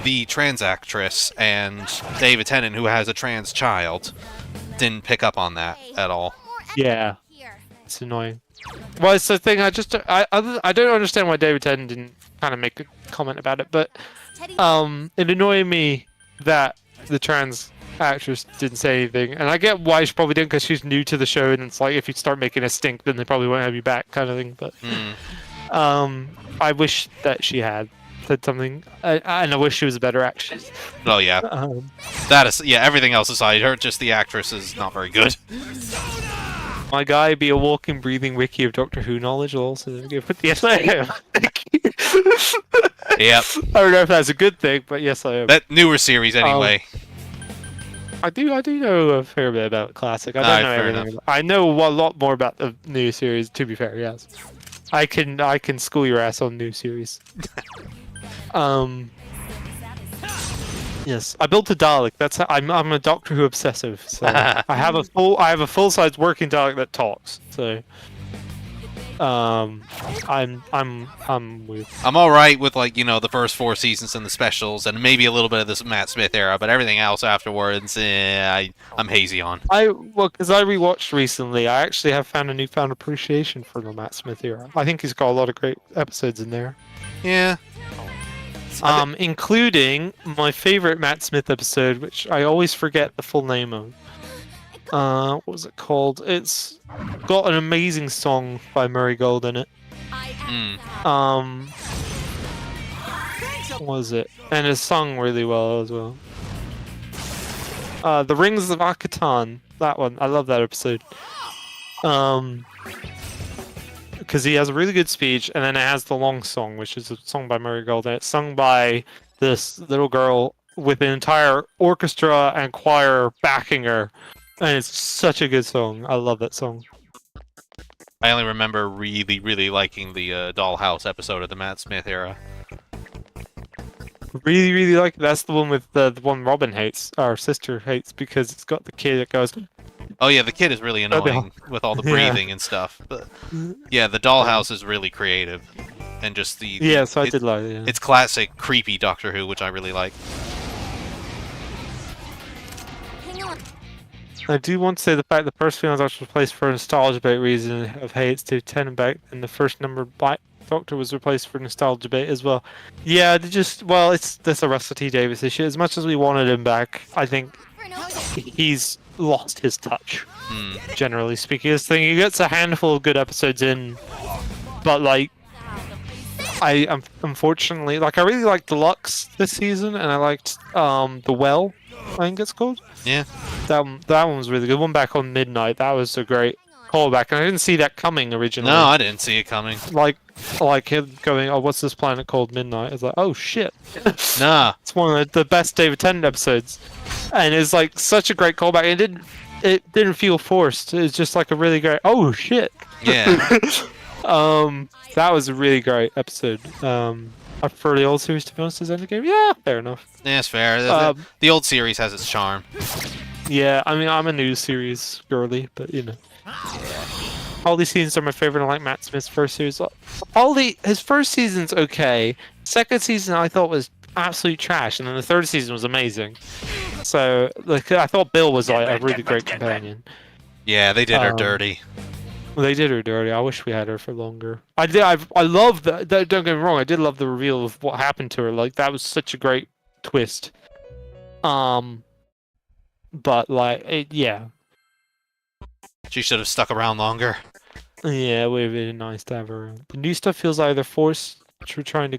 the trans actress and David Tennant, who has a trans child, didn't pick up on that at all. Yeah, it's annoying. Well, it's the thing. I don't understand why David Tennant didn't kind of make a comment about it, but it annoyed me that the trans actress didn't say anything, and I get why she probably didn't, because she's new to the show, and it's like if you start making a stink, then they probably won't have you back, kind of thing. But I wish that she had said something, and I wish she was a better actress. Oh yeah, that is everything else aside, just the actress is not very good. My guy be a walking, breathing wiki of Doctor Who knowledge. Also, put the yes, I am. Yep. I don't know if that's a good thing, but yes, I am. That newer series, anyway. I do know a fair bit about Classic. I don't know everything. I know a lot more about the new series. To be fair, yes. I can school your ass on new series. Yes, I built a Dalek. I'm a Doctor Who obsessive. So I have a full size working Dalek that talks. So I'm with. I'm all right with like the first 4 seasons and the specials, and maybe a little bit of this Matt Smith era, but everything else afterwards, I'm hazy on. Because I rewatched recently, I actually have found a newfound appreciation for the Matt Smith era. I think he's got a lot of great episodes in there. Yeah. Including my favorite Matt Smith episode, which I always forget the full name of. What was it called? It's got an amazing song by Murray Gold in it. What was it? And it's sung really well as well. The Rings of Akatan. That one. I love that episode. Because he has a really good speech, and then it has the long song, which is a song by Murray Gold, and it's sung by this little girl with an entire orchestra and choir backing her, and it's such a good song. I love that song. I only remember really, really liking the Dollhouse episode of the Matt Smith era. Really, really like it. That's the one with the one Robin hates, our sister hates, because it's got the kid that goes... Oh yeah, the kid is really annoying with all the breathing and stuff. But yeah, the Dollhouse is really creative, and just the I did like it. Yeah. It's classic creepy Doctor Who, which I really like. Hang on. I do want to say the fact the first female Doctor was replaced for a nostalgia bait reason of hey, it's 210 back, and the first number Black Doctor was replaced for nostalgia bait as well. Yeah, that's a Russell T Davies issue. As much as we wanted him back, I think he's lost his touch. Generally speaking, this thing he gets a handful of good episodes in, but like I unfortunately I really liked Deluxe this season, and I liked The Well, I think it's called. Yeah, that one was really good. One back on Midnight, that was a great callback, and I didn't see that coming originally. No, I didn't see it coming. Like him going, oh, what's this planet called Midnight? It's like, oh shit. Nah. It's one of the best David Tennant episodes, and it's like such a great callback. It didn't feel forced. It's just like a really great, oh shit. Yeah. That was a really great episode. I prefer the old series, to be honest, as Endgame. Yeah, fair enough. Yeah, it's fair. The old series has its charm. Yeah, I mean, I'm a new series girly, but all these seasons are my favorite. I like Matt Smith's first series. His first season's okay. Second season I thought was absolute trash, and then the third season was amazing. So, I thought Bill was like a really great companion. Yeah, they did her dirty. Well, they did her dirty. I wish we had her for longer. I love that. Don't get me wrong. I did love the reveal of what happened to her. Like, that was such a great twist. But yeah. She should have stuck around longer. Yeah, it would have been nice to have her around. The new stuff feels either forced, which we're trying to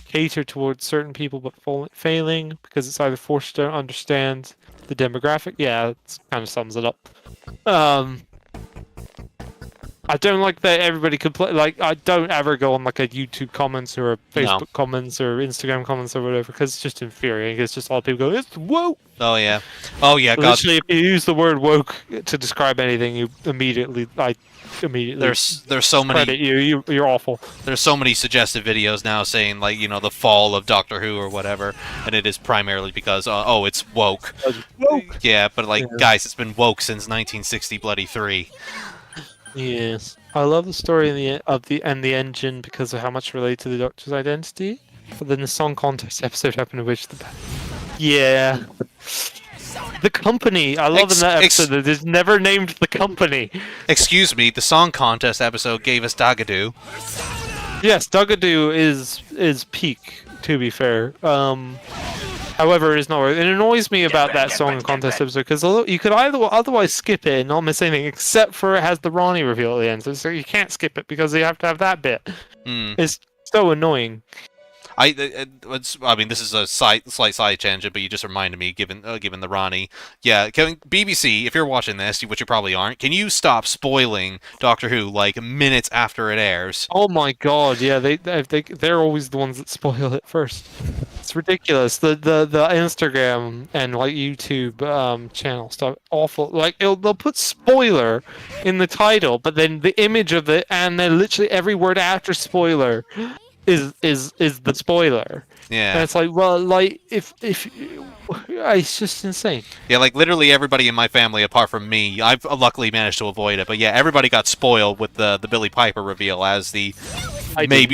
cater towards certain people, but failing because it's either forced to understand the demographic. Yeah, it kind of sums it up. I don't like that everybody complain. Like, I don't ever go on like a YouTube comments or a Facebook comments or Instagram comments or whatever, because it's just infuriating. It's just all people go, it's woke. Oh yeah, God. Literally, if you use the word woke to describe anything, you immediately. There's so many. You're awful. There's so many suggestive videos now saying like the fall of Doctor Who or whatever, and it is primarily because it's woke. Woke. Yeah, but guys, it's been woke since 1960 Yes, I love the story and the engine because of how much related to the Doctor's identity. But then the song contest episode happened in which the company. I love in that episode that is never named the company. Excuse me, the song contest episode gave us Dagadoo. Yes, Dagadoo is peak. To be fair, however, it is not. It annoys me about that song contest episode because you could otherwise skip it and not miss anything, except for it has the Ronnie reveal at the end. So you can't skip it because you have to have that bit. It's so annoying. I mean, this is a slight side tangent, but you just reminded me, given the Ronnie. Yeah, BBC, if you're watching this, which you probably aren't, can you stop spoiling Doctor Who like minutes after it airs? Oh my god, yeah, they're always the ones that spoil it first. It's ridiculous. The Instagram and like YouTube channel stuff awful. Like they'll put spoiler in the title, but then the image of it and then literally every word after spoiler is the spoiler. Yeah. And it's like, well, like if it's just insane. Yeah, like literally everybody in my family, apart from me, I've luckily managed to avoid it. But yeah, everybody got spoiled with the Billy Piper reveal as the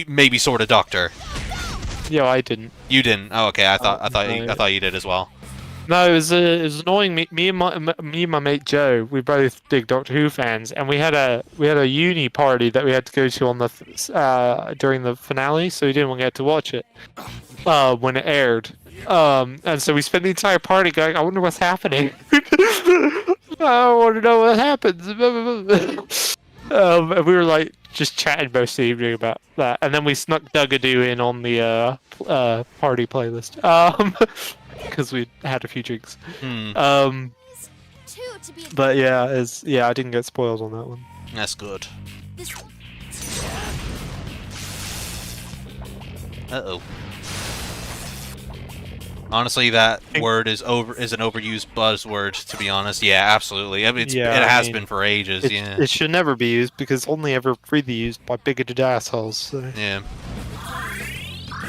maybe sort of Doctor. Yeah, I didn't. You didn't. Oh, okay. I thought you did as well. No, it was annoying. Me and my mate Joe, we both big Doctor Who fans, and we had a uni party that we had to go to on the during the finale, so we didn't want to get to watch it when it aired. And so we spent the entire party going, I wonder what's happening. I want to know what happens. And we were like just chatting most of the evening about that, and then we snuck Dugadoo in on the party playlist because we had a few drinks. But yeah, I didn't get spoiled on that one. That's good. Uh-oh. Honestly, that word is an overused buzzword, to be honest. Yeah, absolutely. I mean, it has been for ages, yeah. It should never be used, because it's only ever freely used by bigoted assholes. So. Yeah.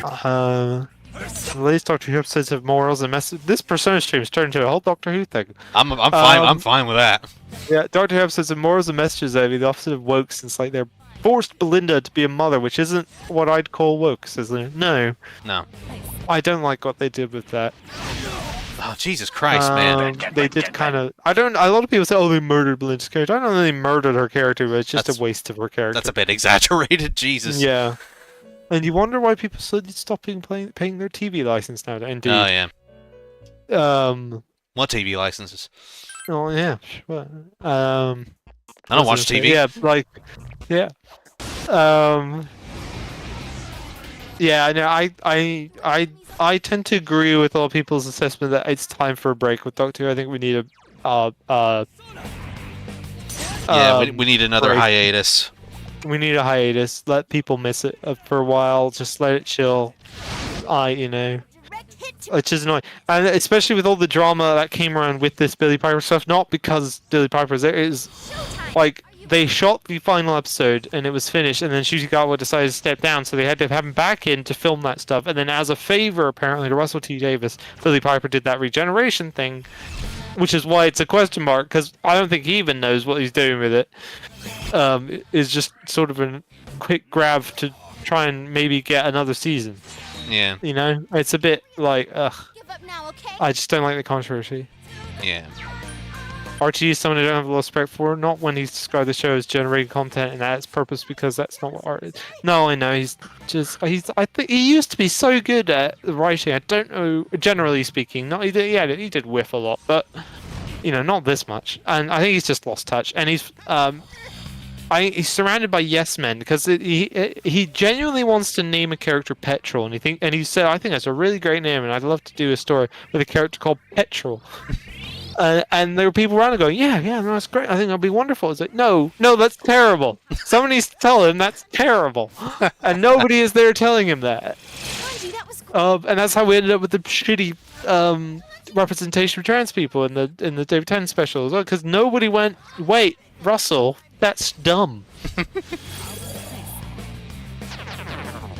The latest Doctor Who episodes have morals and messages. This Persona stream is turned into a whole Doctor Who thing. I'm fine. I'm fine with that. Yeah, Doctor Who episodes have morals and messages over the opposite of woke, since like they're forced Belinda to be a mother, which isn't what I'd call woke, says Luna. No. I don't like what they did with that. Oh, Jesus Christ, man. They did kind of... A lot of people say, oh, they murdered Belinda's character. I don't know they murdered her character, but it's just a waste of her character. That's a bit exaggerated, Jesus. Yeah. And you wonder why people suddenly stop paying their TV license now. Indeed. Oh, yeah. What TV licenses? Oh, yeah. Sure. I don't watch TV. Yeah, like... Yeah. Yeah, no, I tend to agree with all people's assessment that it's time for a break with Doctor Who. I think we need we need another break. hiatus. We need a hiatus. Let people miss it for a while. Just let it chill. It's just annoying, and especially with all the drama that came around with this Billy Piper stuff. Not because Billy Piper's there, it is like. They shot the final episode and it was finished, and then Shujigawa decided to step down, so they had to have him back in to film that stuff. And then, as a favor, apparently, to Russell T Davies, Billy Piper did that regeneration thing, which is why it's a question mark, because I don't think he even knows what he's doing with it. It's just sort of a quick grab to try and maybe get another season. Yeah. You know, it's a bit like, ugh. Give up now, okay? I just don't like the controversy. Yeah. RTE is someone I don't have a lot of respect for, not when he's described the show as generating content and at its purpose, because that's not what art is. No, I know, I think he used to be so good at writing. I don't know, generally speaking, he did whiff a lot, but, not this much. And I think he's just lost touch. And he's surrounded by yes men, because he genuinely wants to name a character Petrol, and he said, I think that's a really great name, and I'd love to do a story with a character called Petrol. And there were people around going, yeah, no, that's great. I think that'll be wonderful. It's like, no, that's terrible. Someone needs to tell him that's terrible. And nobody is there telling him that. And that's how we ended up with the shitty representation of trans people in the David Tennant special as well, because nobody went, wait, Russell, that's dumb.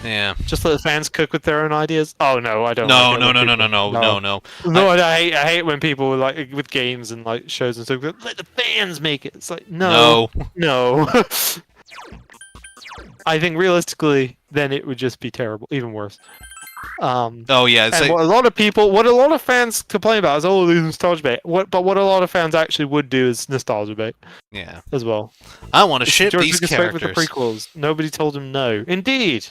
Yeah. Just let the fans cook with their own ideas. Oh no, I don't. No. No, I hate when people like with games and like shows and stuff. Let the fans make it. It's like no. I think realistically, then it would just be terrible, even worse. Oh yeah. And what a lot of fans complain about is these nostalgia bait. What a lot of fans actually would do is nostalgia bait. Yeah. As well. I want to ship George these Lucas characters. With the prequels, nobody told him no. Indeed.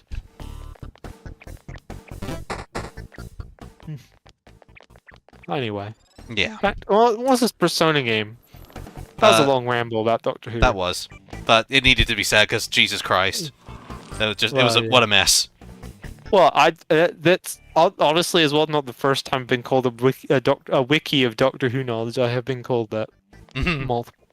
Anyway. Yeah. What was this Persona game? That was a long ramble about Doctor Who. That was. But it needed to be said, because Jesus Christ. What a mess. Well, that's honestly as well not the first time I've been called a wiki of Doctor Who knowledge. I have been called that multiple.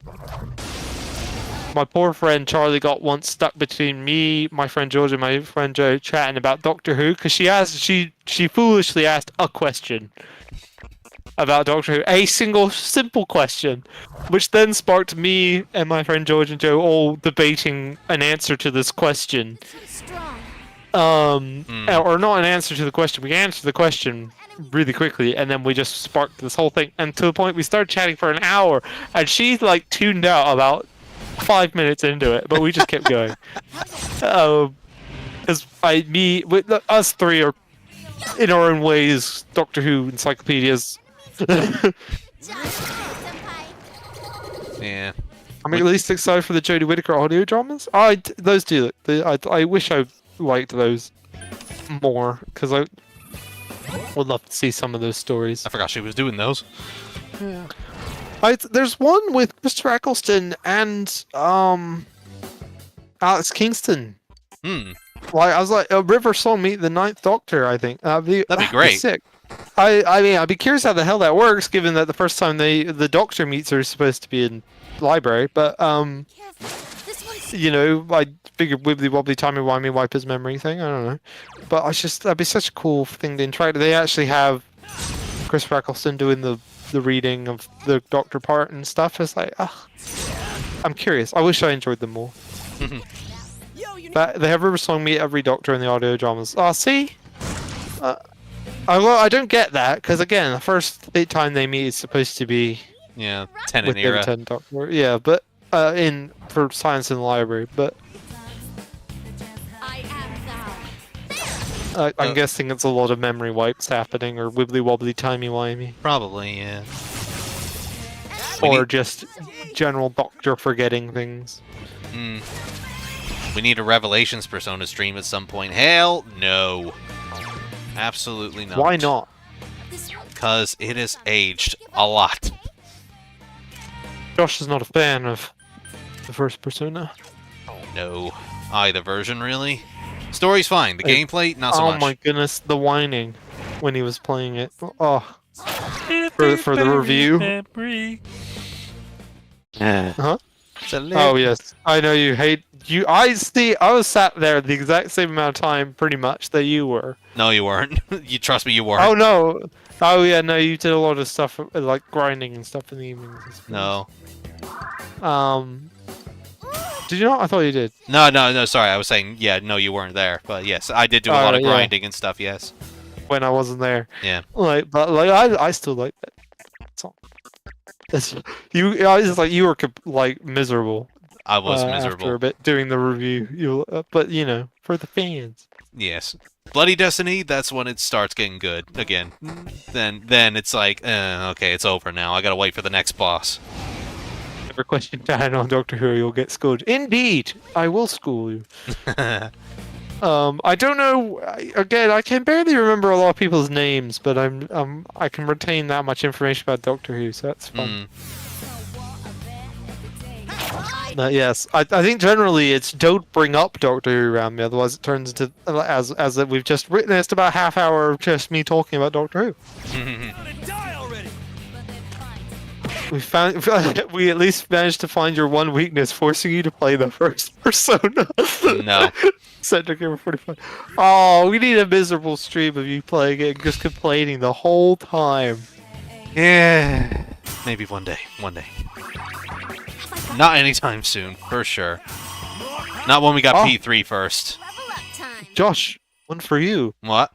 My poor friend Charlie got once stuck between me, my friend George, and my friend Joe chatting about Doctor Who because she foolishly asked a question about Doctor Who, a single simple question, which then sparked me and my friend George and Joe all debating an answer to this question. This one's strong. Or not an answer to the question. We answered the question really quickly, and then we just sparked this whole thing, and to the point we started chatting for an hour, and she like tuned out about 5 minutes into it, but we just kept going. Because us three are in our own ways Doctor Who encyclopedias. Yeah. I'm at least excited for the Jodie Whittaker audio dramas. Those do. I wish I liked those more because I would love to see some of those stories. I forgot she was doing those. Yeah. There's one with Christopher Eccleston and Alex Kingston. Like I was like, a River Song meet the Ninth Doctor. I think that'd be great. Sick. I mean, I'd be curious how the hell that works, given that the first time the Doctor meets her is supposed to be in library. But you know, I figured wibbly wobbly timey wimey wipe his memory thing. I don't know, but that'd be such a cool thing to interact. They actually have Christopher Eccleston doing the reading of the Doctor part and stuff. It's like, I'm curious. I wish I enjoyed them more. But they have River Song meet every Doctor in the audio dramas. See? I don't get that, because again, the first time they meet is supposed to be... Yeah, Tennant with era. the 10 Doctor. Yeah, but for Science in the Library, but... I'm guessing it's a lot of memory wipes happening, or wibbly wobbly timey wimey. Probably, yeah. Or just general Doctor forgetting things. We need a Revelations Persona stream at some point. Hell no. Absolutely not. Why not? Because it has aged a lot. Josh is not a fan of the first Persona. No. Either version, really. Story's fine. The gameplay, not so much. Oh my goodness, the whining when he was playing it. Oh. For the review. Huh? Oh yes, I know you hate you. I was sat there the exact same amount of time, pretty much, that you were. No, you weren't. You trust me, you weren't. Oh no. Oh yeah, no, you did a lot of stuff like grinding and stuff in the evenings. No. Did you not? I thought you did. No. Sorry, I was saying, yeah, no, you weren't there. But yes, I did do a lot of grinding and stuff. Yes. When I wasn't there. Yeah. I still like that song. You were like miserable. I was miserable after a bit doing the review. But you know, for the fans. Yes. Bloody Destiny, that's when it starts getting good again. Then it's like, okay, it's over now. I gotta wait for the next boss. Never question Dan on Doctor Who, you'll get schooled. Indeed, I will school you. I don't know. Again, I can barely remember a lot of people's names, but I can retain that much information about Doctor Who, so that's fun. Yes, I think generally it's don't bring up Doctor Who around me, otherwise it turns into as we've just witnessed about a half hour of just me talking about Doctor Who. We at least managed to find your one weakness, forcing you to play the first Persona. No. Cedric over 45. Oh, we need a miserable stream of you playing it and just complaining the whole time. Yeah. Maybe one day. Not anytime soon, for sure. Not when we got P3 first. Josh, one for you. What?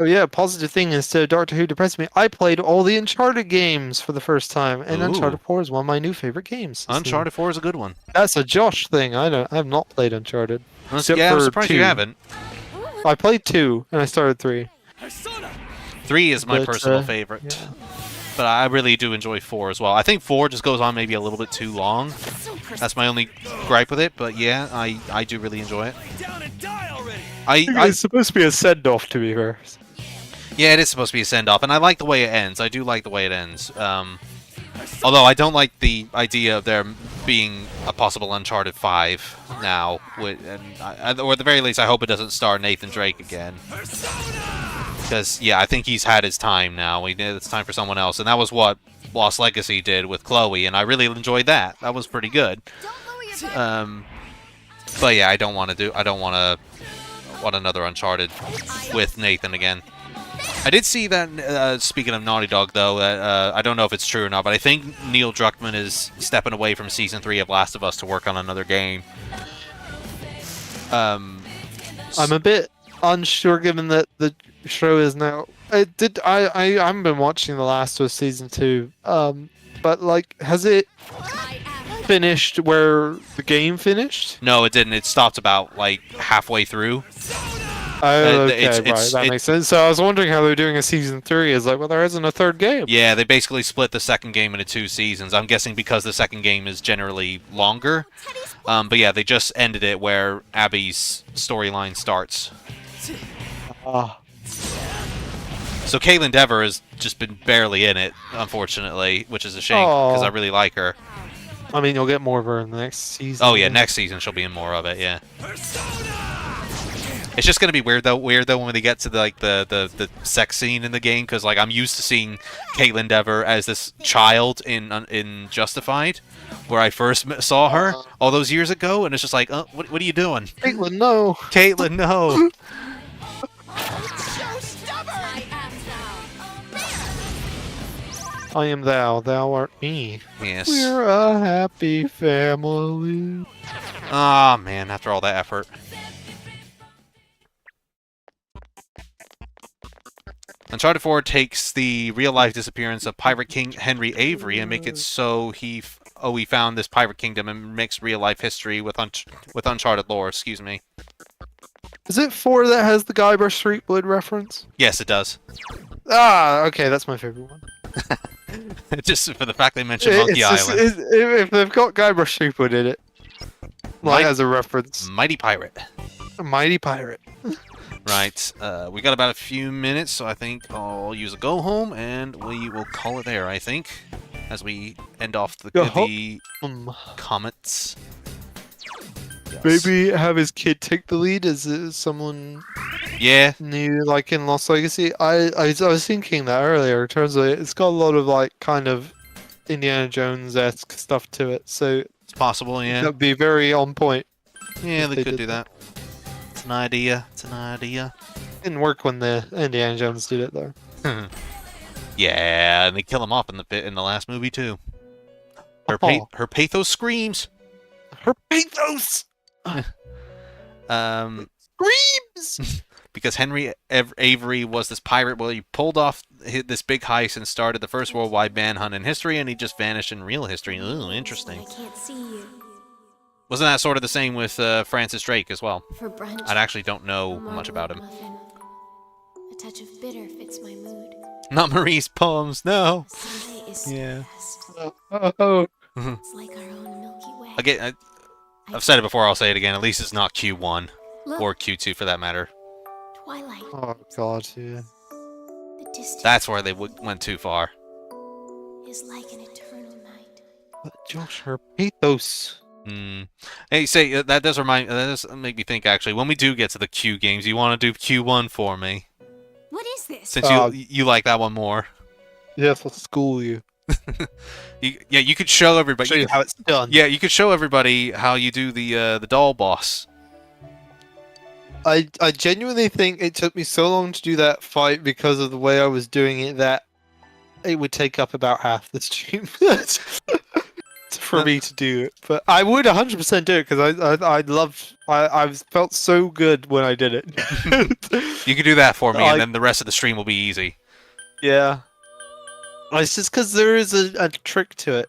Oh yeah, positive thing instead of Doctor Who depressed me. I played all the Uncharted games for the first time, and Uncharted 4 is one of my new favorite games. Uncharted 4 is a good one. That's a Josh thing. I have not played Uncharted. Yeah, I'm surprised 2. You haven't. I played 2, and I started 3. 3 is my personal favorite. Yeah. But I really do enjoy 4 as well. I think 4 just goes on maybe a little bit too long. That's my only gripe with it, but yeah, I do really enjoy it. It's supposed to be a send-off, to be fair. Yeah, it is supposed to be a send-off, and I like the way it ends. I do like the way it ends. Although I don't like the idea of there being a possible Uncharted 5 now. Or at the very least, I hope it doesn't star Nathan Drake again. Because, yeah, I think he's had his time now. It's time for someone else. And that was what Lost Legacy did with Chloe, and I really enjoyed that. That was pretty good. But yeah, I don't want another Uncharted with Nathan again. I did see that, speaking of Naughty Dog, though, that I don't know if it's true or not, but I think Neil Druckmann is stepping away from Season 3 of Last of Us to work on another game. I'm a bit unsure, given that the show is now... I haven't been watching The Last of Us Season 2, but, like, has it finished where the game finished? No, it didn't. It stopped about, like, halfway through. Oh, okay, right, that makes sense. So I was wondering how they're doing a Season 3. Is like, well, there isn't a third game. Yeah, they basically split the second game into 2 seasons. I'm guessing because the second game is generally longer. But yeah, they just ended it where Abby's storyline starts. So Caitlin Dever has just been barely in it, unfortunately, which is a shame, because I really like her. I mean, you'll get more of her in the next season. Oh yeah, next season she'll be in more of it, yeah. It's just gonna be weird though when they get to the sex scene in the game, because like I'm used to seeing Caitlin Dever as this child in Justified, where I first saw her all those years ago, and it's just like, what are you doing? Caitlin, no. Caitlin, no. I am thou, thou art me. Yes. We're a happy family. Ah, man, after all that effort. Uncharted 4 takes the real-life disappearance of Pirate King Henry Avery and make it so he found this pirate kingdom and mixed real-life history with Uncharted lore, excuse me. Is it 4 that has the Guybrush Threepwood reference? Yes, it does. Ah, okay, that's my favorite one. Just for the fact they mentioned Monkey Island. If they've got Guybrush Threepwood in it, like as a reference. Mighty Pirate. A mighty pirate. Right, we got about a few minutes, so I think I'll use a go home, and we will call it there, I think, as we end off the comments. Yes. Maybe have his kid take the lead as someone new, like in Lost Legacy. I was thinking that earlier. In terms of it's got a lot of like kind of Indiana Jones-esque stuff to it, so it's possible. Yeah, that'd be very on point. Yeah, they could do that. It's an idea. It's an idea. Didn't work when the Indiana Jones did it though. Yeah, and they kill him off in the last movie too. Her pathos screams. Her pathos. Screams. Because Henry Avery was this pirate. Well, he pulled off this big heist and started the first worldwide manhunt in history, and he just vanished in real history. Ooh, interesting. I can't see you. Wasn't that sort of the same with Francis Drake as well? For brunch, I actually don't know much about him. Muffin. A touch of bitter fits my mood. Not Marie's poems, no. Sunday is Yeah. It's like our own Milky Way. Again, I've said it before, I'll say it again. At least it's not Q1. Or Q2 for that matter. Twilight. Oh god, yeah. The distance That's where they went too far. is like an eternal night. But Josh, her pathos. Hey, say that does make me think. Actually, when we do get to the Q games, you want to do Q1 for me? What is this? Since you like that one more. Yes, I'll school you. You could show everybody. Show you how it's done. Yeah, you could show everybody how you do the doll boss. I genuinely think it took me so long to do that fight because of the way I was doing it that it would take up about half the stream for me to do it. But I would 100% do it because I felt so good when I did it. You could do that for me, and then the rest of the stream will be easy. Yeah. It's just because there is a trick to it.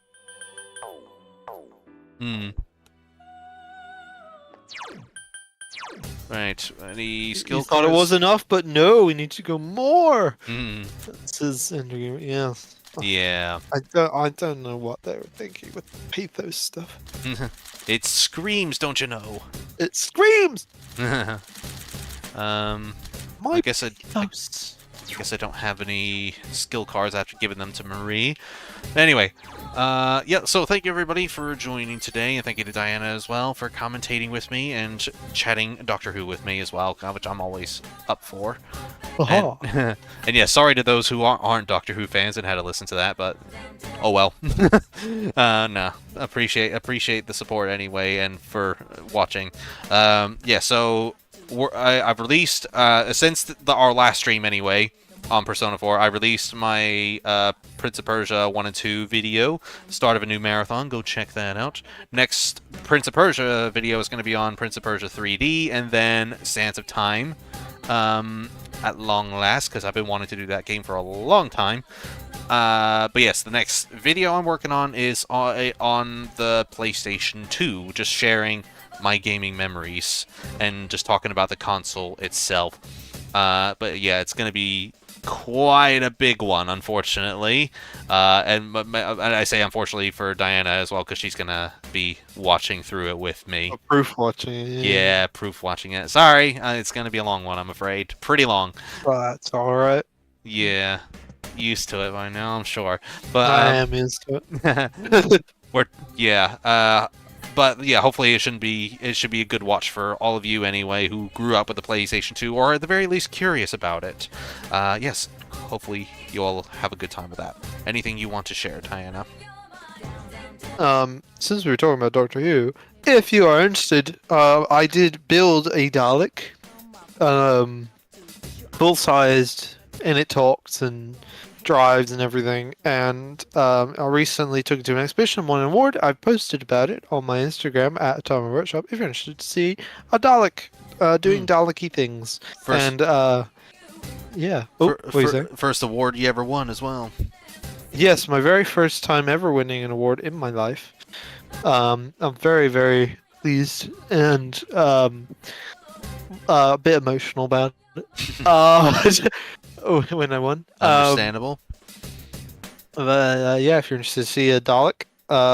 Right. Any skill? You thought it was enough, but no, we need to go more. This is yeah. Yeah. I don't know what they were thinking with the pathos stuff. It screams, don't you know? It screams. I guess I guess I don't have any skill cards after giving them to Marie. Anyway, yeah, so thank you everybody for joining today, and thank you to Diana as well for commentating with me and chatting Doctor Who with me as well, which I'm always up for. And, and yeah, sorry to those who aren't Doctor Who fans and had to listen to that, but oh well. No, appreciate the support anyway, and for watching. Yeah, so I've released since our last stream anyway on Persona 4. I released my Prince of Persia 1 and 2 video, start of a new marathon. Go check that out. Next Prince of Persia video is going to be on Prince of Persia 3D, and then Sands of Time. At long last, because I've been wanting to do that game for a long time. But yes, the next video I'm working on is on the PlayStation 2, just sharing my gaming memories and just talking about the console itself. But yeah, it's going to be quite a big one, unfortunately. And I say unfortunately for Diana as well, because she's going to be watching through it with me. Proof watching it. Yeah, proof watching it. Sorry, it's going to be a long one, I'm afraid. Pretty long. Well, that's alright. Yeah, used to it by now, I'm sure. But I am used to it. But yeah, hopefully it should be a good watch for all of you anyway who grew up with the PlayStation 2, or at the very least curious about it. Yes, hopefully you all have a good time with that. Anything you want to share, Diana? Since we were talking about Doctor Who, if you are interested, I did build a Dalek, full-sized, and it talks and drives and everything, and I recently took it to an exhibition, won an award. I've posted about it on my Instagram at Atomic Workshop if you're interested to see a Dalek doing Dalek-y things. Yeah. What are you saying? First award you ever won as well. Yes, my very first time ever winning an award in my life. I'm very, very pleased and a bit emotional about it. When I won. Understandable. Yeah, if you're interested to see a Dalek,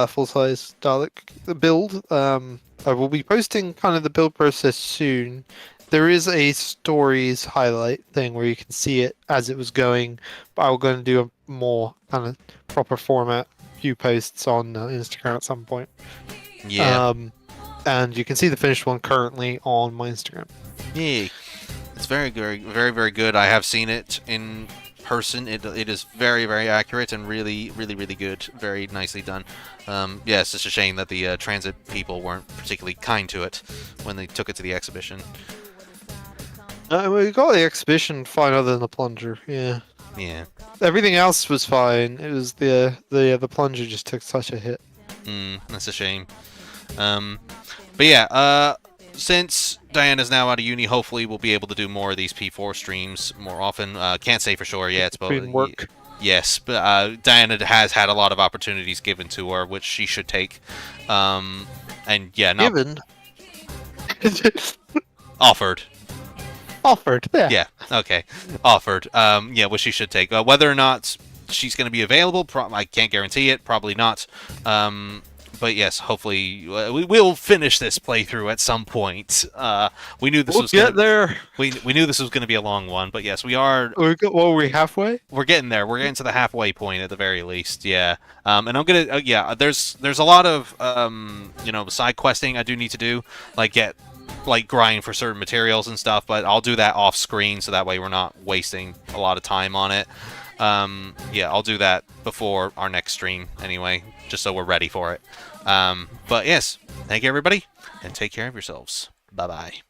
full-size Dalek build, I will be posting kind of the build process soon. There is a stories highlight thing where you can see it as it was going, but I'm going to do a more kind of proper format few posts on Instagram at some point. Yeah. And you can see the finished one currently on my Instagram. Yay. It's very, very, very, very good. I have seen it in person. It is very, very accurate and really, really, really good. Very nicely done. Yeah, it's just a shame that the transit people weren't particularly kind to it when they took it to the exhibition. We got the exhibition fine, other than the plunger. Yeah. Yeah. Everything else was fine. It was the plunger just took such a hit. That's a shame. But yeah, since Diana's now out of uni, hopefully we'll be able to do more of these P4 streams more often. Can't say for sure yet, but work. Yes, but Diana has had a lot of opportunities given to her, which she should take. And yeah, not given. Offered. Offered. Yeah. Yeah. Okay. Offered. Yeah, which she should take. Whether or not she's going to be available, I can't guarantee it. Probably not. But yes, hopefully we will finish this playthrough at some point. We knew this was get there. We knew this was going to be a long one, but yes, we are. Were we halfway? We're getting there. We're getting to the halfway point at the very least. Yeah. And I'm gonna. Yeah. There's a lot of side questing I do need to do, like grind for certain materials and stuff. But I'll do that off screen, so that way we're not wasting a lot of time on it. Yeah, I'll do that before our next stream anyway, just so we're ready for it. But yes, thank you everybody, and take care of yourselves. Bye-bye.